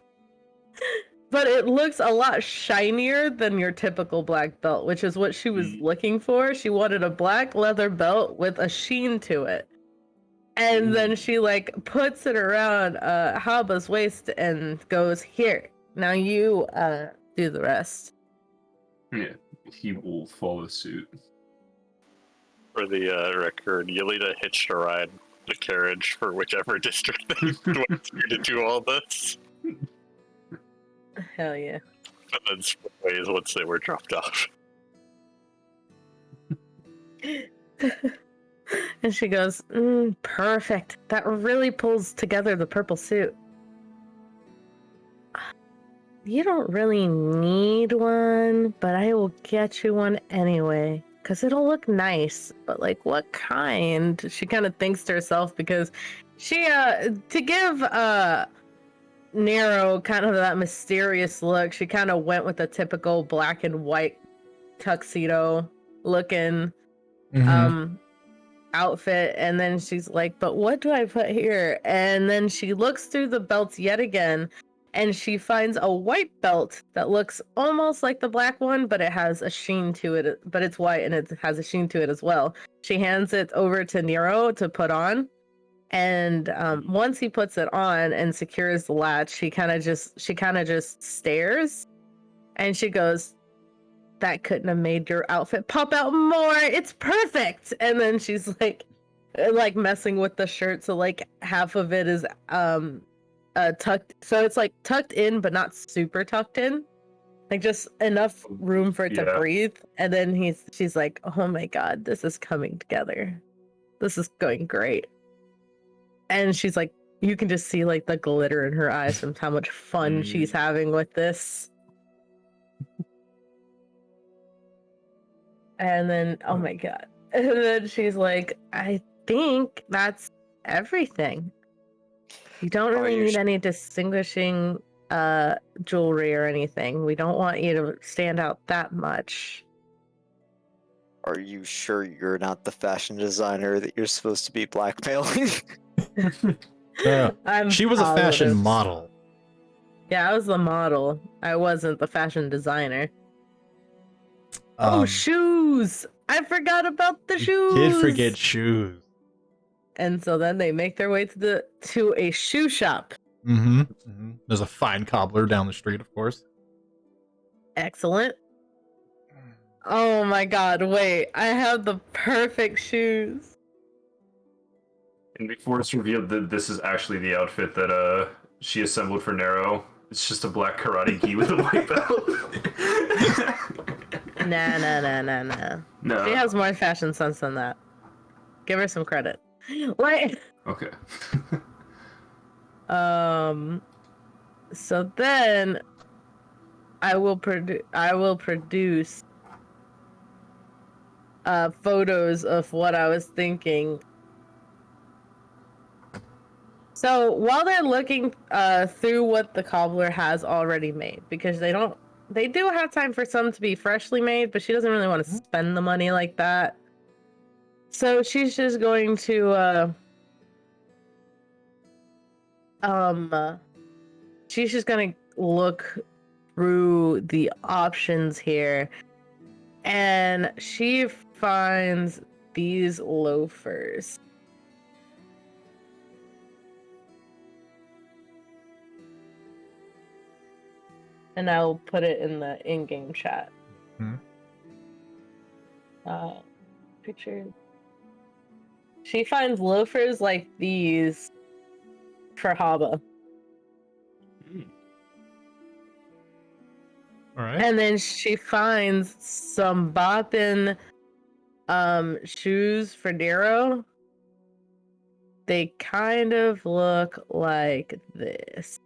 But it looks a lot shinier than your typical black belt, which is what she was looking for. She wanted a black leather belt with a sheen to it. And then she like puts it around Haba's waist and goes, here, now you do the rest. Yeah, he will follow suit. For the record, Yelena hitched a ride the carriage for whichever district they went to do all this. Hell yeah. And then split ways once they were dropped off. And she goes, perfect. That really pulls together the purple suit. You don't really need one, but I will get you one anyway, because it'll look nice. But like, what kind? She kind of thinks to herself, because she, to give Nero kind of that mysterious look, she kind of went with a typical black and white tuxedo looking outfit. And then she's like, but what do I put here? And then she looks through the belts yet again, and she finds a white belt that looks almost like the black one, but it has a sheen to it, but it's white and it has a sheen to it as well. She hands it over to Nero to put on. And once he puts it on and secures the latch, she kind of just stares, and she goes, that couldn't have made your outfit pop out more. It's perfect. And then she's like messing with the shirt. So like half of it is tucked. So it's like tucked in, but not super tucked in. Like just enough room for it to breathe. And then she's like, oh my God, this is coming together. This is going great. And she's like, you can just see like the glitter in her eyes from how much fun she's having with this. And then, oh my God. And then she's like, I think that's everything. You don't really need any distinguishing jewelry or anything. We don't want you to stand out that much. Are you sure you're not the fashion designer that you're supposed to be blackmailing? She was a fashion model. Yeah, I was the model. I wasn't the fashion designer. Shoes! I forgot about the shoes! Did forget shoes. And so then they make their way to a shoe shop. There's a fine cobbler down the street, of course. Excellent. Oh my God, wait. I have the perfect shoes. And before it's revealed that this is actually the outfit that she assembled for Nero, it's just a black karate gi with a white belt. Nah. No. She has more fashion sense than that. Give her some credit. Like, Okay. so then I will produce photos of what I was thinking. So while they're looking through what the cobbler has already made, because they do have time for some to be freshly made, but she doesn't really want to spend the money like that. So she's just going to she's just gonna look through the options here, and she finds these loafers. And I'll put it in the in-game chat. Picture. She finds loafers like these for Haba. All right. And then she finds some boppin' shoes for Nero. They kind of look like this.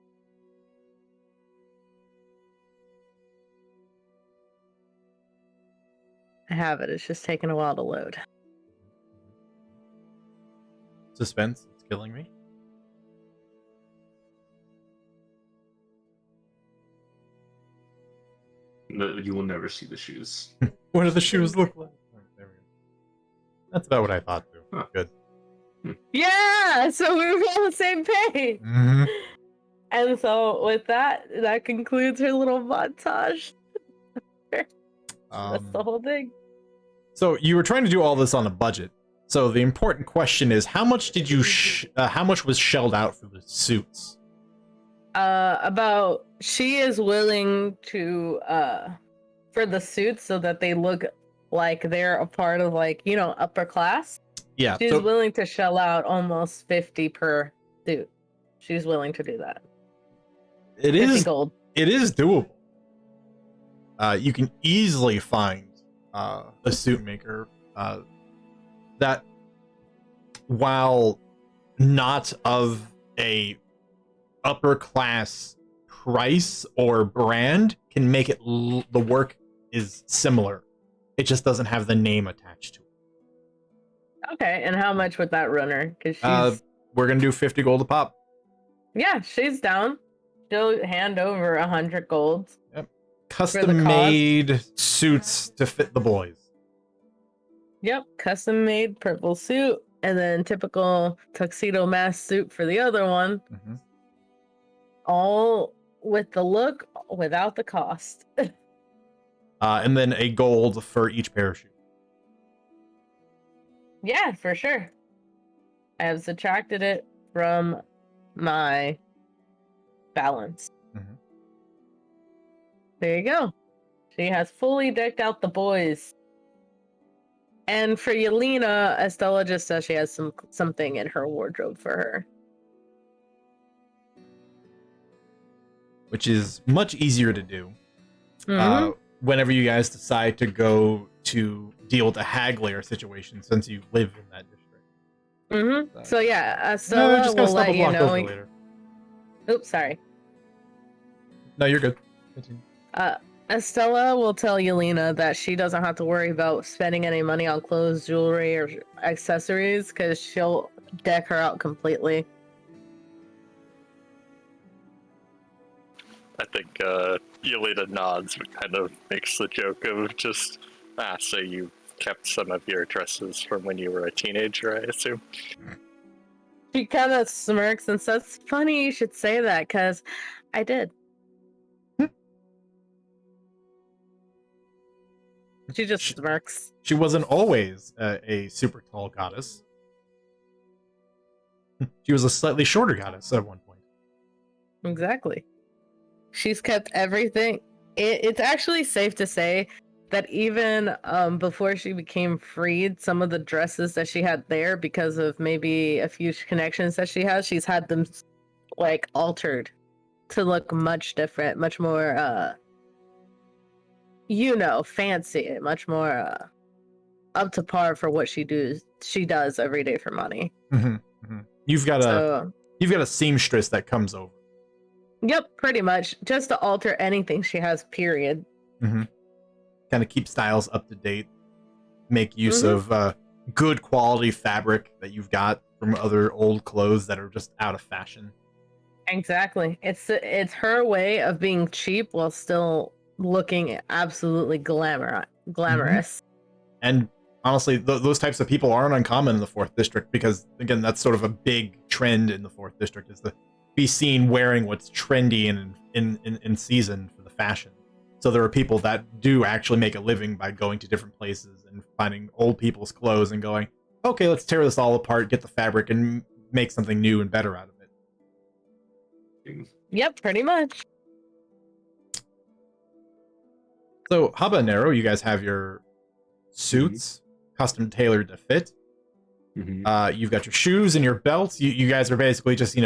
I have it. It's just taking a while to load. Suspense. It's killing me. No, you will never see the shoes. What do the shoes look like? Right, there we go. That's about what I thought too. Huh. Good. Yeah, so we were on the same page. Mm-hmm. And so with that concludes her little montage. That's the whole thing. So you were trying to do all this on a budget. So the important question is, how much did you? How much was shelled out for the suits? About she is willing to for the suits so that they look like they're a part of, like, you know, upper class. Yeah. She's willing to shell out almost 50 per suit. She's willing to do that. It 50 is gold. It is doable. You can easily find a suit maker that, while not of a upper class price or brand, can make it the work is similar. It just doesn't have the name attached to it. Okay, and how much would that run her? Because she's We're gonna do 50 gold a pop. yeah, she's down. She'll hand over 100 golds. Yep. Custom made suits to fit the boys. Yep, custom made purple suit, and then typical tuxedo mask suit for the other one. Mm-hmm. All with the look, without the cost. And then a gold for each parachute. Yeah, for sure. I have subtracted it from my balance. Mhm. There you go. She has fully decked out the boys. And for Yelena, Estella just says she has something in her wardrobe for her. Which is much easier to do. Mhm. Whenever you guys decide to go to deal with a hag layer situation, since you live in that district. Mm-hmm. So yeah, No, Estella just gonna will stop a let you block know. over later. Oops, sorry. No, you're good. Continue. Estella will tell Yelena that she doesn't have to worry about spending any money on clothes, jewelry, or accessories, because she'll deck her out completely. I think Yelena nods, but kind of makes the joke of just, so you kept some of your dresses from when you were a teenager, I assume? She kind of smirks and says, "Funny you should say that, because I did." She just smirks. She wasn't always a super tall goddess. She was a slightly shorter goddess at one point. Exactly. She's kept everything. It's actually safe to say that even before she became freed, some of the dresses that she had there, because of maybe a few connections that she has, she's had them like altered to look much different, much more fancy, much more up to par for what she does every day for money. You've got So, a seamstress that comes over. yep, pretty much just to alter anything she has. Period. Kind of keep styles up to date. Make use of good quality fabric that you've got from other old clothes that are just out of fashion. Exactly. It's her way of being cheap while still looking absolutely glamorous. And honestly, those types of people aren't uncommon in the 4th District because, again, that's sort of a big trend in the 4th District is to be seen wearing what's trendy and in season for the fashion. So there are people that do actually make a living by going to different places and finding old people's clothes and going, okay, let's tear this all apart, get the fabric, and make something new and better out of it. Yep, pretty much. So, habanero, you guys have your suits custom tailored to fit. You've got your shoes and your belts. You guys are basically just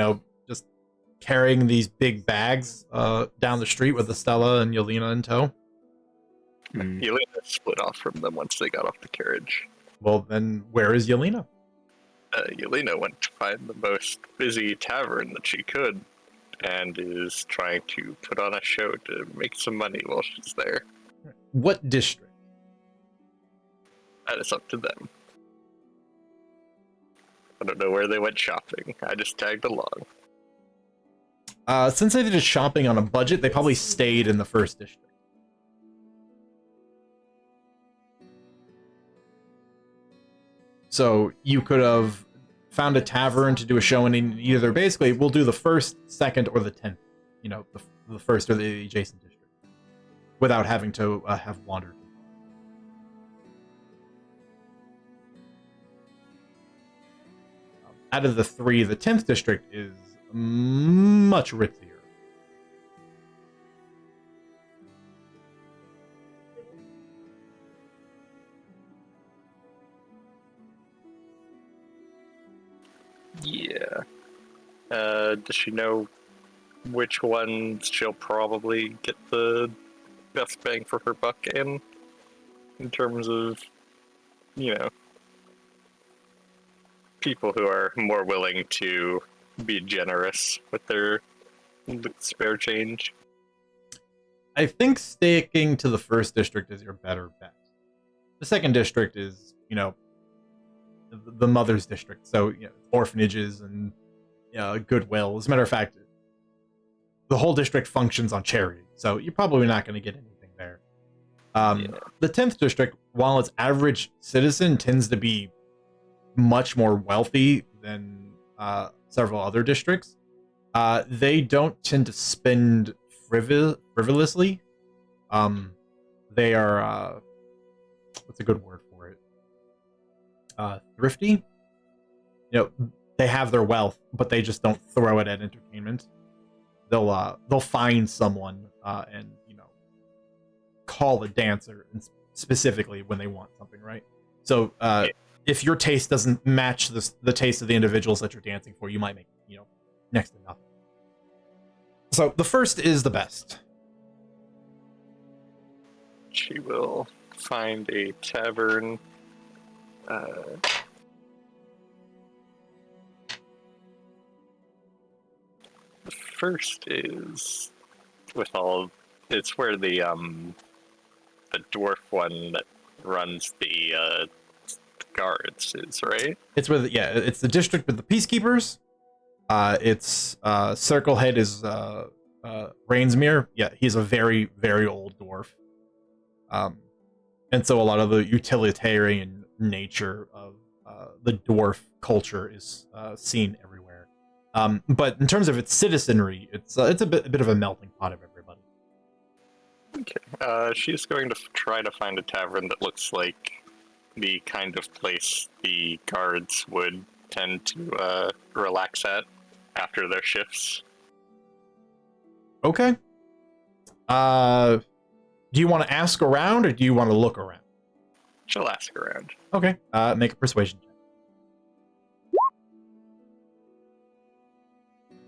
carrying these big bags down the street with Estella and Yelena in tow. Yelena split off from them once they got off the carriage. Well, then where is Yelena? Yelena went to find the most busy tavern that she could and is trying to put on a show to make some money while she's there. What district? That is up to them. I don't know where they went shopping. I just tagged along. Since they did shopping on a budget, they probably stayed in the 1st district. So you could have found a tavern to do a show in either. Basically, we'll do the 1st, 2nd, or the 10th. The 1st or the adjacent district, without having to have wandered. Out of the 3, the 10th district is much ritzier. Yeah. Does she know which ones she'll probably get the best bang for her buck in terms of, people who are more willing to be generous with their spare change? I think sticking to the 1st district is your better bet. The 2nd district is, the mother's district. So, orphanages and Goodwill. As a matter of fact, the whole district functions on charity. So you're probably not going to get anything there. The 10th district, while its average citizen tends to be much more wealthy than several other districts, they don't tend to spend frivolously. They are what's a good word for it? Thrifty. They have their wealth, but they just don't throw it at entertainment. They'll find someone and call a dancer, and specifically when they want something, right? So if your taste doesn't match the taste of the individuals that you're dancing for, you might make next to nothing. So the 1st is the best. She will find a tavern. The 1st is it's where the dwarf one that runs the guards is, right? It's where it's the district with the peacekeepers. Its circle head is Rainsmere. Yeah, he's a very, very old dwarf. And so a lot of the utilitarian nature of the dwarf culture is seen everywhere. But in terms of its citizenry, it's a bit of a melting pot of everybody. Okay. She's going to try to find a tavern that looks like the kind of place the guards would tend to relax at after their shifts. Okay. Do Do you want to ask around or do you want to look around? She'll ask around. Okay. Make a persuasion check.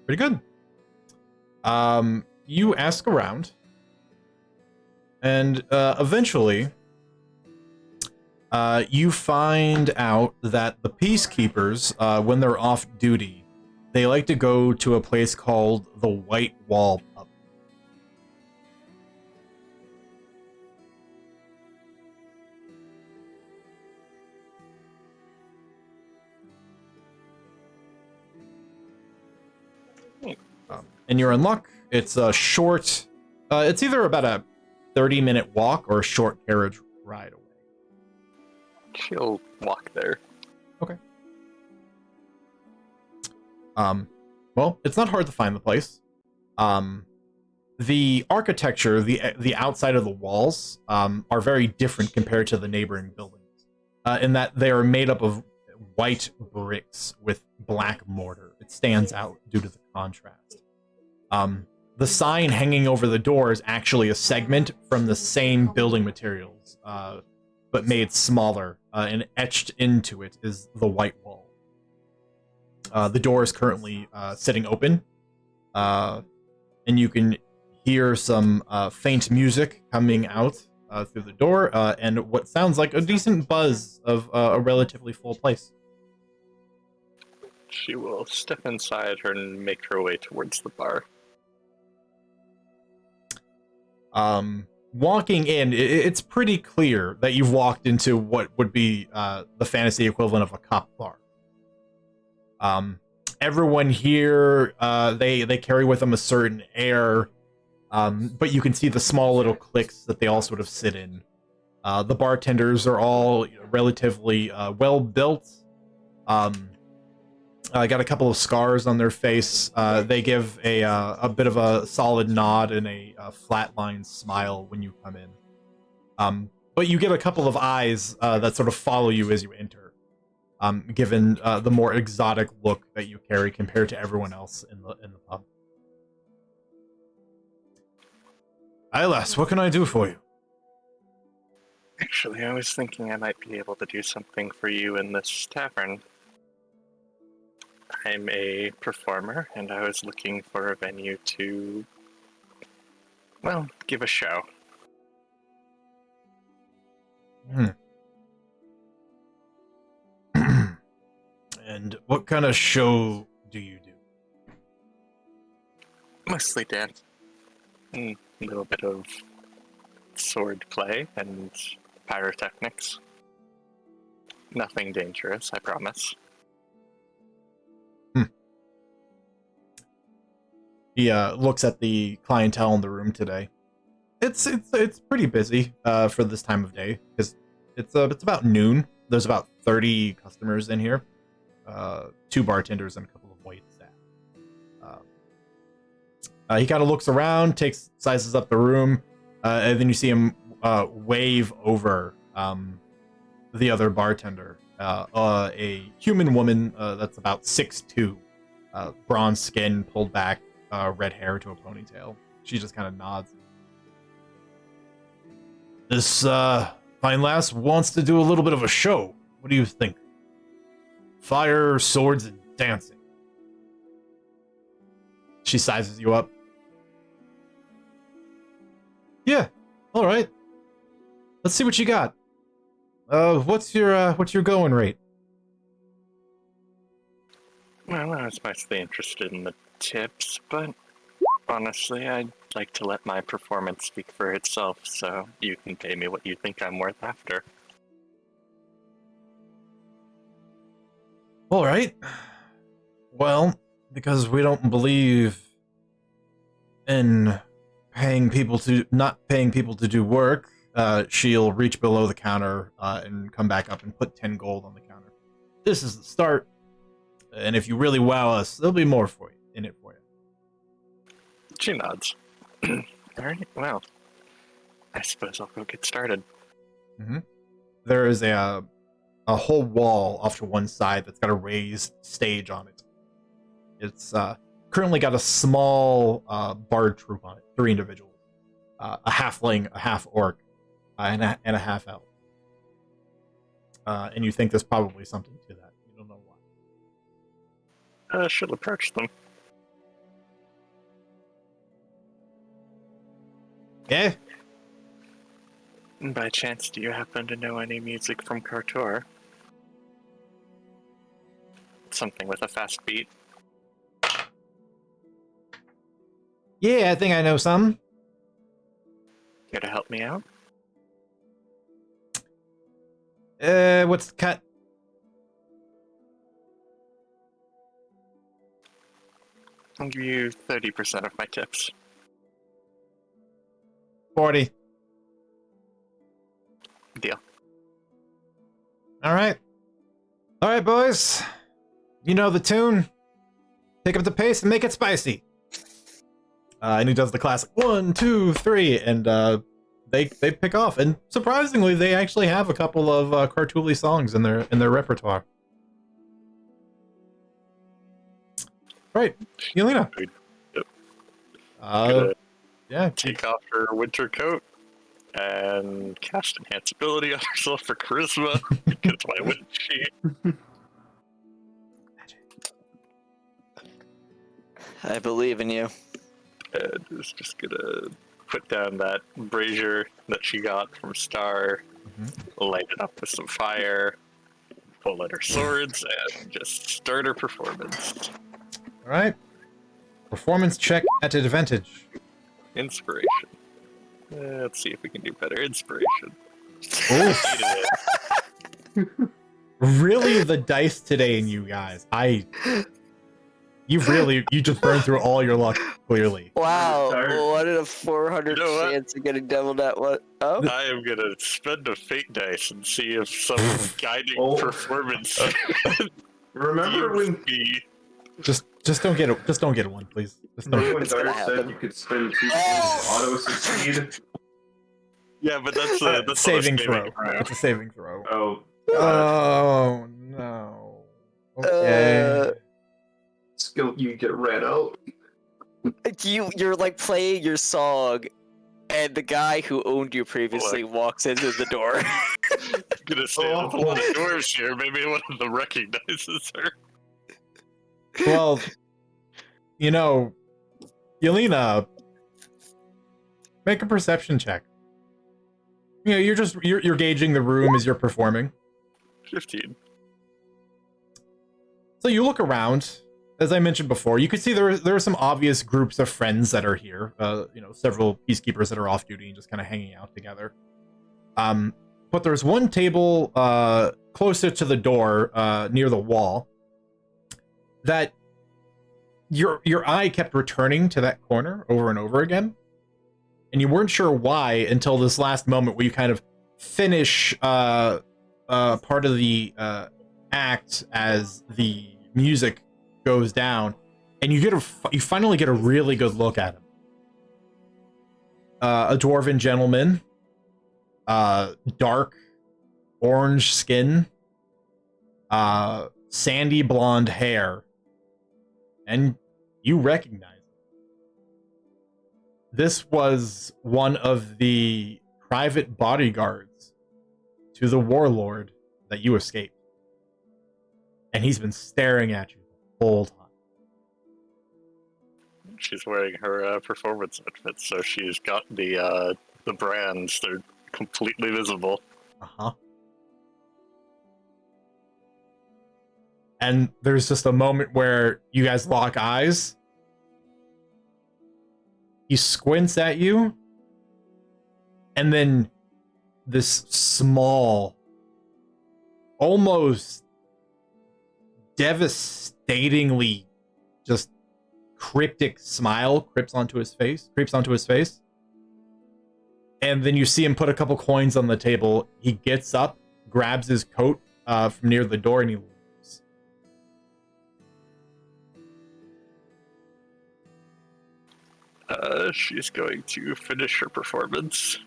Pretty good. You ask around, and eventually, you find out that the peacekeepers, when they're off duty, they like to go to a place called the White Wall Pub. And you're in luck. It's a short, it's either about a 30-minute walk or a short carriage ride away. She'll walk there. Okay. Well, it's not hard to find the place. The architecture, the outside of the walls, are very different compared to the neighboring buildings, in that they are made up of white bricks with black mortar. It stands out due to the contrast. The sign hanging over the door is actually a segment from the same building materials, but made smaller, and etched into it is the white wall. The door is currently sitting open, and you can hear some faint music coming out through the door, and what sounds like a decent buzz of a relatively full place. She will step inside her and make her way towards the bar. Walking in, it's pretty clear that you've walked into what would be the fantasy equivalent of a cop bar. Everyone here, they carry with them a certain air, but you can see the small little cliques that they all sort of sit in. The bartenders are all relatively well built. Got a couple of scars on their face. They give a bit of a solid nod and a flatline smile when you come in. But you get a couple of eyes that sort of follow you as you enter, given the more exotic look that you carry compared to everyone else in the pub. Hi, lass, what can I do for you? Actually, I was thinking I might be able to do something for you in this tavern. I'm a performer, and I was looking for a venue to, well, give a show. And what kind of show do you do? Mostly dance. A little bit of sword play and pyrotechnics. Nothing dangerous, I promise. He looks at the clientele in the room today. It's pretty busy for this time of day because it's about noon. There's about 30 customers in here, 2 bartenders and a couple of wait staff. He kind of looks around, sizes up the room, and then you see him wave over the other bartender, a human woman that's about 6'2", bronze skin, pulled back. Red hair to a ponytail. She just kind of nods. This fine lass wants to do a little bit of a show. What do you think? Fire, swords, and dancing. She sizes you up. Yeah, all right. Let's see what you got. What's your going rate? Well, I was mostly interested in the tips, but honestly, I'd like to let my performance speak for itself, so you can pay me what you think I'm worth after. All right. Well, because we don't believe in not paying people to do work, she'll reach below the counter and come back up and put 10 gold on the counter. This is the start, and if you really wow us, there'll be more for you. In it for you. She nods. Alright, well, I suppose I'll go get started. Mm-hmm. There is a whole wall off to one side that's got a raised stage on it. It's currently got a small bard troupe on it, 3 individuals. a halfling, a half orc, and a half elf. And you think there's probably something to that. You don't know why. She'll approach them. Yeah. By chance, do you happen to know any music from Kartor? Something with a fast beat. Yeah, I think I know some. Care to help me out? What's the cut? I'll give you 30% of my tips. 40. Deal. All right, boys. You know the tune. Pick up the pace and make it spicy. And he does the classic 1, 2, 3, and they pick off. And surprisingly, they actually have a couple of Kartuli songs in their repertoire. Right, Yelena. Yep. Yeah. Take off her winter coat and cast enhance ability on herself for charisma. Because why wouldn't she? I believe in you. And is just gonna put down that brazier that she got from Star, light it up with some fire, pull out her swords, and just start her performance. All right. Performance check at advantage. Inspiration. Let's see if we can do better. Inspiration. Really, the dice today, and you guys. You just burned through all your luck, clearly. Wow, Tired. what a 400 You know what? chance of getting doubled at what? Oh, I am gonna spend a fate dice and see if some guiding Oh. performance Remember when Just don't get it. Just don't get one, please. Just don't. remember when It's gonna Dart said happen. you could spend 2 points to auto succeed? Yeah, but that's a Saving not a throw. It's a saving throw. Oh, Oh no. Okay. skill you get ran out. you're like playing your song, and the guy who owned you previously walks into the door. I'm gonna say there's a lot of dwarves here. Maybe one of them recognizes her. Well, you know, Yelena, make a perception check. You know, you're gauging the room as you're performing. 15. So you look around. As I mentioned before, you can see there are some obvious groups of friends that are here. You know, several peacekeepers that are off duty and just kind of hanging out together. But there's one table closer to the door, near the wall, that your eye kept returning to that corner over and over again, and you weren't sure why until this last moment where you kind of finish part of the act as the music goes down, and you finally get a really good look at him. A dwarven gentleman, dark orange skin, sandy blonde hair, and you recognize him. This was one of the private bodyguards to the warlord that you escaped, and he's been staring at you the whole time. She's wearing her performance outfit, so she's got the brands. They're completely visible. Uh-huh. And there's just a moment where you guys lock eyes. He squints at you, and then this small, almost devastatingly just cryptic smile creeps onto his face. And then you see him put a couple coins on the table. He gets up, grabs his coat from near the door, and he leaves. She's going to finish her performance.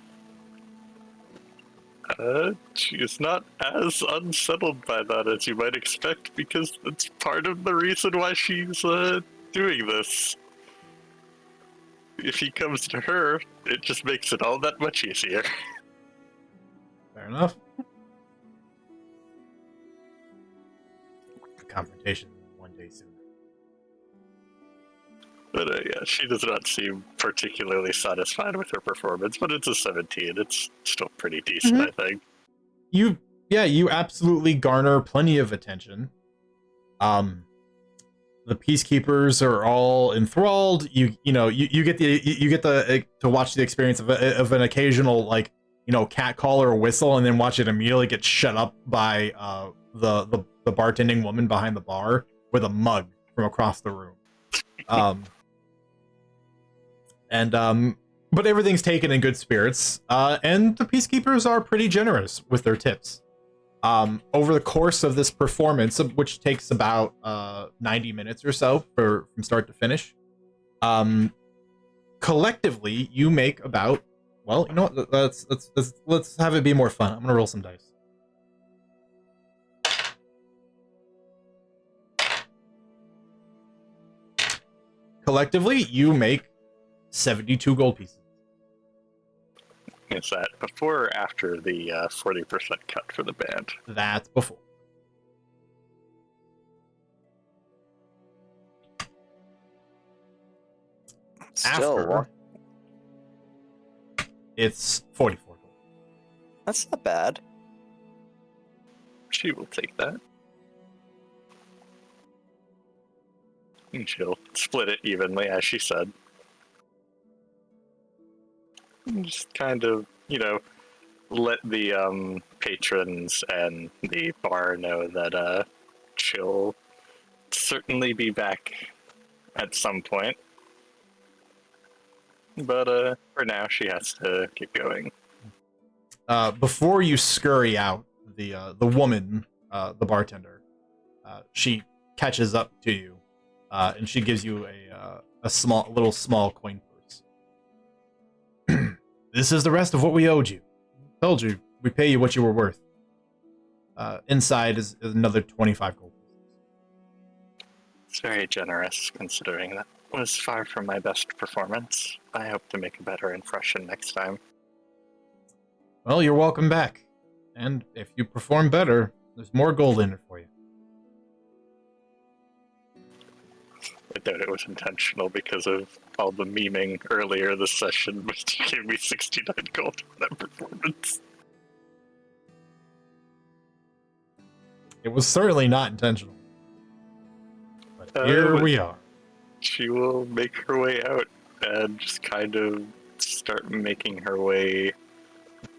She's not as unsettled by that as you might expect, because that's part of the reason why she's doing this. if he comes to her, it just makes it all that much easier. Fair enough. Confrontation one day soon. But yeah, she does not seem particularly satisfied with her performance, but it's a 17. It's still pretty decent, I think. You absolutely garner plenty of attention. The peacekeepers are all enthralled. You get the to watch the experience of an occasional, like, cat call or whistle, and then watch it immediately get shut up by the bartending woman behind the bar with a mug from across the room. But everything's taken in good spirits, and the peacekeepers are pretty generous with their tips. Over the course of this performance, which takes about 90 minutes or so from start to finish, collectively you make about, well, you know what? Let's have it be more fun. I'm gonna roll some dice. Collectively, you make 72 gold pieces. Is that before or after the 40% cut for the band? That's before. Still, After, it's 44 gold. that's not bad. She will take that. And she'll split it evenly, as she said. And just kind of, let the patrons and the bar know that she'll certainly be back at some point. But for now, she has to get going. Before you scurry out, the woman, the bartender, she catches up to you, and she gives you a small coin purse. This is the rest of what we owed you. Told you, we pay you what you were worth. Inside is another 25 gold pieces. It's very generous, considering that was far from my best performance. I hope to make a better impression next time. Well, you're welcome back. And if you perform better, there's more gold in it for you. I doubt it was intentional because of all the memeing earlier this session, which gave me 69 gold for that performance. It was certainly not intentional. But here we are. She will make her way out and just kind of start making her way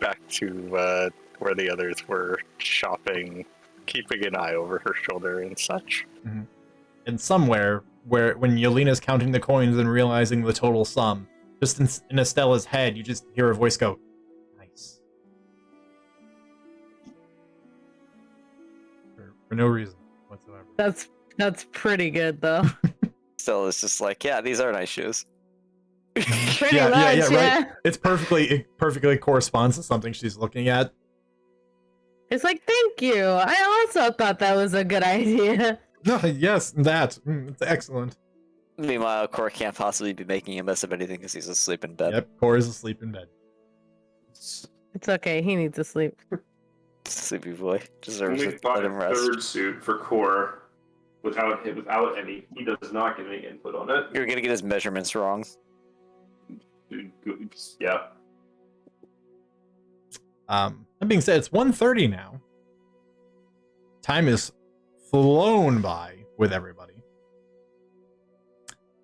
back to where the others were shopping, keeping an eye over her shoulder and such. Mm-hmm. And somewhere, when Yelena's counting the coins and realizing the total sum, just in Estella's head, you just hear a voice go, "Nice." For no reason whatsoever. That's pretty good though. Still, it's just like, yeah, these are nice shoes. Pretty Yeah, much, right. It perfectly corresponds to something she's looking at. It's like, thank you. I also thought that was a good idea. Yes, that. It's excellent. Meanwhile, Cor can't possibly be making a mess of anything because he's asleep in bed. Yep, Core is asleep in bed. It's okay. He needs to sleep. Sleepy boy When deserves we it. bought Let a him rest. third suit for Core, without any, he does not get any input on it. You're gonna get his measurements wrong. Yeah. That being said, it's 1:30 now. Time is flown by with everybody.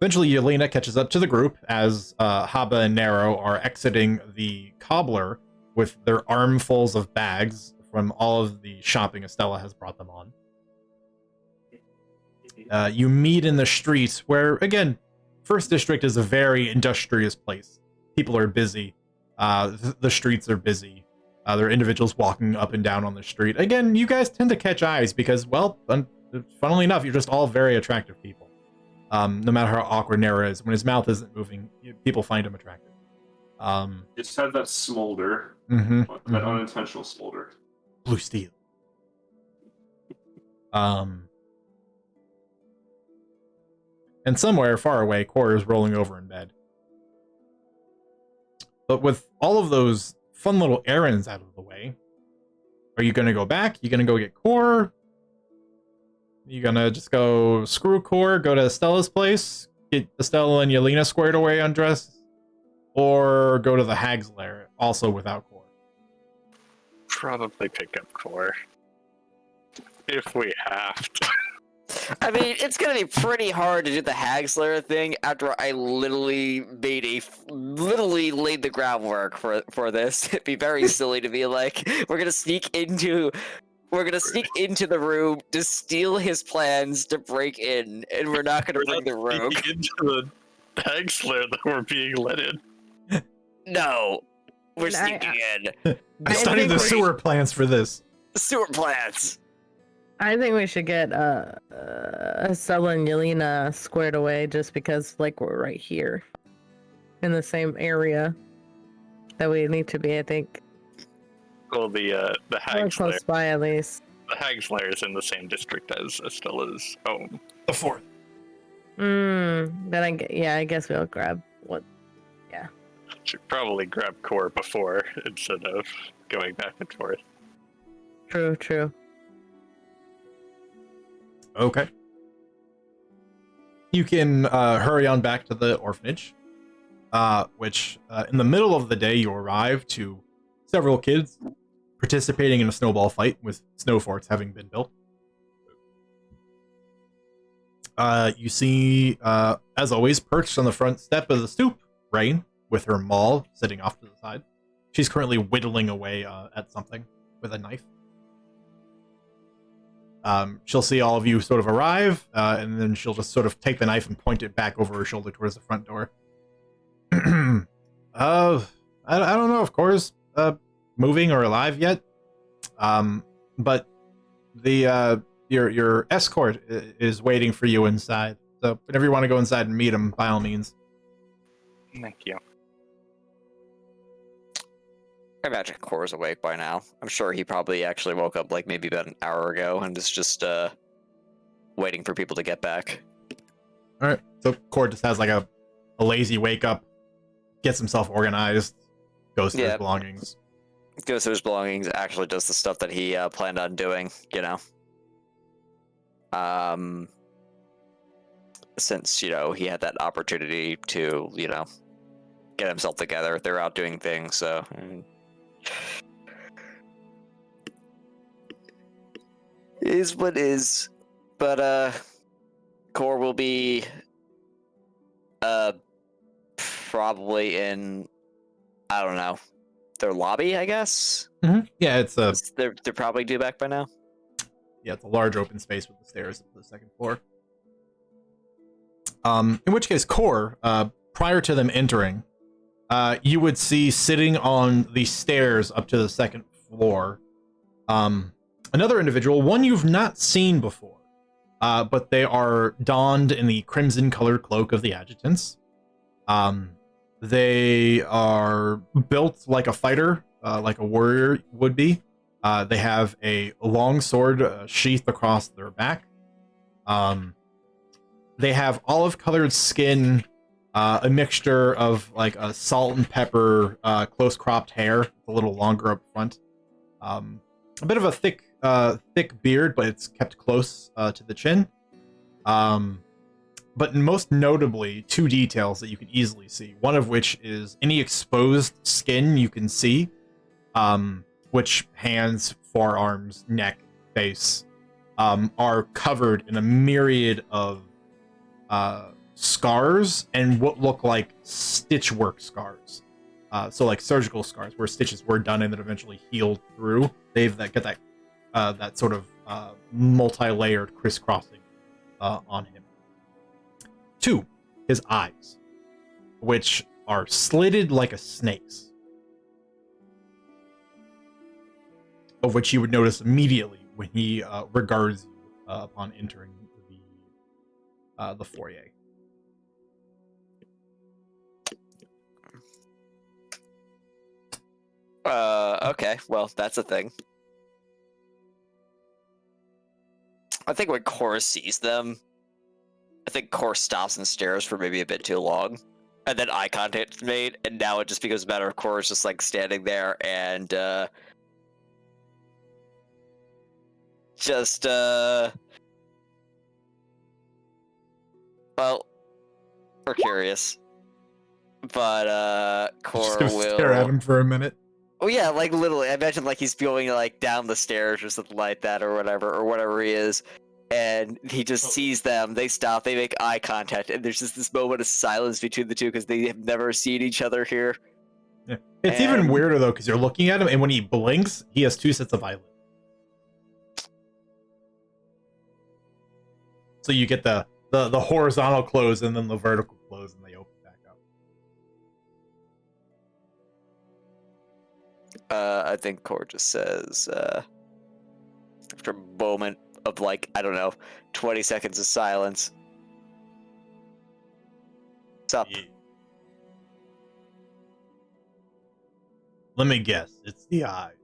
Eventually, Yelena catches up to the group as Haba and Nero are exiting the cobbler with their armfuls of bags from all of the shopping Estella has brought them on. You meet in the streets where, again, First District is a very industrious place. People are busy. The streets are busy. There are individuals walking up and down on the street. Again, you guys tend to catch eyes because, well, funnily enough, you're just all very attractive people. No matter how awkward Nero is, when his mouth isn't moving, people find him attractive. Just have that smolder. That unintentional smolder. Blue steel. And somewhere far away, Cor is rolling over in bed. But with all of those fun little errands out of the way, are you gonna go back? You gonna go get Core? You gonna just go screw Core, go to Estella's place, get Estella and Yelena squared away undressed, or go to the Hag's Lair, also without Core? Probably pick up Core. If we have to. I mean, it's gonna be pretty hard to do the Hag Slayer thing after I literally laid the groundwork for this. It'd be very silly to be like, we're gonna sneak into the room to steal his plans to break in, and we're not gonna bring the rogue. Into the Hag Slayer that we're being let in. No, we're sneaking in. I studied the sewer plans for this. Sewer plans. I think we should get Estella and Yelena squared away just because, like, we're right here in the same area that we need to be. I think. Well, the Hag Slayer. Close by, at least. The Hag Slayer is in the same district as Estella's home. The fourth. Then I guess we'll grab what. Should probably grab Core before instead of going back and forth. True. Okay. You can hurry on back to the orphanage, which in the middle of the day you arrive to several kids participating in a snowball fight with snow forts having been built. You see, as always, perched on the front step of the stoop, Rain, with her maul sitting off to the side. She's currently whittling away at something with a knife. She'll see all of you sort of arrive, and then she'll just sort of take the knife and point it back over her shoulder towards the front door. I don't know, of course, moving or alive yet. But the your escort is waiting for you inside. So whenever you want to go inside and meet him, by all means. Thank you. I imagine Core's awake by now. I'm sure he probably actually woke up like maybe about an hour ago and is just waiting for people to get back. All right. So Core just has like a lazy wake up, gets himself organized, goes through his belongings. Goes through his belongings, actually does the stuff that he planned on doing, you know. Since, you know, he had that opportunity to, you know, get himself together. They're out doing things, so... Is what is. But, Core will be, probably in, I don't know, their lobby, I guess? Mm-hmm. Yeah, it's a... They're probably due back by now? Yeah, it's a large open space with the stairs up to the second floor. In which case, Core, prior to them entering, you would see sitting on the stairs up to the second floor, another individual, one you've not seen before, but they are donned in the crimson-colored cloak of the adjutants. They are built like a fighter, like a warrior would be. They have a long sword sheathed across their back. They have olive-colored skin, a mixture of like a salt and pepper, close-cropped hair, a little longer up front. A bit of a thick beard, but it's kept close to the chin. But most notably, two details that you can easily see. One of which is any exposed skin you can see, which hands, forearms, neck, face, are covered in a myriad of scars and what look like stitchwork scars. So like surgical scars where stitches were done and then eventually healed through. They've got that sort of multi-layered crisscrossing on him. Two, his eyes, which are slitted like a snake's, of which you would notice immediately when he regards you upon entering the foyer. Okay, well, that's a thing. I think when Core sees them, I think Core stops and stares for maybe a bit too long. And then eye contact is made, and now it just becomes a matter of course, just like standing there and just well, we're curious, but Just Core gonna will stare at him for a minute. Oh yeah, like literally. I imagine like he's going like down the stairs or something like that, or whatever he is, and he just sees them. They stop. They make eye contact, and there's just this moment of silence between the two because they have never seen each other here. Yeah. It's even And- weirder though because you're looking at him, and when he blinks, he has 2 sets of eyelids. So you get the horizontal close and then the vertical close, and they open back up. I think Core just says after a moment of like I don't know, 20 seconds of silence. What's up? Yeah. Let me guess. It's the eyes.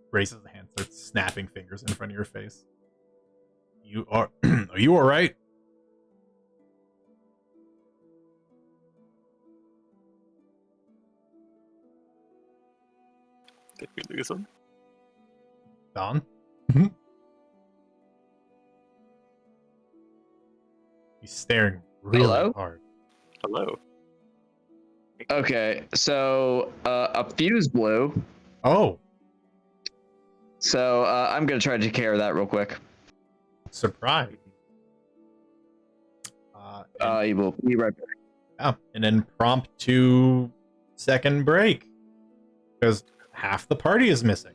Raises the hand, starts snapping fingers in front of your face. You are are you alright? Did we lose him? Don? He's staring really Hello? hard. Hello. Okay, so a fuse blew. Oh, So I'm gonna try to take care of that real quick. surprise. You will be right back. Yeah, and then prompt 2-second break because half the party is missing.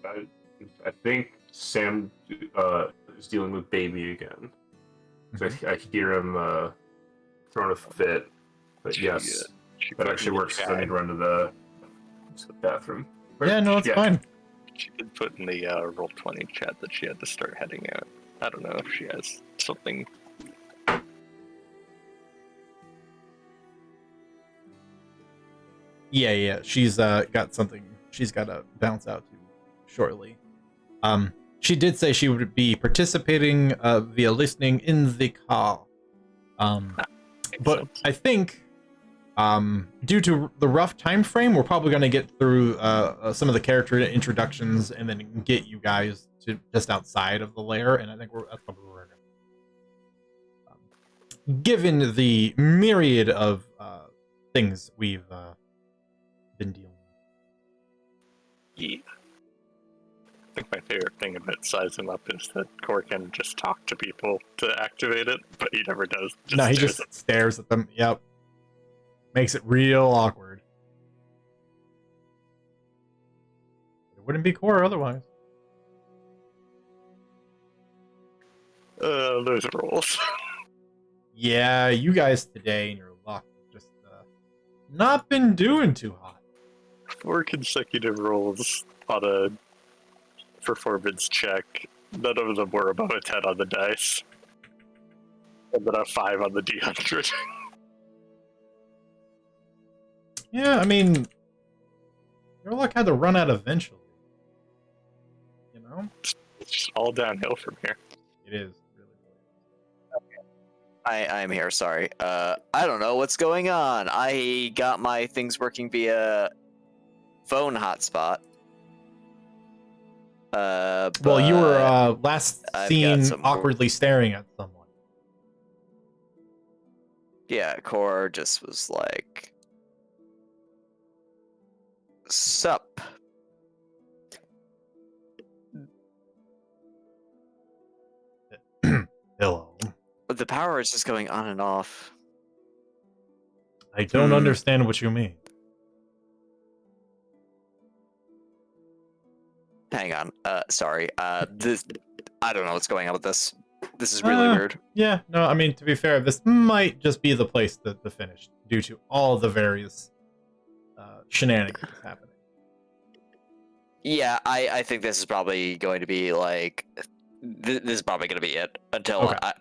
I think Sam is dealing with baby again. So I hear him throwing a fit. But yes, She that put actually in the works. I chat- need to run to the bathroom. Yeah, no, it's fine. She did put in the Roll20 chat that she had to start heading out. I don't know if she has something. Yeah. She's got something she's got to bounce out to shortly. She did say she would be participating via listening in the call. But sense. I think due to the rough time frame, we're probably going to get through some of the character introductions and then get you guys to just outside of the lair, and I think that's probably where we're going. Given the myriad of things we've been dealing with. Yeah. I think my favorite thing about Size Him Up is that Core can just talk to people to activate it, but he never does. No, he stares just stares at them. Yep. Makes it real awkward. It wouldn't be Core otherwise. those rolls. Yeah, you guys today and your luck have just not been doing too hot. 4 consecutive rolls on a performance check. None of them were above a 10 on the dice. And then a 5 on the D100. Yeah, I mean, your luck had to run out eventually. You know? It's just all downhill from here. It is. Really. I'm here. Sorry. I don't know what's going on. I got my things working via phone hotspot. Well, you were last I've got seen some- awkwardly staring at someone. Yeah, Core just was like, "Sup." Hello. But the power is just going on and off. I don't understand what you mean. Hang on. Sorry. This. I don't know what's going on with this. This is really weird. Yeah, no, I mean, to be fair, this might just be the place to finish due to all the various shenanigans happening. Yeah, I think this is probably going to be like. This is probably going to be it until Okay.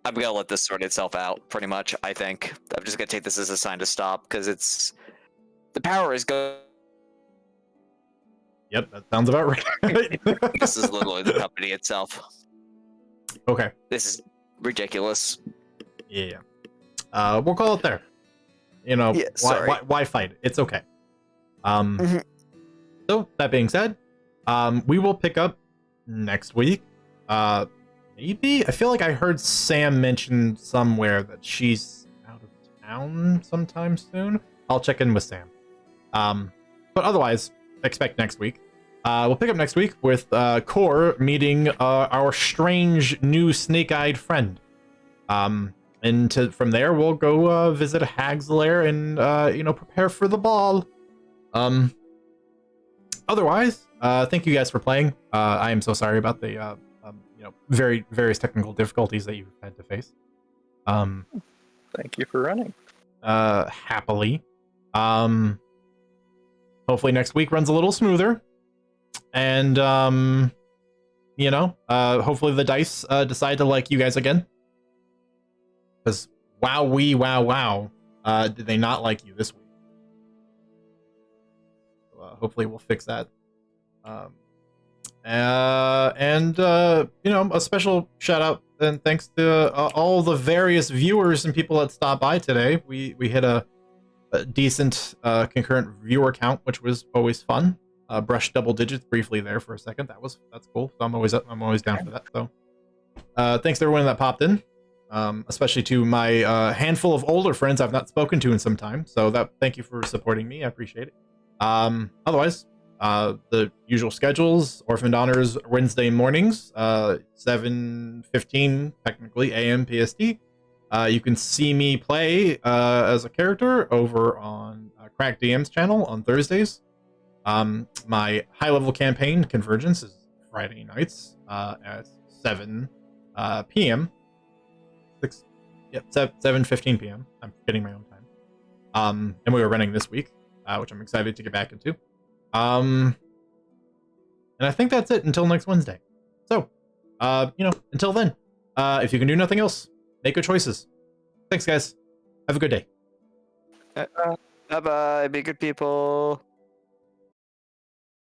I'm going to let this sort itself out, pretty much, I think. I'm just going to take this as a sign to stop, because it's The power is going. Yep, that sounds about right. This is literally the company itself. Okay. This is ridiculous. Yeah. We'll call it there. You know, Yeah, sorry. why fight? It's okay. Mhm. So that being said, we will pick up next week. Maybe I feel like I heard Sam mention somewhere that she's out of town sometime soon. I'll check in with Sam. But otherwise, expect next week. We'll pick up next week with Core meeting our strange new snake-eyed friend. And from there, we'll go visit a hag's lair and prepare for the ball. Otherwise, thank you guys for playing. I am so sorry about the various technical difficulties that you've had to face. Thank you for running. Happily. Hopefully next week runs a little smoother. And hopefully the dice decide to like you guys again. Because wow, did they not like you this week? Hopefully we'll fix that. A special shout out and thanks to all the various viewers and people that stopped by today. We hit a decent concurrent viewer count, which was always fun. Brushed double digits briefly there for a second. That's cool. So I'm always down for that. So thanks to everyone that popped in, especially to my handful of older friends I've not spoken to in some time. So thank you for supporting me. I appreciate it. Otherwise, the usual schedules: Orphaned Honors Wednesday mornings, 7:15 technically a.m. PST. You can see me play as a character over on Crack DM's channel on Thursdays. My high-level campaign, Convergence, is Friday nights at 7 p.m. 7:15 p.m. I'm getting my own time. And we were running this week, which I'm excited to get back into. And I think that's it until next Wednesday. So, until then, if you can do nothing else, make good choices. Thanks, guys. Have a good day. Bye-bye. Be good people.